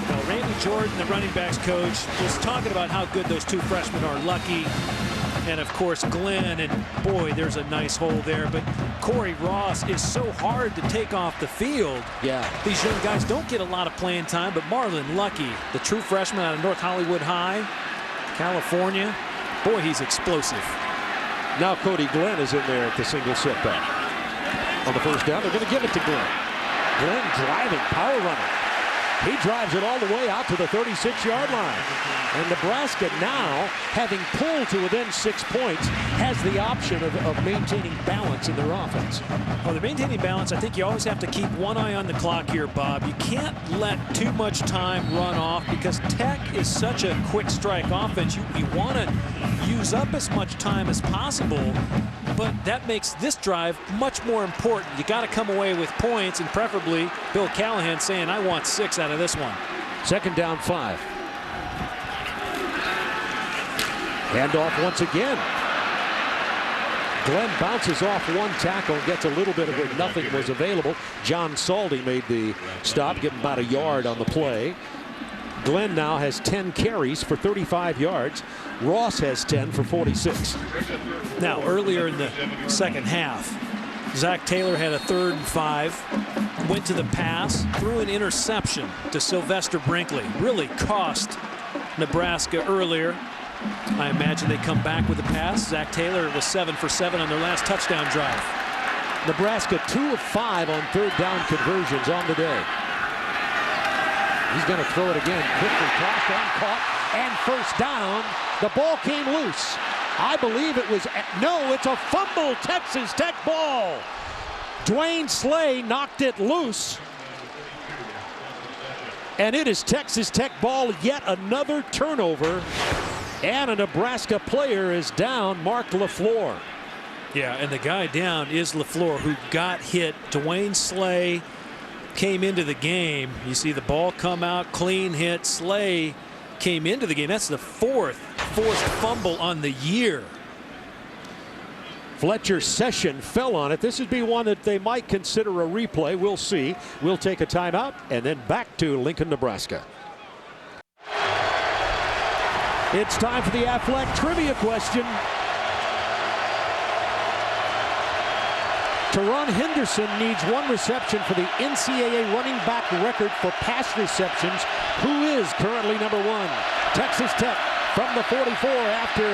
Now, Randy Jordan, the running backs coach, was talking about how good those 2 freshmen are. Lucky and, of course, Glenn, and boy, there's a nice hole there. But Corey Ross is so hard to take off the field. Yeah. These young guys don't get a lot of playing time, but Marlon Lucky, the true freshman out of North Hollywood High, California, boy, he's explosive. Now Cody Glenn is in there at the single setback. On the first down, they're going to give it to Glenn. Glenn driving, power runner. He drives it all the way out to the 36-yard line. And Nebraska now, having pulled to within 6 points, has the option of maintaining balance in their offense. Well, they're maintaining balance. I think you always have to keep one eye on the clock here, Bob. You can't let too much time run off because Tech is such a quick strike offense. You want to use up as much time as possible, but that makes this drive much more important. You got to come away with points, and preferably Bill Callahan saying, I want 6 out of this one. Second down, 5. Handoff once again. Glenn bounces off one tackle and gets a little bit of it. Nothing was available. John Saldi made the stop, getting about a yard on the play. Glenn now has 10 carries for 35 yards. Ross has 10 for 46. Now, earlier in the second half, Zach Taylor had a 3rd and 5, went to the pass, threw an interception to Sylvester Brinkley. Really cost Nebraska earlier. I imagine they come back with the pass. Zach Taylor was 7 for 7 on their last touchdown drive. Nebraska 2 of 5 on 3rd down conversions on the day. He's going to throw it again. Quickly tossed and caught, and first down. The ball came loose. I believe it was, no, it's a fumble. Texas Tech ball. Dwayne Slay knocked it loose. And it is Texas Tech ball. Yet another turnover. And a Nebraska player is down, Mark LaFleur. Yeah, and the guy down is LaFleur, who got hit. Dwayne Slay came into the game. You see the ball come out, clean hit. Slay came into the game. That's the 4th forced fumble on the year. Fletcher Session fell on it. This would be one that they might consider a replay. We'll see. We'll take a timeout and then back to Lincoln, Nebraska. It's time for the Aflac trivia question. Teron Henderson needs 1 reception for the NCAA running back record for pass receptions. Who is currently number 1? Texas Tech from the 44 after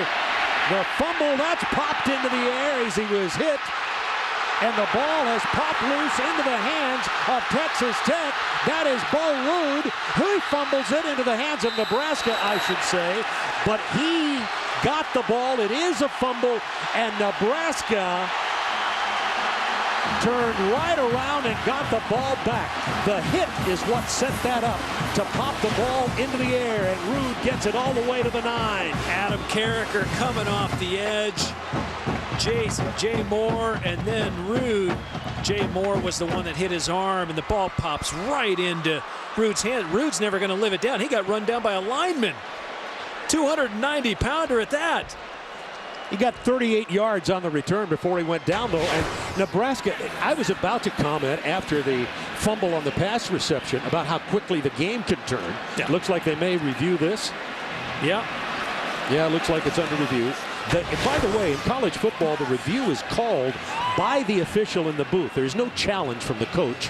the fumble. That's popped into the air as he was hit. And the ball has popped loose into the hands of Texas Tech. That is Bo Ruud, who fumbles it into the hands of Nebraska, I should say. But he got the ball. It is a fumble, and Nebraska turned right around and got the ball back. The hit is what set that up to pop the ball into the air, and Ruud gets it all the way to the 9. Adam Carricker coming off the edge. Jay Moore, and then Ruud. Jay Moore was the one that hit his arm, and the ball pops right into Ruud's hand. Ruud's never going to live it down. He got run down by a lineman. 290-pounder at that. He got 38 yards on the return before he went down, though. And Nebraska, I was about to comment after the fumble on the pass reception about how quickly the game could turn. Yeah. Looks like they may review this. Yeah. Yeah, looks like it's under review. By the way, in college football, the review is called by the official in the booth. There's no challenge from the coach.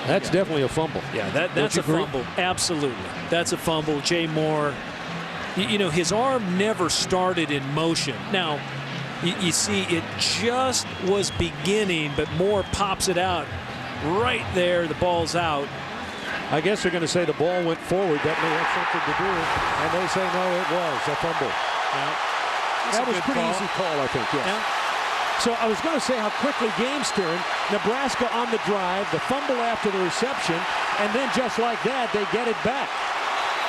That's definitely a fumble. Yeah, that's a fumble. Absolutely. That's a fumble. Jay Moore, you know, his arm never started in motion. Now, you see it just was beginning, but Moore pops it out right there. The ball's out. I guess they're going to say the ball went forward. That may have something to do. And they say, no, it was a fumble. Yeah. That was a pretty easy call, I think, yes. Yeah. So I was going to say how quickly games turn. Nebraska on the drive, the fumble after the reception, and then just like that, they get it back.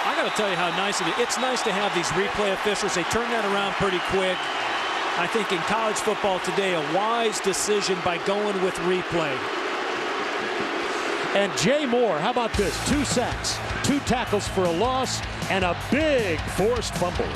I got to tell you how nice it is. It's nice to have these replay officials. They turn that around pretty quick. I think in college football today, a wise decision by going with replay. And Jay Moore, how about this? 2 sacks, 2 tackles for a loss, and a big forced fumble.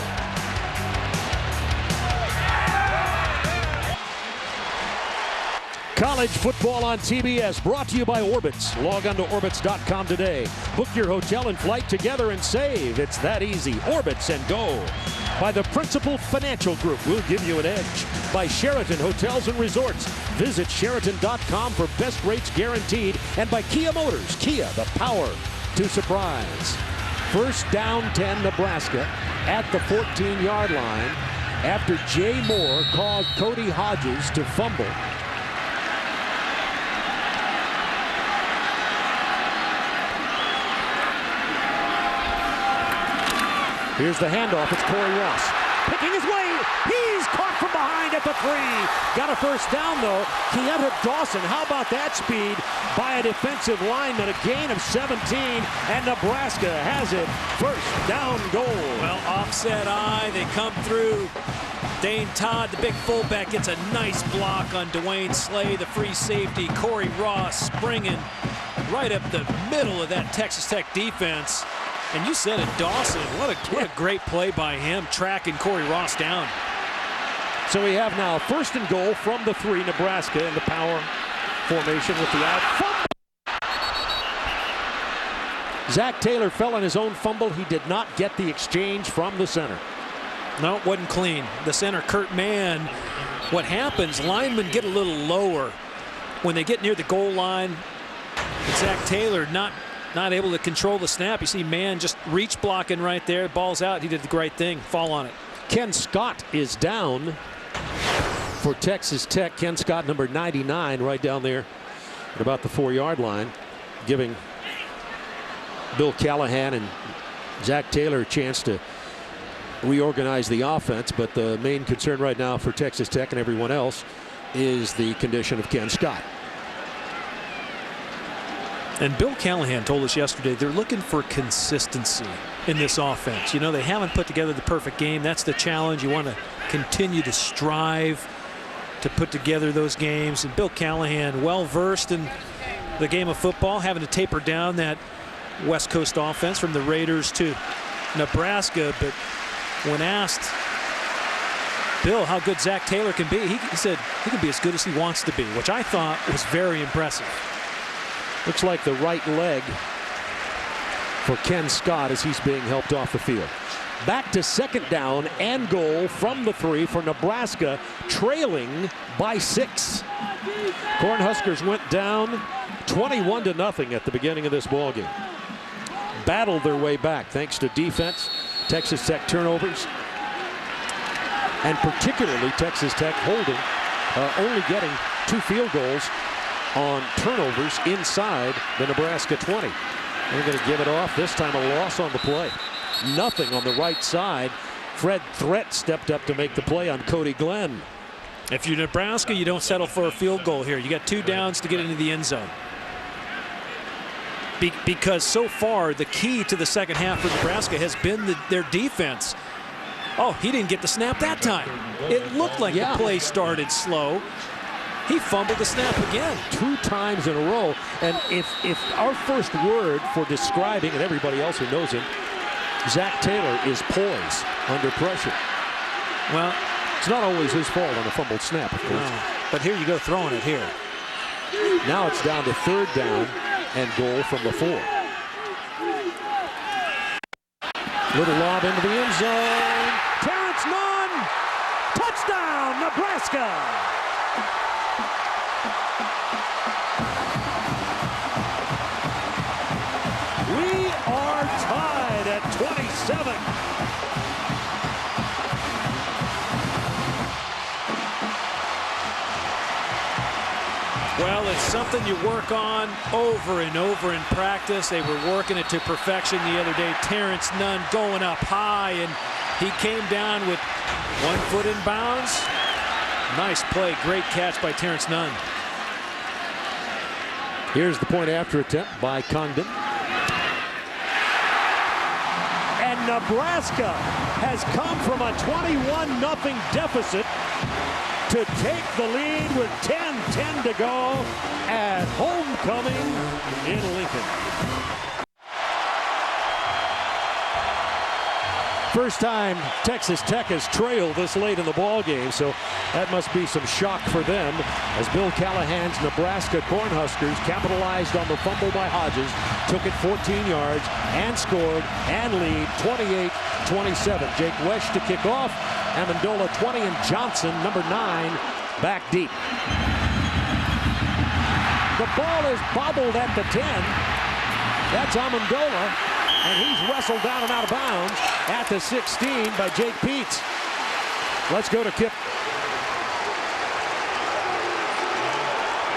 College football on TBS, brought to you by Orbitz. Log on to Orbitz.com today. Book your hotel and flight together and save. It's that easy. Orbitz and go. By the Principal Financial Group, we'll give you an edge. By Sheraton Hotels and Resorts. Visit Sheraton.com for best rates guaranteed. And by Kia Motors. Kia, the power to surprise. First down 10, Nebraska at the 14-yard line after Jay Moore caused Cody Hodges to fumble. Here's the handoff. It's Corey Ross picking his way. He's caught from behind at the 3. Got a first down, though. Keita Dawson, how about that speed by a defensive lineman? A gain of 17, and Nebraska has it. First down goal. Well, offset eye. They come through. Dane Todd, the big fullback, gets a nice block on Dwayne Slay, the free safety. Corey Ross springing right up the middle of that Texas Tech defense. And you said it, Dawson. What a great play by him, tracking Corey Ross down. So we have now 1st and goal from the 3, Nebraska in the power formation with the out. Fumble. Zach Taylor fell on his own fumble. He did not get the exchange from the center. No, it wasn't clean. The center, Kurt Mann. What happens, linemen get a little lower when they get near the goal line. Zach Taylor not able to control the snap. You see Mann just reach blocking right there. Ball's out. He did the right thing. Fall on it. Ken Scott is down for Texas Tech. Ken Scott, number 99, right down there at about the 4-yard line, giving Bill Callahan and Zach Taylor a chance to reorganize the offense. But the main concern right now for Texas Tech and everyone else is the condition of Ken Scott. And Bill Callahan told us yesterday they're looking for consistency in this offense. You know, they haven't put together the perfect game. That's the challenge. You want to continue to strive to put together those games. And Bill Callahan, well versed in the game of football, having to taper down that West Coast offense from the Raiders to Nebraska. But when asked, Bill, how good Zach Taylor can be, he said he can be as good as he wants to be, which I thought was very impressive. Looks like the right leg for Ken Scott as he's being helped off the field. Back to 2nd down and goal from the 3 for Nebraska, trailing by 6. Cornhuskers went down 21-0 at the beginning of this ball game. Battled their way back thanks to defense, Texas Tech turnovers, and particularly Texas Tech holding, only getting 2 field goals on turnovers inside the Nebraska 20. They're going to give it off. This time a loss on the play. Nothing on the right side. Fred Threat stepped up to make the play on Cody Glenn. If you're Nebraska, you don't settle for a field goal here. You got 2 downs to get into the end zone. Because so far the key to the second half for Nebraska has been their defense. Oh, he didn't get the snap that time. It looked like the play started slow. He fumbled the snap again. 2 times in a row. And if our first word for describing, and everybody else who knows him, Zach Taylor is poised under pressure. Well, it's not always his fault on a fumbled snap, of course. No, but here you go throwing it here. Now it's down to 3rd down and goal from the 4. Little lob into the end zone. Terrence Nunn. Touchdown, Nebraska. We are tied at 27. Well, it's something you work on over and over in practice. They were working it to perfection the other day. Terrence Nunn going up high, and he came down with 1 foot in bounds. Nice play. Great catch by Terrence Nunn. Here's the point after attempt by Condon. And Nebraska has come from a 21-0 deficit to take the lead with 10:10 to go at homecoming in Lincoln. First time Texas Tech has trailed this late in the ball game, so that must be some shock for them as Bill Callahan's Nebraska Cornhuskers capitalized on the fumble by Hodges, took it 14 yards and scored and lead 28-27. Jake Wesch to kick off. Amendola 20 and Johnson, number 9, back deep. The ball is bobbled at the 10. That's Amendola, and he's wrestled down and out of bounds at the 16 by Jake Peets. Let's go to Kip.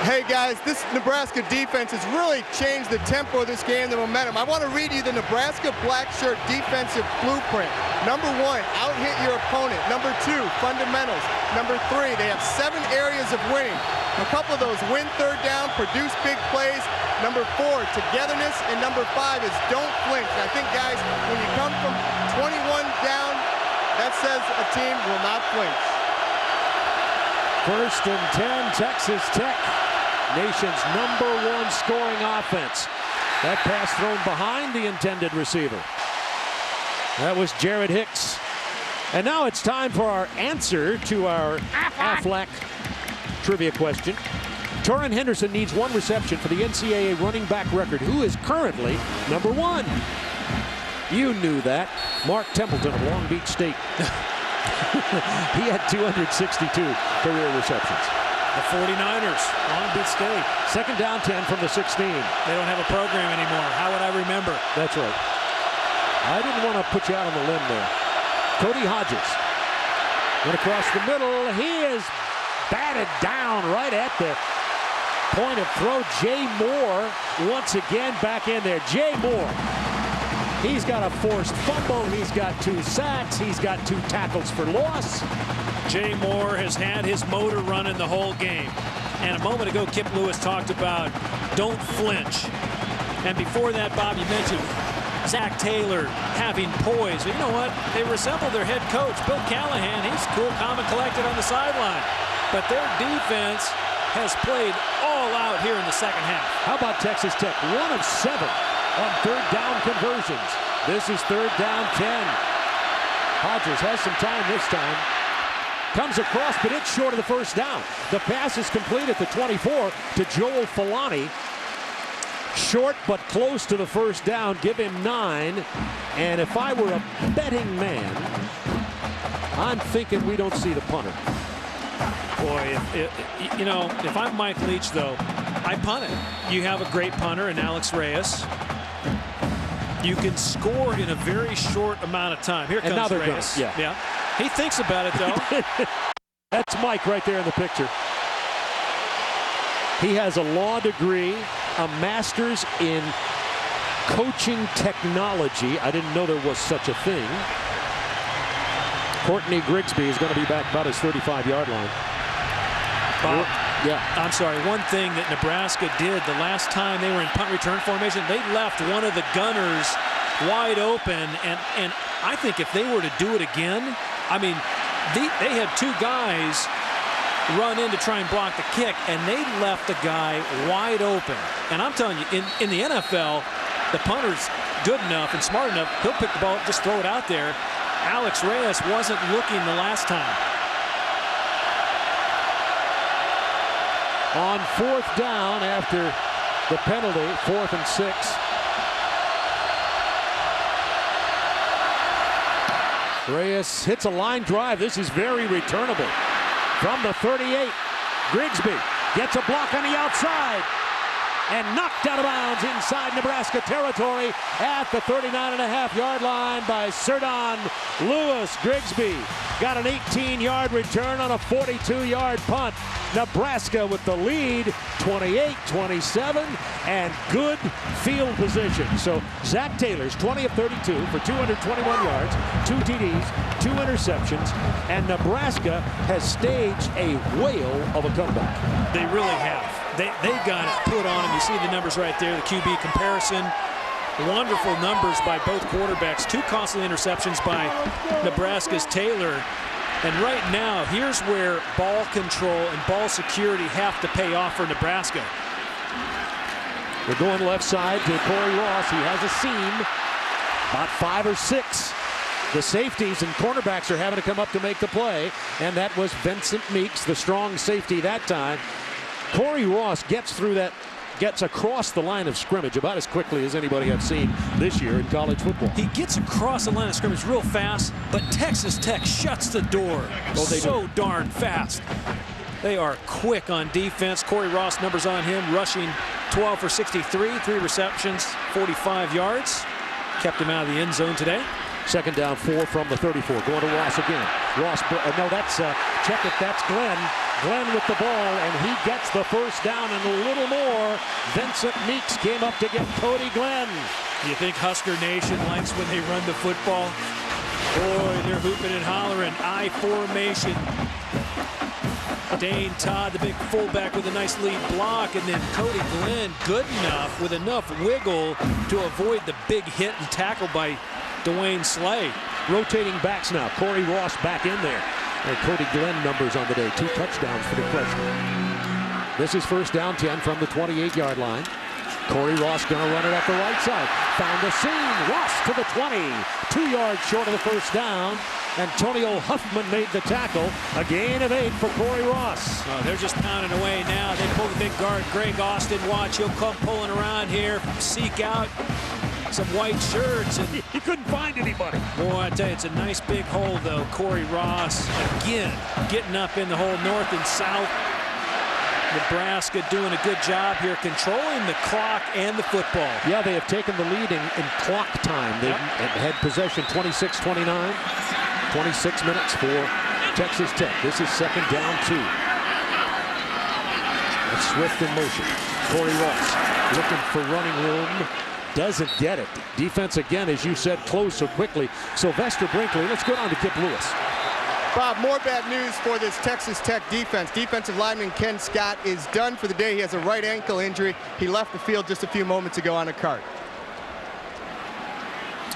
Hey guys, this Nebraska defense has really changed the tempo of this game, the momentum. I want to read you the Nebraska black shirt defensive blueprint. Number 1, out-hit your opponent. Number 2, fundamentals. Number 3, they have 7 areas of winning. A couple of those: win 3rd down, produce big plays. Number 4, togetherness. And number 5 is don't flinch. And I think, guys, when you come from 21 down, that says a team will not flinch. 1st and 10, Texas Tech. Nation's number 1 scoring offense. That pass thrown behind the intended receiver. That was Jared Hicks. And now it's time for our answer to our Aflac trivia question. Torrin Henderson needs 1 reception for the NCAA running back record. Who is currently number 1? You knew that. Mark Templeton of Long Beach State. He had 262 career receptions. The 49ers, Long Beach State. Second down 10 from the 16. They don't have a program anymore. How would I remember? That's right. I didn't want to put you out on the limb there. Cody Hodges went across the middle. He is batted down right at the point of throw. Jay Moore once again back in there. Jay Moore. He's got a forced fumble. He's got 2 sacks. He's got 2 tackles for loss. Jay Moore has had his motor running the whole game. And a moment ago, Kip Lewis talked about don't flinch. And before that, Bob, you mentioned Zach Taylor having poise. But you know what? They resemble their head coach, Bill Callahan. He's cool, calm, and collected on the sideline. But their defense has played all out here in the second half. How about Texas Tech? 1 of 7 on 3rd down conversions. This is 3rd down 10. Hodges has some time this time. Comes across, but it's short of the 1st down. The pass is complete at the 24 to Joel Falani. Short but close to the 1st down. Give him 9. And if I were a betting man, I'm thinking we don't see the punter. Boy, if I'm Mike Leach, though, I punt it. You have a great punter in Alex Reyes. You can score in a very short amount of time. Here comes Reyes. Yeah. He thinks about it, though. That's Mike right there in the picture. He has a law degree, a master's in coaching technology. I didn't know there was such a thing. Courtney Grigsby is going to be back about his 35-yard line. Bob, yeah. I'm sorry. One thing that Nebraska did the last time they were in punt return formation, they left one of the gunners wide open. And I think if they were to do it again, I mean, they had 2 guys run in to try and block the kick, and they left the guy wide open. And I'm telling you, in the NFL, the punter's good enough and smart enough, he'll pick the ball, just throw it out there. Alex Reyes wasn't looking the last time. On 4th down after the penalty, 4th and 6. Reyes hits a line drive. This is very returnable. From the 38, Grigsby gets a block on the outside and knocked out of bounds inside Nebraska territory at the 39.5-yard line by Serdon Lewis. Grigsby got an 18-yard return on a 42-yard punt. Nebraska with the lead, 28-27, and good field position. So Zach Taylor's 20 of 32 for 221 yards, 2 TDs, 2 interceptions, and Nebraska has staged a whale of a comeback. They really have. They got it put on them. You see the numbers right there, the QB comparison. Wonderful numbers by both quarterbacks. 2 costly interceptions by Nebraska's Taylor. And right now, here's where ball control and ball security have to pay off for Nebraska. They're going left side to Corey Ross. He has a seam, about 5 or 6. The safeties and cornerbacks are having to come up to make the play, and that was Vincent Meeks, the strong safety that time. Corey Ross gets through that, gets across the line of scrimmage about as quickly as anybody I've seen this year in college football. He gets across the line of scrimmage real fast, but Texas Tech shuts the door so darn fast. They are quick on defense. Corey Ross, numbers on him, rushing 12 for 63, 3 receptions, 45 yards. Kept him out of the end zone today. Second down 4 from the 34. Going to Ross again. Ross, no, that's, check it, that's Glenn. Glenn with the ball, and he gets the 1st down and a little more. Vincent Meeks came up to get Cody Glenn. You think Husker Nation likes when they run the football? Boy, they're hooping and hollering. I formation. Dane Todd, the big fullback, with a nice lead block, and then Cody Glenn, good enough with enough wiggle to avoid the big hit and tackle by Dwayne Slay. Rotating backs now. Corey Ross back in there. And Cody Glenn numbers on the day. 2 touchdowns for the freshman. This is 1st down 10 from the 28-yard line. Corey Ross going to run it up the right side. Found the seam. Ross to the 20. 2 yards short of the 1st down. Antonio Huffman made the tackle. A gain of 8 for Corey Ross. Oh, they're just pounding away now. They pull the big guard, Greg Austin. Watch, he'll come pulling around here, seek out some white shirts. And He couldn't find anybody. boy, I tell you, it's a nice big hole, though. Corey Ross, again, getting up in the hole north and south. Nebraska doing a good job here, controlling the clock and the football. Yeah, they have taken the lead in clock time. They've had possession 26-29. 26 minutes for Texas Tech. This is second down 2. It's Swift in motion. Corey Ross looking for running room. Doesn't get it. Defense again, as you said, closed so quickly. Sylvester Brinkley. Let's go down to Kip Lewis. Bob, more bad news for this Texas Tech defense. Defensive lineman Ken Scott is done for the day. He has a right ankle injury. He left the field just a few moments ago on a cart.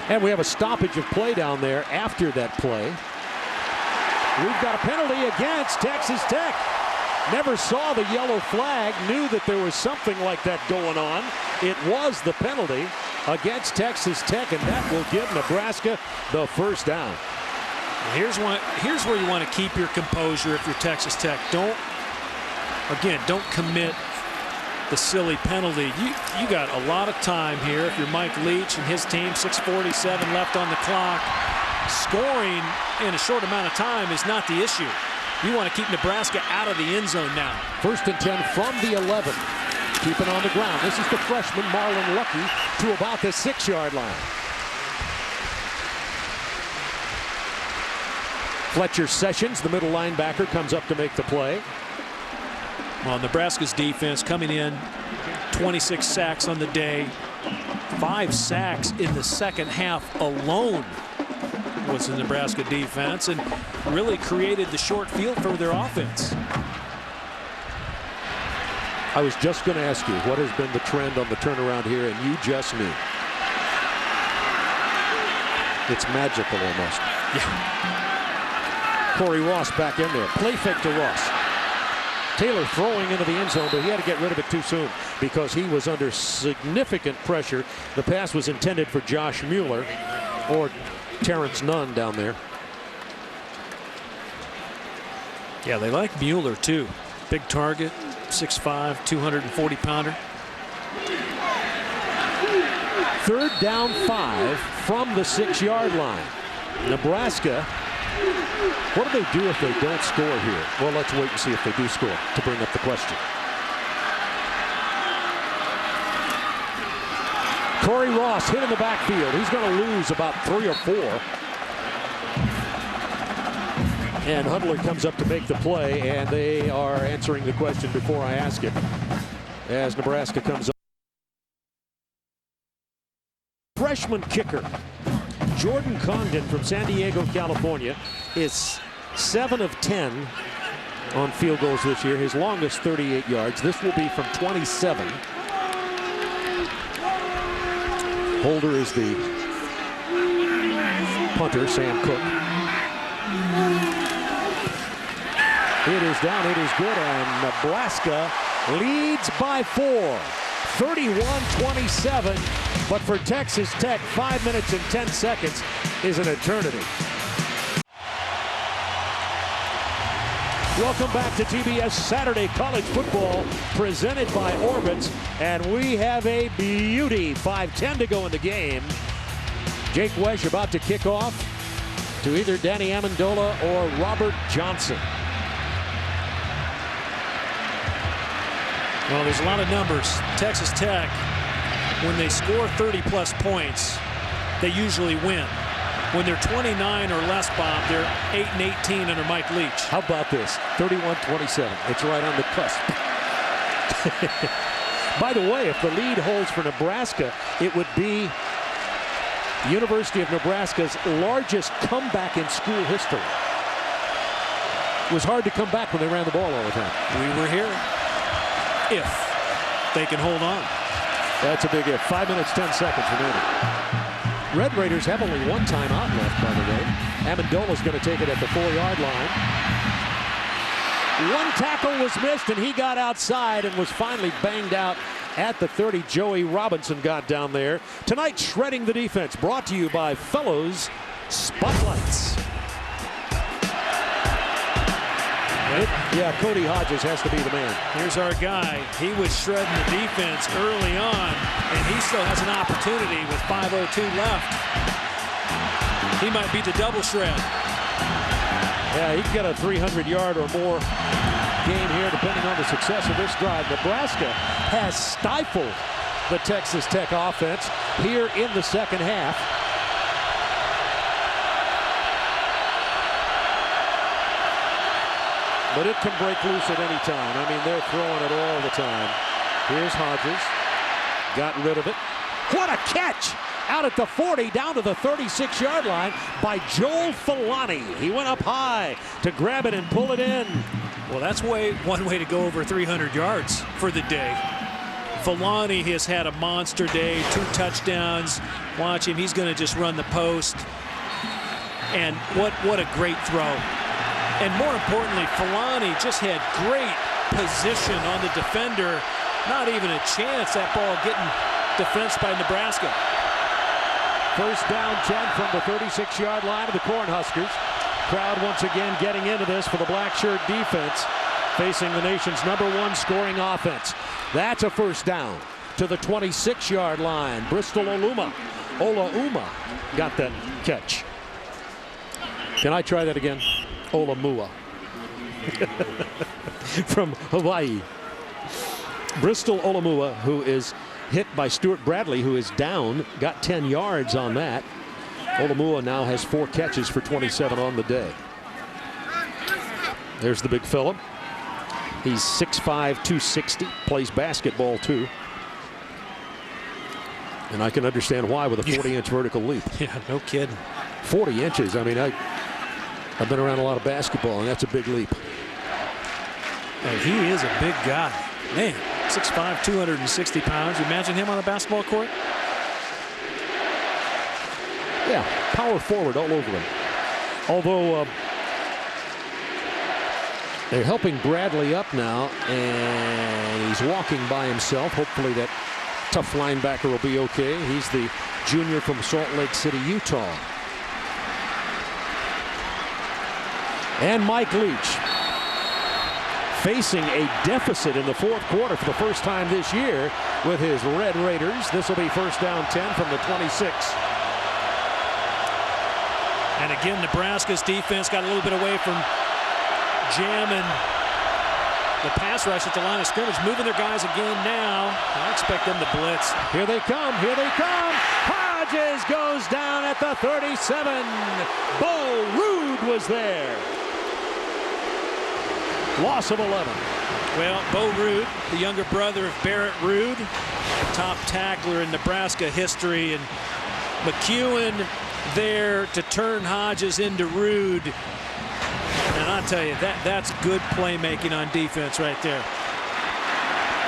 And we have a stoppage of play down there after that play. We've got a penalty against Texas Tech. Never saw the yellow flag, knew that there was something like that going on. It was the penalty against Texas Tech, and that will give Nebraska the first down. Here's where you want to keep your composure if you're Texas Tech. Don't commit the silly penalty. You got a lot of time here. If you're Mike Leach and his team, 6:47 left on the clock. Scoring in a short amount of time is not the issue. You want to keep Nebraska out of the end zone now. 1st and 10 from the 11. Keeping on the ground. This is the freshman Marlon Lucky to about the 6-yard line. Fletcher Sessions, the middle linebacker, comes up to make the play. Well, Nebraska's defense coming in, 26 sacks on the day. 5 sacks in the second half alone was the Nebraska defense, and really created the short field for their offense. I was just going to ask you, what has been the trend on the turnaround here, and you just knew. It's magical almost. Yeah. Corey Ross back in there. Play fake to Ross. Taylor throwing into the end zone, but he had to get rid of it too soon because he was under significant pressure. The pass was intended for Josh Mueller or Terrence Nunn down there. Yeah, they like Mueller too. Big target, 6'5", 240-pounder. 3rd down 5 from the 6-yard line. Nebraska, what do they do if they don't score here? Well, let's wait and see if they do score to bring up the question. Corey Ross hit in the backfield. He's going to lose about 3 or 4. And Hundler comes up to make the play, and they are answering the question before I ask it as Nebraska comes up. Freshman kicker Jordan Condon from San Diego, California, is 7 of 10 on field goals this year. His longest 38 yards. This will be from 27. Holder is the punter, Sam Cook. It is down, it is good, and Nebraska leads by 4. 31-27, but for Texas Tech, 5 minutes and 10 seconds is an eternity. Welcome back to TBS Saturday College Football, presented by Orbitz, and we have a beauty. 5:10 to go in the game. Jake Wesh about to kick off to either Danny Amendola or Robert Johnson. Well, there's a lot of numbers. Texas Tech, when they score 30-plus points, they usually win. When they're 29 or less, Bob, they're 8-18 under Mike Leach. How about this? 31-27. It's right on the cusp. By the way, if the lead holds for Nebraska, it would be University of Nebraska's largest comeback in school history. It was hard to come back when they ran the ball all the time. We were here. If they can hold on. That's a big if. 5 minutes, 10 seconds remaining. Red Raiders have only one timeout left, by the way. Amendola's going to take it at the 4-yard line. One tackle was missed, and he got outside and was finally banged out at the 30. Joey Robinson got down there. Tonight, shredding the defense, brought to you by Fellows Spotlights. Yeah, Cody Hodges has to be the man. Here's our guy. He was shredding the defense early on, and he still has an opportunity with 5:02 left. He might be the double shred. Yeah, he can get a 300-yard or more game here, depending on the success of this drive. Nebraska has stifled the Texas Tech offense here in the second half. But it can break loose at any time. I mean, they're throwing it all the time. Here's Hodges. Got rid of it. What a catch! Out at the 40, down to the 36-yard line by Joel Filani. He went up high to grab it and pull it in. Well, that's one way to go over 300 yards for the day. Filani has had a monster day, 2 touchdowns. Watch him. He's going to just run the post. And what a great throw. And more importantly, Filani just had great position on the defender. Not even a chance that ball getting defensed by Nebraska. First down 10 from the 36-yard line of the Cornhuskers. Crowd once again getting into this for the black shirt defense, facing the nation's #1 scoring offense. That's a first down to the 26-yard line. Bristol Olauma got that catch. Can I try that again? Olamua from Hawaii. Bristol Olamua, who is hit by Stuart Bradley, who is down, got 10 yards on that. Olamua now has 4 catches for 27 on the day. There's the big fella. He's 6'5", 260, plays basketball too. And I can understand why with a 40-inch vertical leap. Yeah, no kidding. 40 inches. I mean, I've been around a lot of basketball, and that's a big leap. And he is a big guy. Man, 6'5", 260 pounds. You imagine him on a basketball court? Yeah, power forward all over him. Although they're helping Bradley up now, and he's walking by himself. Hopefully that tough linebacker will be okay. He's the junior from Salt Lake City, Utah. And Mike Leach facing a deficit in the fourth quarter for the first time this year with his Red Raiders. This will be first down 10 from the 26. And again, Nebraska's defense got a little bit away from jamming the pass rush at the line of scrimmage, moving their guys again now. I expect them to blitz. Here they come. Here they come. Hodges goes down at the 37. Bo Rude was there. Loss of 11. Well, Bo Rude, the younger brother of Barrett Rude, top tackler in Nebraska history, and McEwen there to turn Hodges into Rude. And I'll tell you, that's good playmaking on defense right there.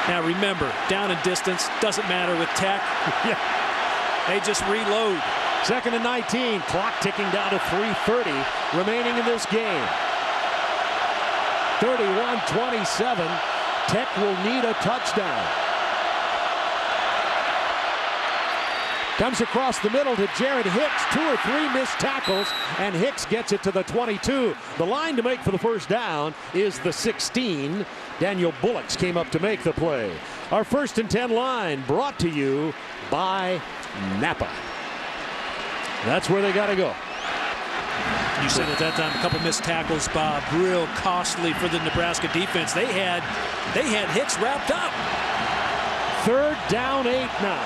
Now remember, down and distance doesn't matter with Tech. Yeah. They just reload. 2nd and 19. Clock ticking down to 3:30 remaining in this game. 31-27. Tech will need a touchdown. Comes across the middle to Jared Hicks. 2 or 3 missed tackles, and Hicks gets it to the 22. The line to make for the first down is the 16. Daniel Bullocks came up to make the play. Our 1st and 10 line brought to you by Napa. That's where they got to go. You said at that time a couple missed tackles, Bob. Real costly for the Nebraska defense. They had Hicks wrapped up. 3rd down 8 now.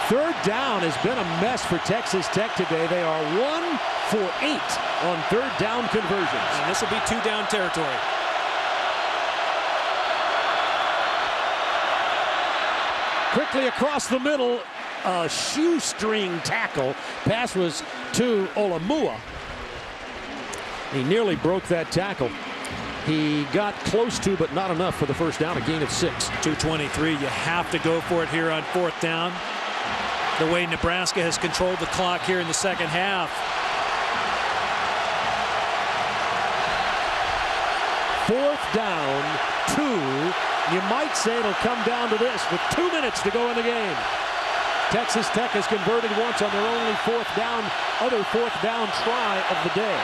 3rd down has been a mess for Texas Tech today. They are 1 for 8 on 3rd down conversions. And this will be 2-down territory. Quickly across the middle, a shoestring tackle. Pass was to Olamua. He nearly broke that tackle. He got close to, but not enough for the first down, a gain of 6. 2:23. You have to go for it here on 4th down. The way Nebraska has controlled the clock here in the second half. 4th down, 2. You might say it'll come down to this with 2 minutes to go in the game. Texas Tech has converted once on their only other fourth down try of the day.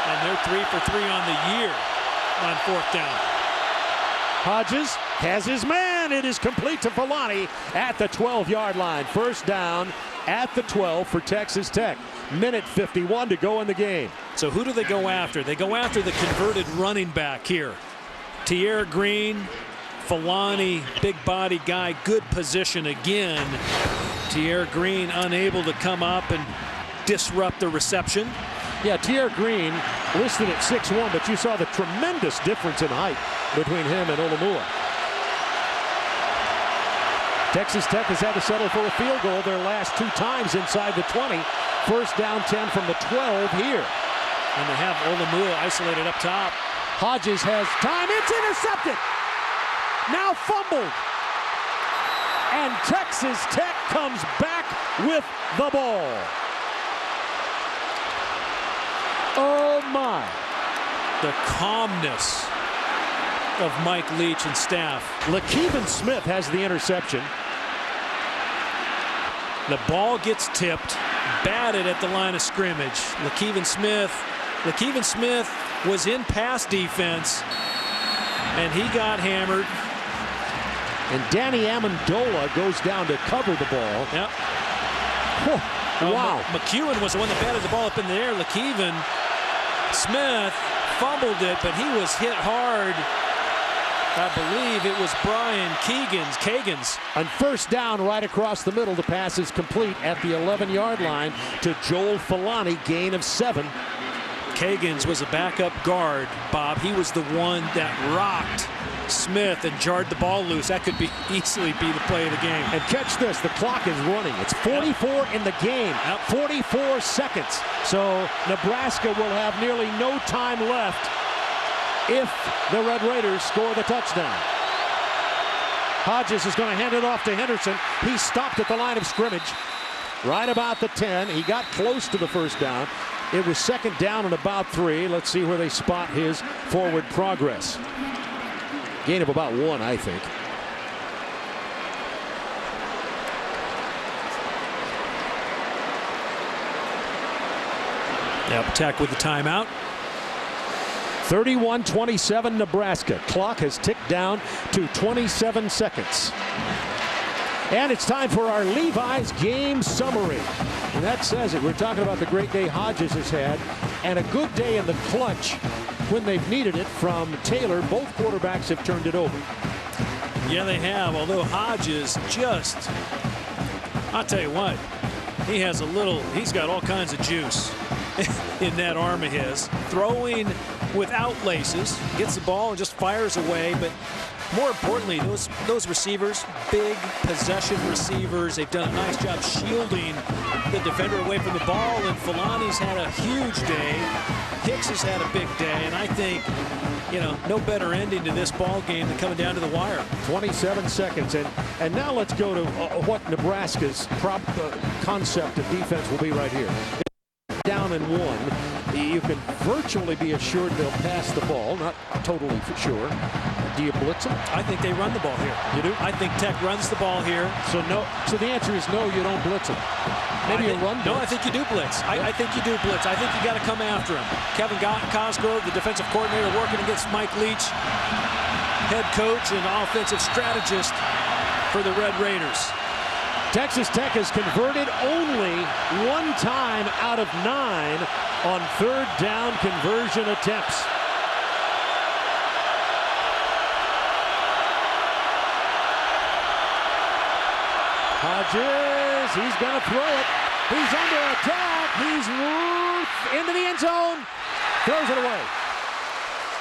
And they're 3 for 3 on the year. on 4th down. Hodges has his man. It is complete to Filani at the 12-yard line. First down at the 12 for Texas Tech. Minute 51 to go in the game. So who do they go after? They go after the converted running back here. Tierre Green, Filani, big body guy, good position again. Tierre Green unable to come up and disrupt the reception. Yeah, Tierre Green listed at 6'1", but you saw the tremendous difference in height between him and Olamua. Texas Tech has had to settle for a field goal their last 2 times inside the 20. First down 10 from the 12 here. And they have Olamua isolated up top. Hodges has time. It's intercepted. Now fumbled. And Texas Tech comes back with the ball. Oh my. The calmness of Mike Leach and staff. LaKeven Smith has the interception. The ball gets tipped, batted at the line of scrimmage. LaKeven Smith was in pass defense, and he got hammered. And Danny Amendola goes down to cover the ball. Yep. Wow. McEwen was the one that batted the ball up in the air. LaKeven Smith fumbled it, but he was hit hard. I believe it was Brian Kagans. On first down right across the middle, the pass is complete at the 11-yard line to Joel Filani, gain of 7. Kagans was a backup guard, Bob. He was the one that rocked Smith and jarred the ball loose. That could easily be the play of the game. And catch this, the clock is running. It's 44 in the game, 44 seconds. So Nebraska will have nearly no time left if the Red Raiders score the touchdown. Hodges is going to hand it off to Henderson. He stopped at the line of scrimmage, right about the 10. He got close to the first down. It was second down and about 3. Let's see where they spot his forward progress. Gain of about 1, I think. Yep, Tech with the timeout. 31-27 Nebraska. Clock has ticked down to 27 seconds. And it's time for our Levi's game summary. And that says it. We're talking about the great day Hodges has had and a good day in the clutch when they've needed it from Taylor. Both quarterbacks have turned it over. Yeah, they have. Although Hodges just, I'll tell you what, he's got all kinds of juice in that arm of his. Throwing without laces, gets the ball and just fires away. But more importantly, those receivers, big possession receivers, they've done a nice job shielding the defender away from the ball. And Filani's had a huge day. Hicks has had a big day, and I think, no better ending to this ball game than coming down to the wire. 27 seconds, and now let's go to what Nebraska's concept of defense will be right here. Down and 1, you can virtually be assured they'll pass the ball, not totally for sure. Do you blitz them? I think they run the ball here. You do? I think Tech runs the ball here. So no. So the answer is no, you don't blitz them. Maybe you run blitz. No, I think you do blitz. I think you do blitz. I think you got to come after him. Kevin Cosgrove, the defensive coordinator, working against Mike Leach, head coach and offensive strategist for the Red Raiders. Texas Tech has converted only 1 time out of 9 on third down conversion attempts. Hodges, he's going to throw it. He's under attack. He's into the end zone. Throws it away.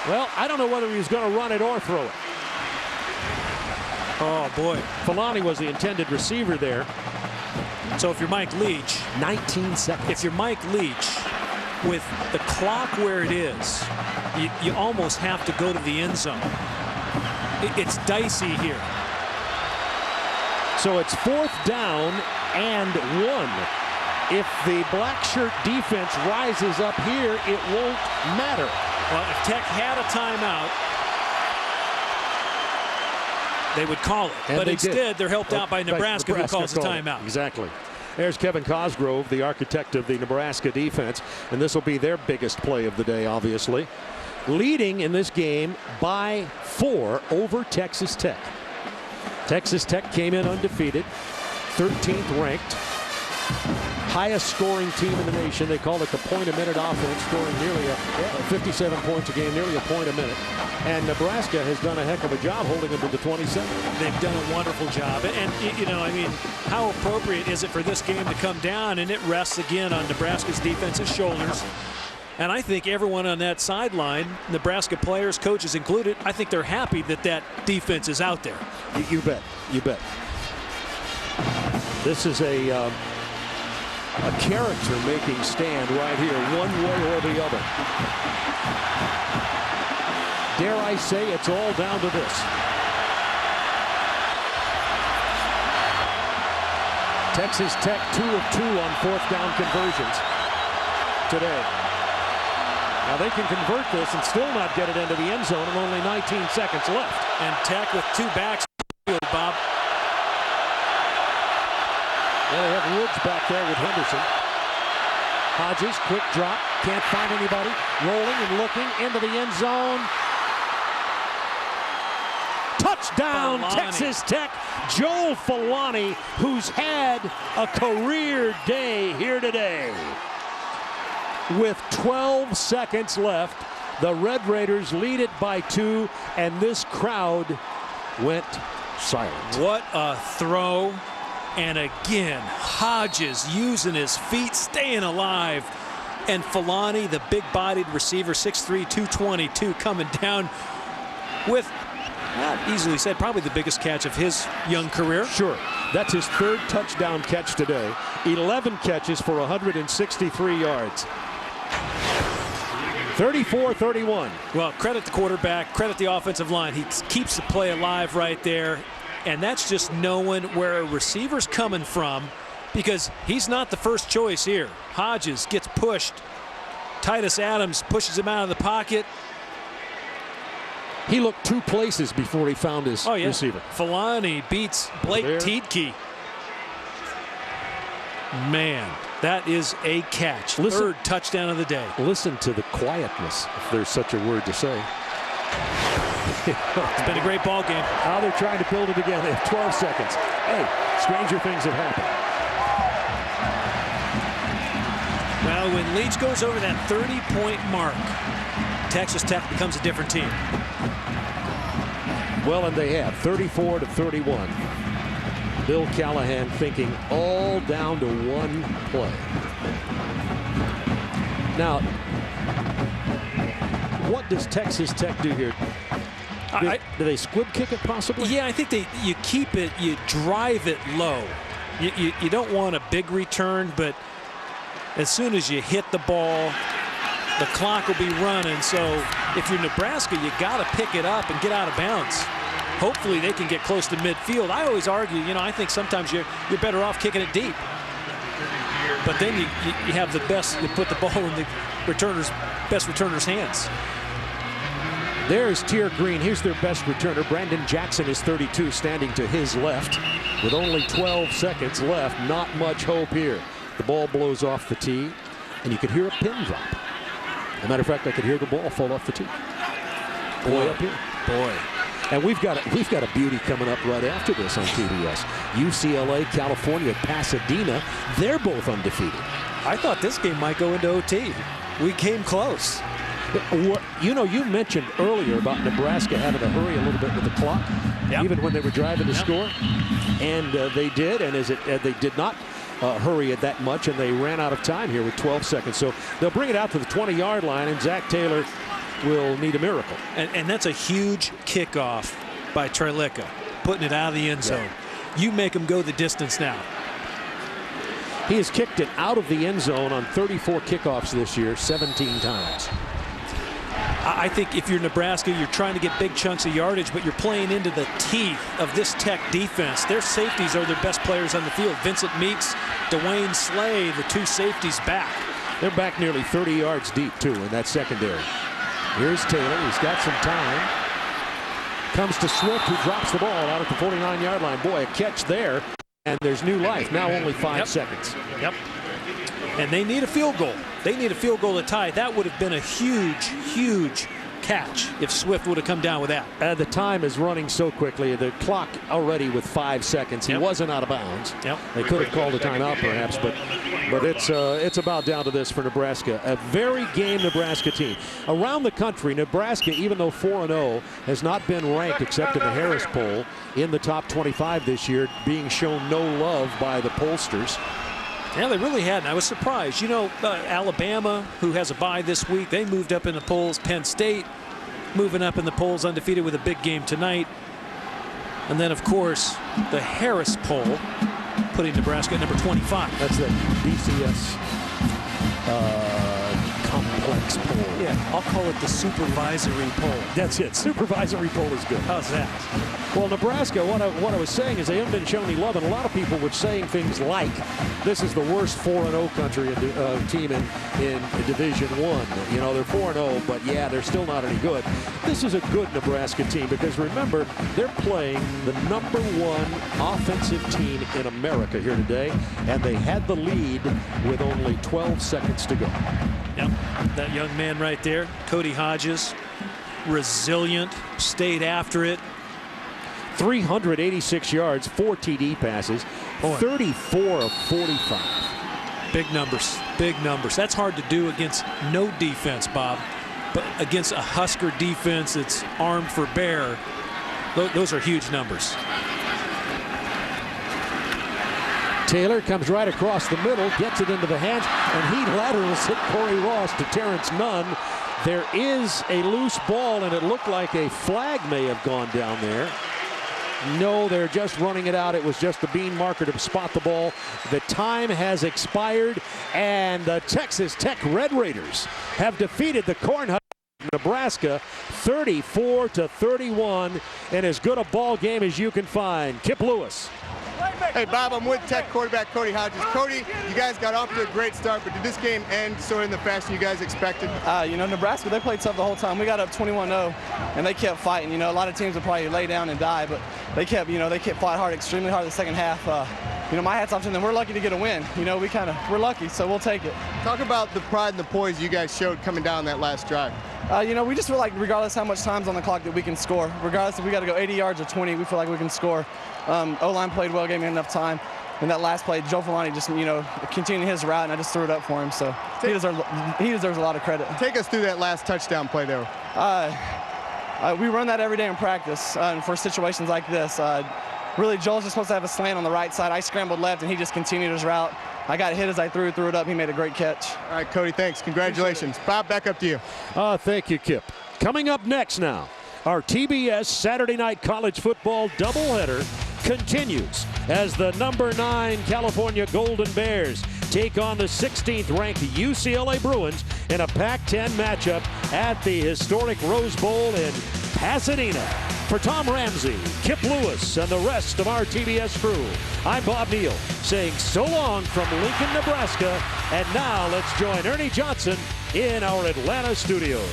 Well, I don't know whether he was going to run it or throw it. Oh, boy. Filani was the intended receiver there. So if you're Mike Leach, 19 seconds. If you're Mike Leach, with the clock where it is, you almost have to go to the end zone. It's dicey here. So it's 4th down and 1. If the black shirt defense rises up here, it won't matter. Well, if Tech had a timeout, they would call it. And but instead, they're helped out by Nebraska, who calls the timeout. Exactly. There's Kevin Cosgrove, the architect of the Nebraska defense, and this will be their biggest play of the day, obviously. leading in this game by 4 over Texas Tech. Texas Tech came in undefeated, 13th ranked, highest scoring team in the nation. They call it the point-a-minute offense, scoring nearly 57 points a game, nearly a point a minute. And Nebraska has done a heck of a job holding them to the 27. They've done a wonderful job. And, you know, I mean, how appropriate is it for this game to come down, and it rests again on Nebraska's defensive shoulders. And I think everyone on that sideline, Nebraska players, coaches included, I think they're happy that that defense is out there. You bet. You bet. This is a character-making stand right here, one way or the other. Dare I say it's all down to this. Texas Tech 2 of 2 on 4th down conversions today. Now they can convert this and still not get it into the end zone, and only 19 seconds left. And Tech with 2 backs, Bob. Yeah, they have Woods back there with Henderson. Hodges, quick drop, can't find anybody. Rolling and looking into the end zone. Touchdown, Falani. Texas Tech. Joe Falani, who's had a career day here today. With 12 seconds left, the Red Raiders lead it by 2, and this crowd went silent. What a throw. And again, Hodges using his feet, staying alive. And Falani, the big-bodied receiver, 6'3", 222, coming down with, easily said, probably the biggest catch of his young career. Sure. That's his 3rd touchdown catch today. 11 catches for 163 yards. 34-31. Well, credit the quarterback, credit the offensive line. He keeps the play alive right there. And that's just knowing where a receiver's coming from, because he's not the first choice here. Hodges gets pushed. Titus Adams pushes him out of the pocket. He looked 2 places before he found his receiver. Falani beats Blake Tiedtke. Man, that is a catch. Third touchdown of the day. Listen to the quietness, if there's such a word to say. It's been a great ball game. Now they're trying to build it again. They have 12 seconds. Hey, stranger things have happened. Well, when Leach goes over that 30-point mark, Texas Tech becomes a different team. Well, and they have 34-31. Bill Callahan thinking all down to one play. Now, what does Texas Tech do here? Do they squib kick it possibly? Yeah, I think you keep it, you drive it low. You don't want a big return, but as soon as you hit the ball, the clock will be running. So if you're Nebraska, you got to pick it up and get out of bounds. Hopefully they can get close to midfield. I always argue, you know, I think sometimes you're better off kicking it deep. But then you have the best, you put the ball in the best returner's hands. There's Tier Green. Here's their best returner. Brandon Jackson is 32, standing to his left with only 12 seconds left. Not much hope here. The ball blows off the tee, and you could hear a pin drop. As a matter of fact, I could hear the ball fall off the tee. Boy, up here. Boy. And we've got a beauty coming up right after this on TBS. UCLA, California, Pasadena. They're both undefeated. I thought this game might go into OT. We came close. You know, you mentioned earlier about Nebraska having to hurry a little bit with the clock, even when they were driving to score. And they did, and they did not hurry it that much, and they ran out of time here with 12 seconds. So they'll bring it out to the 20-yard line, and Zach Taylor will need a miracle. And that's a huge kickoff by Trelica, putting it out of the end zone. You make him go the distance now. He has kicked it out of the end zone on 34 kickoffs this year, 17 times. I think if you're Nebraska, you're trying to get big chunks of yardage, but you're playing into the teeth of this Tech defense. Their safeties are their best players on the field. Vincent Meeks, Dwayne Slay, the 2 safeties back. They're back nearly 30 yards deep, too, in that secondary. Here's Taylor. He's got some time. Comes to Swift, who drops the ball out at the 49-yard line. Boy, a catch there, and there's new life. Now only 5 seconds. Yep. And they need a field goal. They need a field goal to tie. That would have been a huge, huge catch if Swift would have come down with that. The time is running so quickly. The clock already with 5 seconds. He wasn't out of bounds. They could have called a timeout perhaps, but it's about down to this for Nebraska. A very game Nebraska team. Around the country, Nebraska, even though 4-0, has not been ranked except in the Harris poll in the top 25 this year, being shown no love by the pollsters. Yeah, they really hadn't. I was surprised. You know, Alabama, who has a bye this week, they moved up in the polls. Penn State moving up in the polls, undefeated with a big game tonight. And then, of course, the Harris poll putting Nebraska at number 25. That's the BCS complex poll. Yeah, I'll call it the supervisory poll. That's it. Supervisory poll is good. How's that? Well, Nebraska, what I was saying is they haven't been shown any love, and a lot of people were saying things like, this is the worst 4-0 country team in Division I. You know, they're 4-0, but yeah, they're still not any good. This is a good Nebraska team because remember, they're playing the #1 offensive team in America here today, and they had the lead with only 12 seconds to go. Yep, that young man right there, Cody Hodges, resilient, stayed after it. 386 yards, 4 TD passes, 34 of 45. Big numbers, big numbers. That's hard to do against no defense, Bob. But against a Husker defense that's armed for bear, those are huge numbers. Taylor comes right across the middle, gets it into the hands, and he laterals hit Corey Ross to Terrence Nunn. There is a loose ball, and it looked like a flag may have gone down there. No, they're just running it out. It was just the bean marker to spot the ball. The time has expired, and the Texas Tech Red Raiders have defeated the Cornhuskers of Nebraska 34-31 in as good a ball game as you can find. Kip Lewis. Hey, Bob, I'm with Tech quarterback Cody Hodges. Cody, you guys got off to a great start, but did this game end sort of in the fashion you guys expected? You know, Nebraska, they played tough the whole time. We got up 21-0, and they kept fighting. You know, a lot of teams would probably lay down and die, but they kept fighting hard, extremely hard the second half. You know, my hat's off to them. We're lucky to get a win. You know, we're lucky, so we'll take it. Talk about the pride and the poise you guys showed coming down that last drive. You know, we just feel like regardless how much time's on the clock that we can score. Regardless if we got to go 80 yards or 20, we feel like we can score. O-line played well, gave me enough time. And that last play, Joe Filani just, you know, continued his route, and I just threw it up for him. So he deserves a lot of credit. Take us through that last touchdown play there. We run that every day in practice for situations like this. Really, Joel's just supposed to have a slant on the right side. I scrambled left, and he just continued his route. I got hit as I threw it up. He made a great catch. All right, Cody, thanks. Congratulations. Bob, back up to you. Thank you, Kip. Coming up next now, our TBS Saturday Night College Football doubleheader continues as the #9 California Golden Bears take on the 16th ranked UCLA Bruins in a Pac-10 matchup at the historic Rose Bowl in Pasadena. For Tom Ramsey, Kip Lewis, and the rest of our TBS crew, I'm Bob Neal saying so long from Lincoln, Nebraska. And now let's join Ernie Johnson in our Atlanta studios.